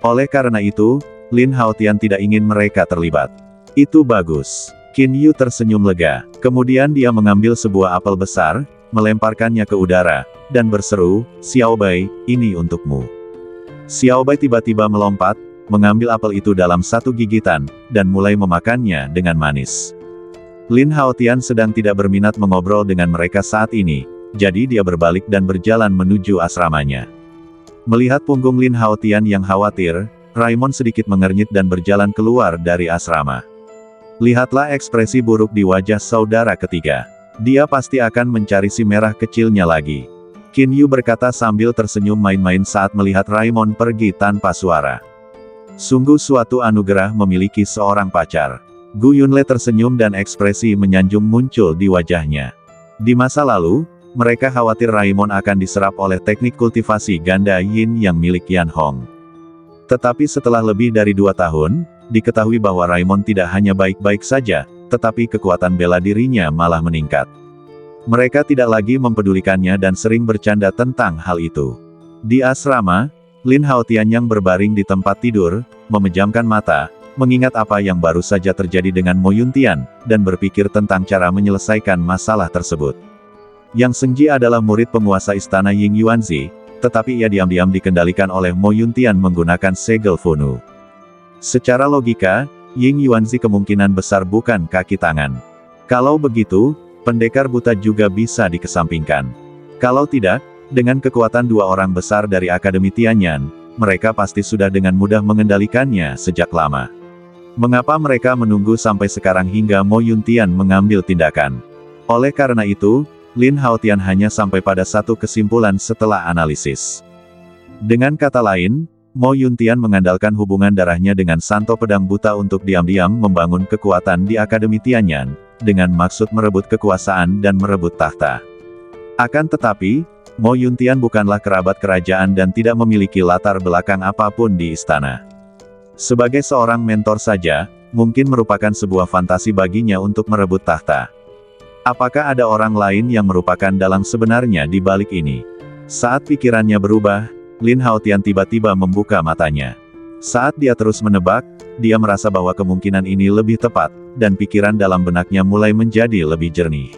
Oleh karena itu, Lin Haotian tidak ingin mereka terlibat. Itu bagus. Qin Yu tersenyum lega. Kemudian dia mengambil sebuah apel besar, melemparkannya ke udara, dan berseru, "Xiao Bai, ini untukmu." Xiao Bai tiba-tiba melompat, mengambil apel itu dalam satu gigitan, dan mulai memakannya dengan manis. Lin Haotian sedang tidak berminat mengobrol dengan mereka saat ini, jadi dia berbalik dan berjalan menuju asramanya. Melihat punggung Lin Haotian yang khawatir, Raimon sedikit mengernyit dan berjalan keluar dari asrama. Lihatlah ekspresi buruk di wajah saudara ketiga. Dia pasti akan mencari si merah kecilnya lagi. Qin Yu berkata sambil tersenyum main-main saat melihat Raimon pergi tanpa suara. Sungguh suatu anugerah memiliki seorang pacar. Gu Yunle tersenyum dan ekspresi menyanjung muncul di wajahnya. Di masa lalu, mereka khawatir Raimon akan diserap oleh teknik kultivasi ganda yin yang milik Yan Hong. Tetapi setelah lebih dari 2 tahun, diketahui bahwa Raimon tidak hanya baik-baik saja, tetapi kekuatan bela dirinya malah meningkat. Mereka tidak lagi mempedulikannya dan sering bercanda tentang hal itu. Di asrama, Lin Haotian yang berbaring di tempat tidur, memejamkan mata, mengingat apa yang baru saja terjadi dengan Mo Yuntian, dan berpikir tentang cara menyelesaikan masalah tersebut. Yang Sengji adalah murid penguasa istana Ying Yuanzi, tetapi ia diam-diam dikendalikan oleh Mo Yuntian menggunakan segel Funu. Secara logika, Ying Yuanzi kemungkinan besar bukan kaki tangan. Kalau begitu, pendekar buta juga bisa dikesampingkan. Kalau tidak, dengan kekuatan 2 orang besar dari Akademi Tianyan, mereka pasti sudah dengan mudah mengendalikannya sejak lama. Mengapa mereka menunggu sampai sekarang hingga Mo Yuntian mengambil tindakan? Oleh karena itu, Lin Haotian hanya sampai pada satu kesimpulan setelah analisis. Dengan kata lain, Mo Yuntian mengandalkan hubungan darahnya dengan Santo Pedang Buta untuk diam-diam membangun kekuatan di Akademi Tianyan, dengan maksud merebut kekuasaan dan merebut tahta. Akan tetapi, Mo Yuntian bukanlah kerabat kerajaan dan tidak memiliki latar belakang apapun di istana. Sebagai seorang mentor saja, mungkin merupakan sebuah fantasi baginya untuk merebut tahta. Apakah ada orang lain yang merupakan dalang sebenarnya di balik ini? Saat pikirannya berubah, Lin Haotian tiba-tiba membuka matanya. Saat dia terus menebak, dia merasa bahwa kemungkinan ini lebih tepat, dan pikiran dalam benaknya mulai menjadi lebih jernih.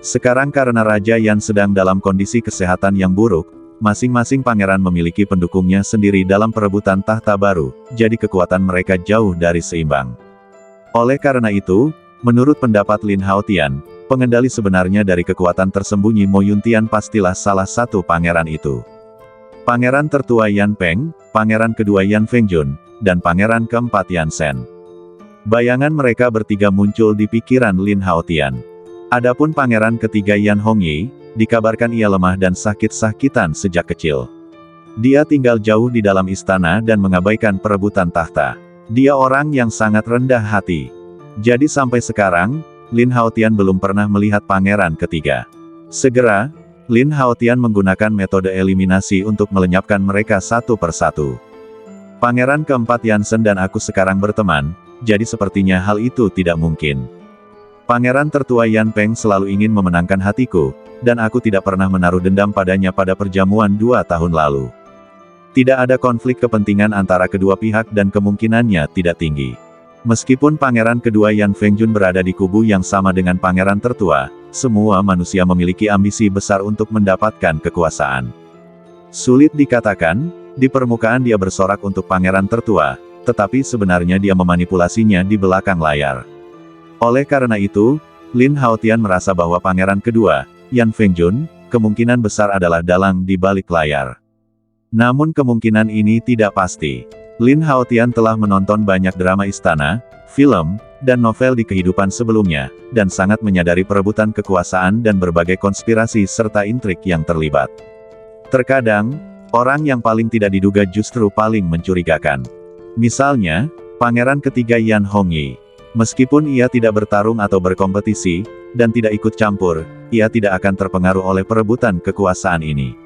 Sekarang karena Raja Yan sedang dalam kondisi kesehatan yang buruk, masing-masing pangeran memiliki pendukungnya sendiri dalam perebutan tahta baru, jadi kekuatan mereka jauh dari seimbang. Oleh karena itu, menurut pendapat Lin Haotian, pengendali sebenarnya dari kekuatan tersembunyi Mo Yuntian pastilah salah satu pangeran itu. Pangeran tertua Yan Peng, pangeran kedua Yan Fengjun, dan pangeran keempat Yan Shen. Bayangan mereka bertiga muncul di pikiran Lin Haotian. Adapun pangeran ketiga Yan Hongyi, dikabarkan ia lemah dan sakit-sakitan sejak kecil. Dia tinggal jauh di dalam istana dan mengabaikan perebutan tahta. Dia orang yang sangat rendah hati. Jadi sampai sekarang, Lin Haotian belum pernah melihat pangeran ketiga. Segera, Lin Haotian menggunakan metode eliminasi untuk melenyapkan mereka satu persatu. Pangeran keempat Yan Shen dan aku sekarang berteman, jadi sepertinya hal itu tidak mungkin. Pangeran tertua Yan Peng selalu ingin memenangkan hatiku, dan aku tidak pernah menaruh dendam padanya pada perjamuan 2 tahun lalu. Tidak ada konflik kepentingan antara kedua pihak dan kemungkinannya tidak tinggi. Meskipun pangeran kedua Yan Fengjun berada di kubu yang sama dengan pangeran tertua, semua manusia memiliki ambisi besar untuk mendapatkan kekuasaan. Sulit dikatakan, di permukaan dia bersorak untuk pangeran tertua, tetapi sebenarnya dia memanipulasinya di belakang layar. Oleh karena itu, Lin Haotian merasa bahwa pangeran kedua, Yan Fengjun, kemungkinan besar adalah dalang di balik layar. Namun kemungkinan ini tidak pasti. Lin Haotian telah menonton banyak drama istana, film, dan novel di kehidupan sebelumnya, dan sangat menyadari perebutan kekuasaan dan berbagai konspirasi serta intrik yang terlibat. Terkadang, orang yang paling tidak diduga justru paling mencurigakan. Misalnya, pangeran ketiga Yan Hongyi. Meskipun ia tidak bertarung atau berkompetisi, dan tidak ikut campur, ia tidak akan terpengaruh oleh perebutan kekuasaan ini.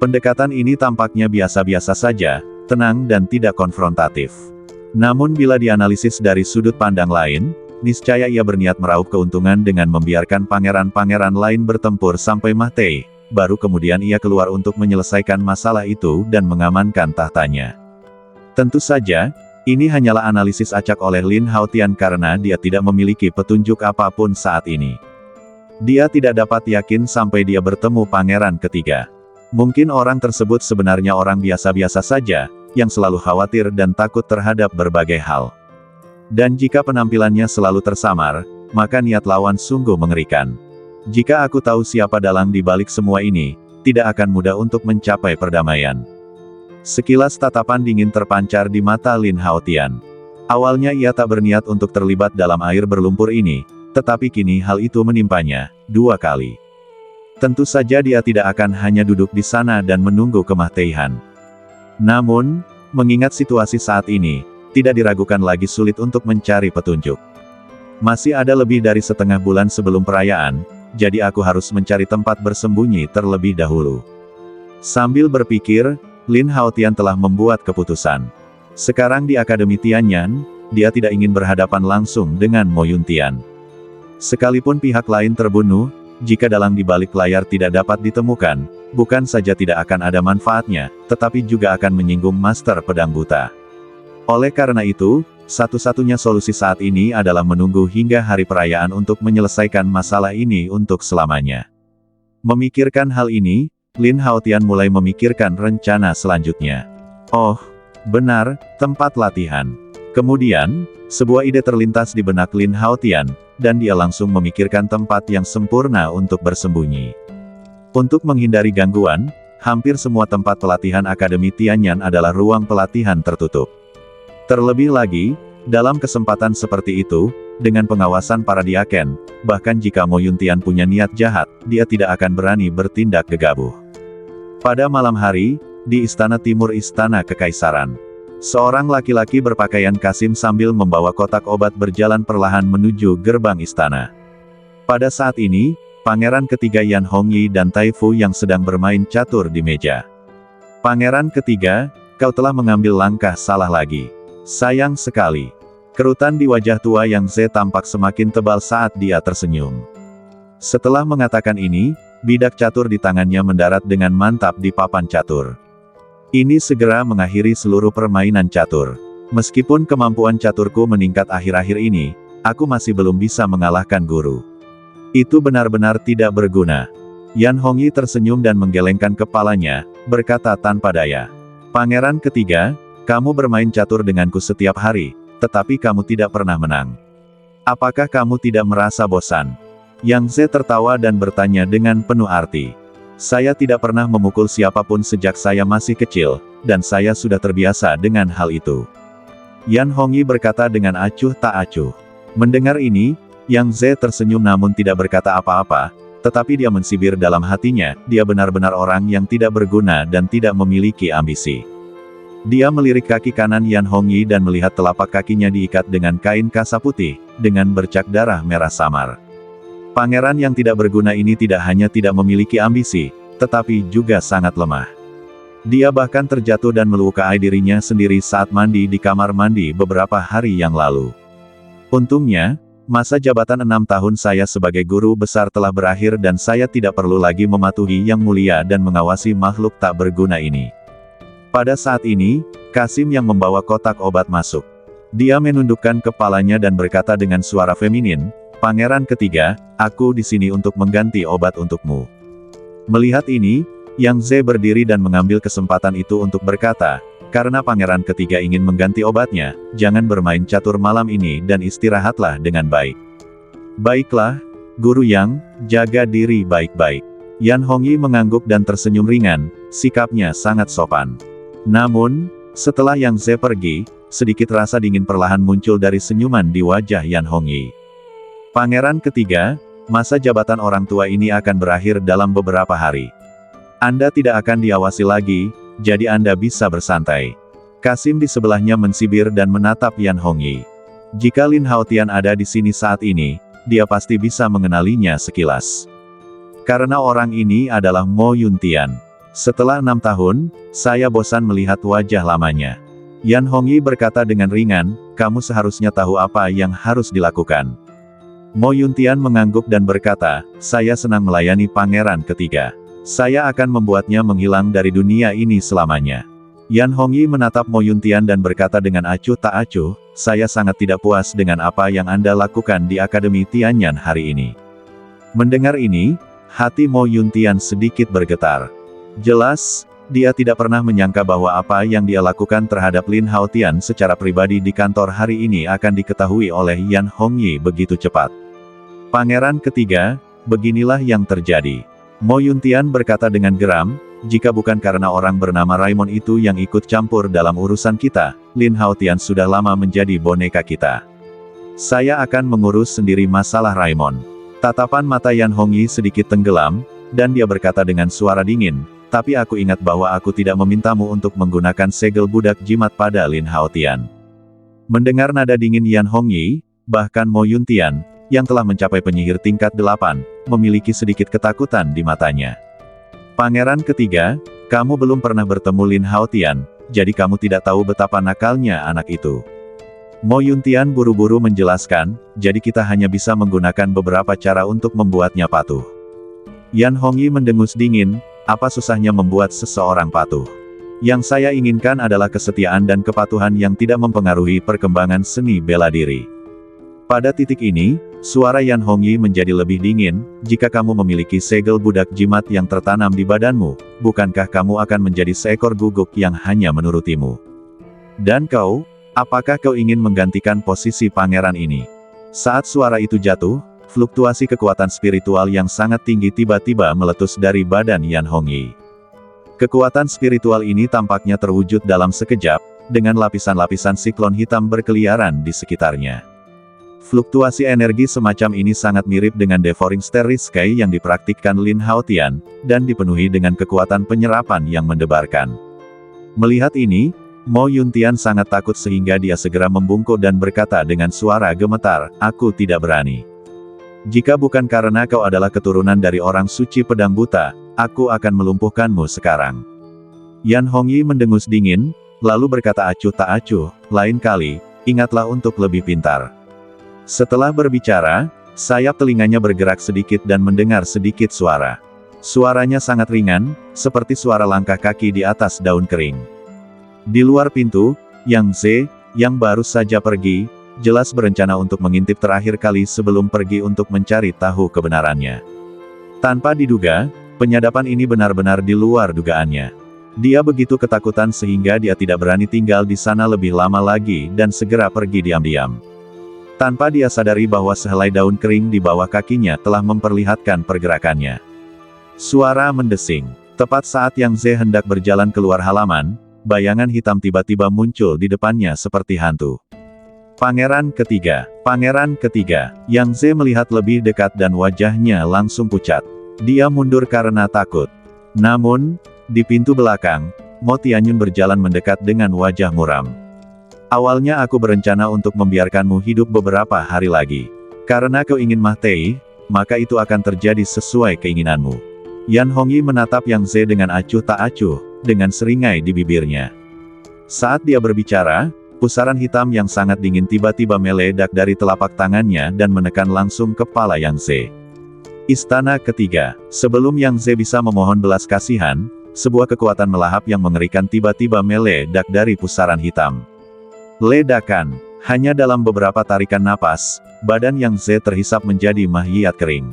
Pendekatan ini tampaknya biasa-biasa saja, tenang dan tidak konfrontatif. Namun bila dianalisis dari sudut pandang lain, niscaya ia berniat meraup keuntungan dengan membiarkan pangeran-pangeran lain bertempur sampai mati, baru kemudian ia keluar untuk menyelesaikan masalah itu dan mengamankan tahtanya. Tentu saja, ini hanyalah analisis acak oleh Lin Haotian karena dia tidak memiliki petunjuk apapun saat ini. Dia tidak dapat yakin sampai dia bertemu pangeran ketiga. Mungkin orang tersebut sebenarnya orang biasa-biasa saja, yang selalu khawatir dan takut terhadap berbagai hal. Dan jika penampilannya selalu tersamar, maka niat lawan sungguh mengerikan. Jika aku tahu siapa dalang di balik semua ini, tidak akan mudah untuk mencapai perdamaian. Sekilas tatapan dingin terpancar di mata Lin Haotian. Awalnya ia tak berniat untuk terlibat dalam air berlumpur ini, tetapi kini hal itu menimpanya, 2 kali. Tentu saja dia tidak akan hanya duduk di sana dan menunggu kematian. Namun, mengingat situasi saat ini, tidak diragukan lagi sulit untuk mencari petunjuk. Masih ada lebih dari setengah bulan sebelum perayaan, jadi aku harus mencari tempat bersembunyi terlebih dahulu. Sambil berpikir, Lin Haotian telah membuat keputusan. Sekarang di Akademi Tianyan, dia tidak ingin berhadapan langsung dengan Mo Yuntian. Sekalipun pihak lain terbunuh, jika dalang di balik layar tidak dapat ditemukan, bukan saja tidak akan ada manfaatnya, tetapi juga akan menyinggung Master Pedang Buta. Oleh karena itu, satu-satunya solusi saat ini adalah menunggu hingga hari perayaan untuk menyelesaikan masalah ini untuk selamanya. Memikirkan hal ini, Lin Haotian mulai memikirkan rencana selanjutnya. Oh, benar, tempat latihan. Kemudian, sebuah ide terlintas di benak Lin Haotian, dan dia langsung memikirkan tempat yang sempurna untuk bersembunyi. Untuk menghindari gangguan, hampir semua tempat pelatihan Akademi Tianyan adalah ruang pelatihan tertutup. Terlebih lagi, dalam kesempatan seperti itu, dengan pengawasan para diaken, bahkan jika Mo Yuntian punya niat jahat, dia tidak akan berani bertindak gegabah. Pada malam hari, di istana timur Istana Kekaisaran, seorang laki-laki berpakaian kasim sambil membawa kotak obat berjalan perlahan menuju gerbang istana. Pada saat ini, pangeran ketiga Yan Hongyi dan Tai Fu yang sedang bermain catur di meja. Pangeran ketiga, kau telah mengambil langkah salah lagi. Sayang sekali. Kerutan di wajah tua Yang Ze tampak semakin tebal saat dia tersenyum. Setelah mengatakan ini, bidak catur di tangannya mendarat dengan mantap di papan catur. Ini segera mengakhiri seluruh permainan catur. Meskipun kemampuan caturku meningkat akhir-akhir ini, aku masih belum bisa mengalahkan guru. Itu benar-benar tidak berguna. Yan Hongyi tersenyum dan menggelengkan kepalanya, berkata tanpa daya. Pangeran ketiga, kamu bermain catur denganku setiap hari, tetapi kamu tidak pernah menang. Apakah kamu tidak merasa bosan? Yang Ze tertawa dan bertanya dengan penuh arti. Saya tidak pernah memukul siapapun sejak saya masih kecil, dan saya sudah terbiasa dengan hal itu. Yan Hongyi berkata dengan acuh tak acuh. Mendengar ini, Yang Ze tersenyum namun tidak berkata apa-apa, tetapi dia mensibir dalam hatinya, dia benar-benar orang yang tidak berguna dan tidak memiliki ambisi. Dia melirik kaki kanan Yan Hongyi dan melihat telapak kakinya diikat dengan kain kasa putih, dengan bercak darah merah samar. Pangeran yang tidak berguna ini tidak hanya tidak memiliki ambisi, tetapi juga sangat lemah. Dia bahkan terjatuh dan melukai dirinya sendiri saat mandi di kamar mandi beberapa hari yang lalu. Untungnya, masa jabatan 6 tahun saya sebagai guru besar telah berakhir dan saya tidak perlu lagi mematuhi Yang Mulia dan mengawasi makhluk tak berguna ini. Pada saat ini, Kasim yang membawa kotak obat masuk. Dia menundukkan kepalanya dan berkata dengan suara feminin, Pangeran ketiga, aku di sini untuk mengganti obat untukmu. Melihat ini, Yang Ze berdiri dan mengambil kesempatan itu untuk berkata, karena pangeran ketiga ingin mengganti obatnya, jangan bermain catur malam ini dan istirahatlah dengan baik. Baiklah, Guru Yang, jaga diri baik-baik. Yan Hongyi mengangguk dan tersenyum ringan, sikapnya sangat sopan. Namun, setelah Yang Ze pergi, sedikit rasa dingin perlahan muncul dari senyuman di wajah Yan Hongyi. Pangeran ketiga, masa jabatan orang tua ini akan berakhir dalam beberapa hari. Anda tidak akan diawasi lagi, jadi Anda bisa bersantai. Kasim di sebelahnya mensibir dan menatap Yan Hongyi. Jika Lin Haotian ada di sini saat ini, dia pasti bisa mengenalinya sekilas. Karena orang ini adalah Mo Yuntian. Setelah 6 tahun, saya bosan melihat wajah lamanya. Yan Hongyi berkata dengan ringan, kamu seharusnya tahu apa yang harus dilakukan. Mo Yuntian mengangguk dan berkata, saya senang melayani pangeran ketiga. Saya akan membuatnya menghilang dari dunia ini selamanya. Yan Hongyi menatap Mo Yuntian dan berkata dengan acuh tak acuh, saya sangat tidak puas dengan apa yang Anda lakukan di Akademi Tianyan hari ini. Mendengar ini, hati Mo Yuntian sedikit bergetar. Jelas, dia tidak pernah menyangka bahwa apa yang dia lakukan terhadap Lin Haotian secara pribadi di kantor hari ini akan diketahui oleh Yan Hongyi begitu cepat. Pangeran ketiga, beginilah yang terjadi. Mo Yuntian berkata dengan geram, jika bukan karena orang bernama Raimon itu yang ikut campur dalam urusan kita, Lin Haotian sudah lama menjadi boneka kita. Saya akan mengurus sendiri masalah Raimon. Tatapan mata Yan Hongyi sedikit tenggelam, dan dia berkata dengan suara dingin, tapi aku ingat bahwa aku tidak memintamu untuk menggunakan segel budak jimat pada Lin Haotian. Mendengar nada dingin Yan Hongyi, bahkan Mo Yuntian, yang telah mencapai penyihir tingkat 8, memiliki sedikit ketakutan di matanya. Pangeran ketiga, kamu belum pernah bertemu Lin Haotian, jadi kamu tidak tahu betapa nakalnya anak itu. Mo Yuntian buru-buru menjelaskan, jadi kita hanya bisa menggunakan beberapa cara untuk membuatnya patuh. Yan Hongyi mendengus dingin, apa susahnya membuat seseorang patuh? Yang saya inginkan adalah kesetiaan dan kepatuhan yang tidak mempengaruhi perkembangan seni bela diri. Pada titik ini, suara Yan Hongyi menjadi lebih dingin, jika kamu memiliki segel budak jimat yang tertanam di badanmu, bukankah kamu akan menjadi seekor guguk yang hanya menurutimu? Dan kau, apakah kau ingin menggantikan posisi pangeran ini? Saat suara itu jatuh, fluktuasi kekuatan spiritual yang sangat tinggi tiba-tiba meletus dari badan Yan Hongyi. Kekuatan spiritual ini tampaknya terwujud dalam sekejap, dengan lapisan-lapisan siklon hitam berkeliaran di sekitarnya. Fluktuasi energi semacam ini sangat mirip dengan Devouring Starry Sky yang dipraktikkan Lin Haotian, dan dipenuhi dengan kekuatan penyerapan yang mendebarkan. Melihat ini, Mo Yuntian sangat takut sehingga dia segera membungkuk dan berkata dengan suara gemetar, aku tidak berani. Jika bukan karena kau adalah keturunan dari orang suci pedang buta, aku akan melumpuhkanmu sekarang. Yan Hongyi mendengus dingin, lalu berkata acuh tak acuh, lain kali, ingatlah untuk lebih pintar. Setelah berbicara, sayap telinganya bergerak sedikit dan mendengar sedikit suara. Suaranya sangat ringan, seperti suara langkah kaki di atas daun kering. Di luar pintu, Yang Ze, yang baru saja pergi, jelas berencana untuk mengintip terakhir kali sebelum pergi untuk mencari tahu kebenarannya. Tanpa diduga, penyadapan ini benar-benar di luar dugaannya. Dia begitu ketakutan sehingga dia tidak berani tinggal di sana lebih lama lagi dan segera pergi diam-diam. Tanpa dia sadari bahwa sehelai daun kering di bawah kakinya telah memperlihatkan pergerakannya. Suara mendesing. Tepat saat Yang Ze hendak berjalan keluar halaman, bayangan hitam tiba-tiba muncul di depannya seperti hantu. Pangeran ketiga. Pangeran ketiga. Yang Ze melihat lebih dekat dan wajahnya langsung pucat. Dia mundur karena takut. Namun, di pintu belakang, Mo Tianyun berjalan mendekat dengan wajah muram. Awalnya aku berencana untuk membiarkanmu hidup beberapa hari lagi. Karena kau ingin Mahtei, maka itu akan terjadi sesuai keinginanmu. Yan Hongyi menatap Yang Ze dengan acuh tak acuh, dengan seringai di bibirnya. Saat dia berbicara, pusaran hitam yang sangat dingin tiba-tiba meledak dari telapak tangannya dan menekan langsung kepala Yang Ze. Istana ketiga. Sebelum Yang Ze bisa memohon belas kasihan, sebuah kekuatan melahap yang mengerikan tiba-tiba meledak dari pusaran hitam. Ledakan. Hanya dalam beberapa tarikan napas, badan Yang Ze terhisap menjadi mahiyat kering.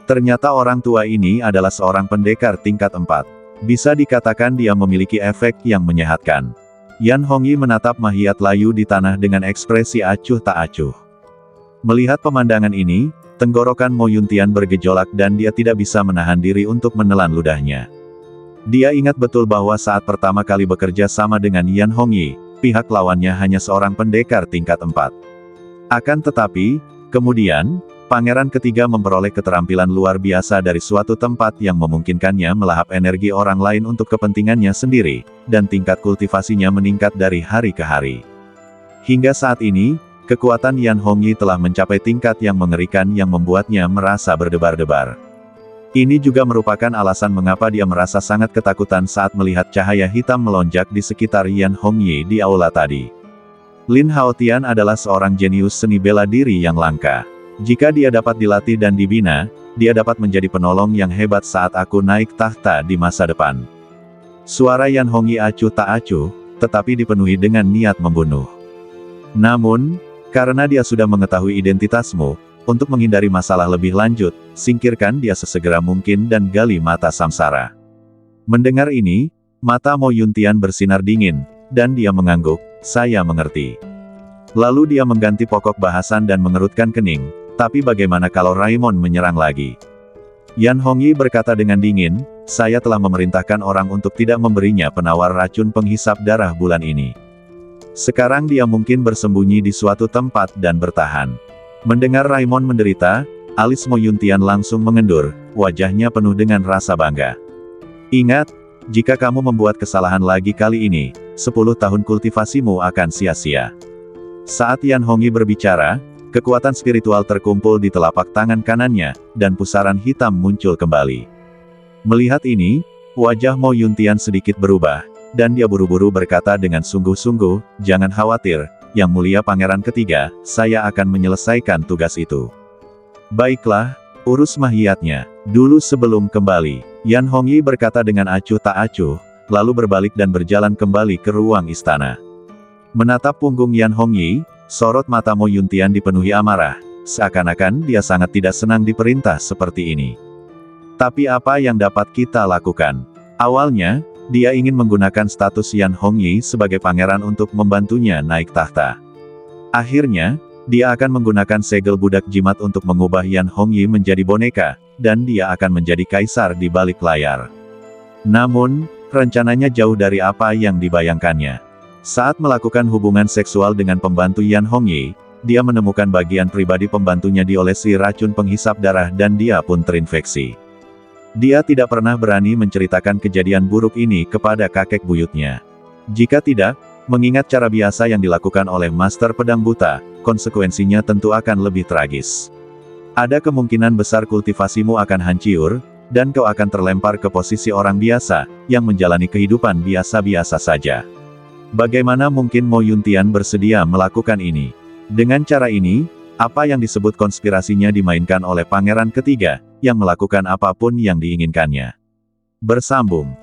Ternyata orang tua ini adalah seorang pendekar tingkat 4. Bisa dikatakan dia memiliki efek yang menyehatkan. Yan Hongyi menatap mahiyat layu di tanah dengan ekspresi acuh tak acuh. Melihat pemandangan ini, tenggorokan Mo Yuntian bergejolak dan dia tidak bisa menahan diri untuk menelan ludahnya. Dia ingat betul bahwa saat pertama kali bekerja sama dengan Yan Hongyi, pihak lawannya hanya seorang pendekar tingkat 4. Akan tetapi, kemudian, Pangeran ketiga memperoleh keterampilan luar biasa dari suatu tempat yang memungkinkannya melahap energi orang lain untuk kepentingannya sendiri, dan tingkat kultivasinya meningkat dari hari ke hari. Hingga saat ini, kekuatan Yan Hongyi telah mencapai tingkat yang mengerikan yang membuatnya merasa berdebar-debar. Ini juga merupakan alasan mengapa dia merasa sangat ketakutan saat melihat cahaya hitam melonjak di sekitar Yan Hongyi di aula tadi. Lin Haotian adalah seorang jenius seni bela diri yang langka. Jika dia dapat dilatih dan dibina, dia dapat menjadi penolong yang hebat saat aku naik tahta di masa depan. Suara Yan Hongyi acuh tak acuh, tetapi dipenuhi dengan niat membunuh. Namun, karena dia sudah mengetahui identitasmu, untuk menghindari masalah lebih lanjut, singkirkan dia sesegera mungkin dan gali mata Samsara. Mendengar ini, mata Mo Yuntian bersinar dingin, dan dia mengangguk, saya mengerti. Lalu dia mengganti pokok bahasan dan mengerutkan kening, tapi bagaimana kalau Raimon menyerang lagi? Yan Hongyi berkata dengan dingin, saya telah memerintahkan orang untuk tidak memberinya penawar racun penghisap darah bulan ini. Sekarang dia mungkin bersembunyi di suatu tempat dan bertahan. Mendengar Raimon menderita, alis Mo Yuntian langsung mengendur, wajahnya penuh dengan rasa bangga. Ingat, jika kamu membuat kesalahan lagi kali ini, 10 tahun kultivasimu akan sia-sia. Saat Yan Hongyi berbicara, kekuatan spiritual terkumpul di telapak tangan kanannya, dan pusaran hitam muncul kembali. Melihat ini, wajah Mo Yuntian sedikit berubah, dan dia buru-buru berkata dengan sungguh-sungguh, jangan khawatir, Yang Mulia Pangeran Ketiga, saya akan menyelesaikan tugas itu. Baiklah, urus mahiatnya, dulu sebelum kembali. Yan Hongyi berkata dengan acuh tak acuh, lalu berbalik dan berjalan kembali ke ruang istana. Menatap punggung Yan Hongyi, sorot mata Mo Yuntian dipenuhi amarah, seakan-akan dia sangat tidak senang diperintah seperti ini. Tapi apa yang dapat kita lakukan? Awalnya, dia ingin menggunakan status Yan Hongyi sebagai pangeran untuk membantunya naik tahta. Akhirnya, dia akan menggunakan segel budak jimat untuk mengubah Yan Hongyi menjadi boneka, dan dia akan menjadi kaisar di balik layar. Namun, rencananya jauh dari apa yang dibayangkannya. Saat melakukan hubungan seksual dengan pembantu Yan Hongyi, dia menemukan bagian pribadi pembantunya diolesi racun penghisap darah dan dia pun terinfeksi. Dia tidak pernah berani menceritakan kejadian buruk ini kepada kakek buyutnya. Jika tidak, mengingat cara biasa yang dilakukan oleh Master Pedang Buta, konsekuensinya tentu akan lebih tragis. Ada kemungkinan besar kultivasimu akan hancur, dan kau akan terlempar ke posisi orang biasa, yang menjalani kehidupan biasa-biasa saja. Bagaimana mungkin Mo Yuntian bersedia melakukan ini? Dengan cara ini, apa yang disebut konspirasinya dimainkan oleh Pangeran Ketiga, yang melakukan apapun yang diinginkannya. Bersambung.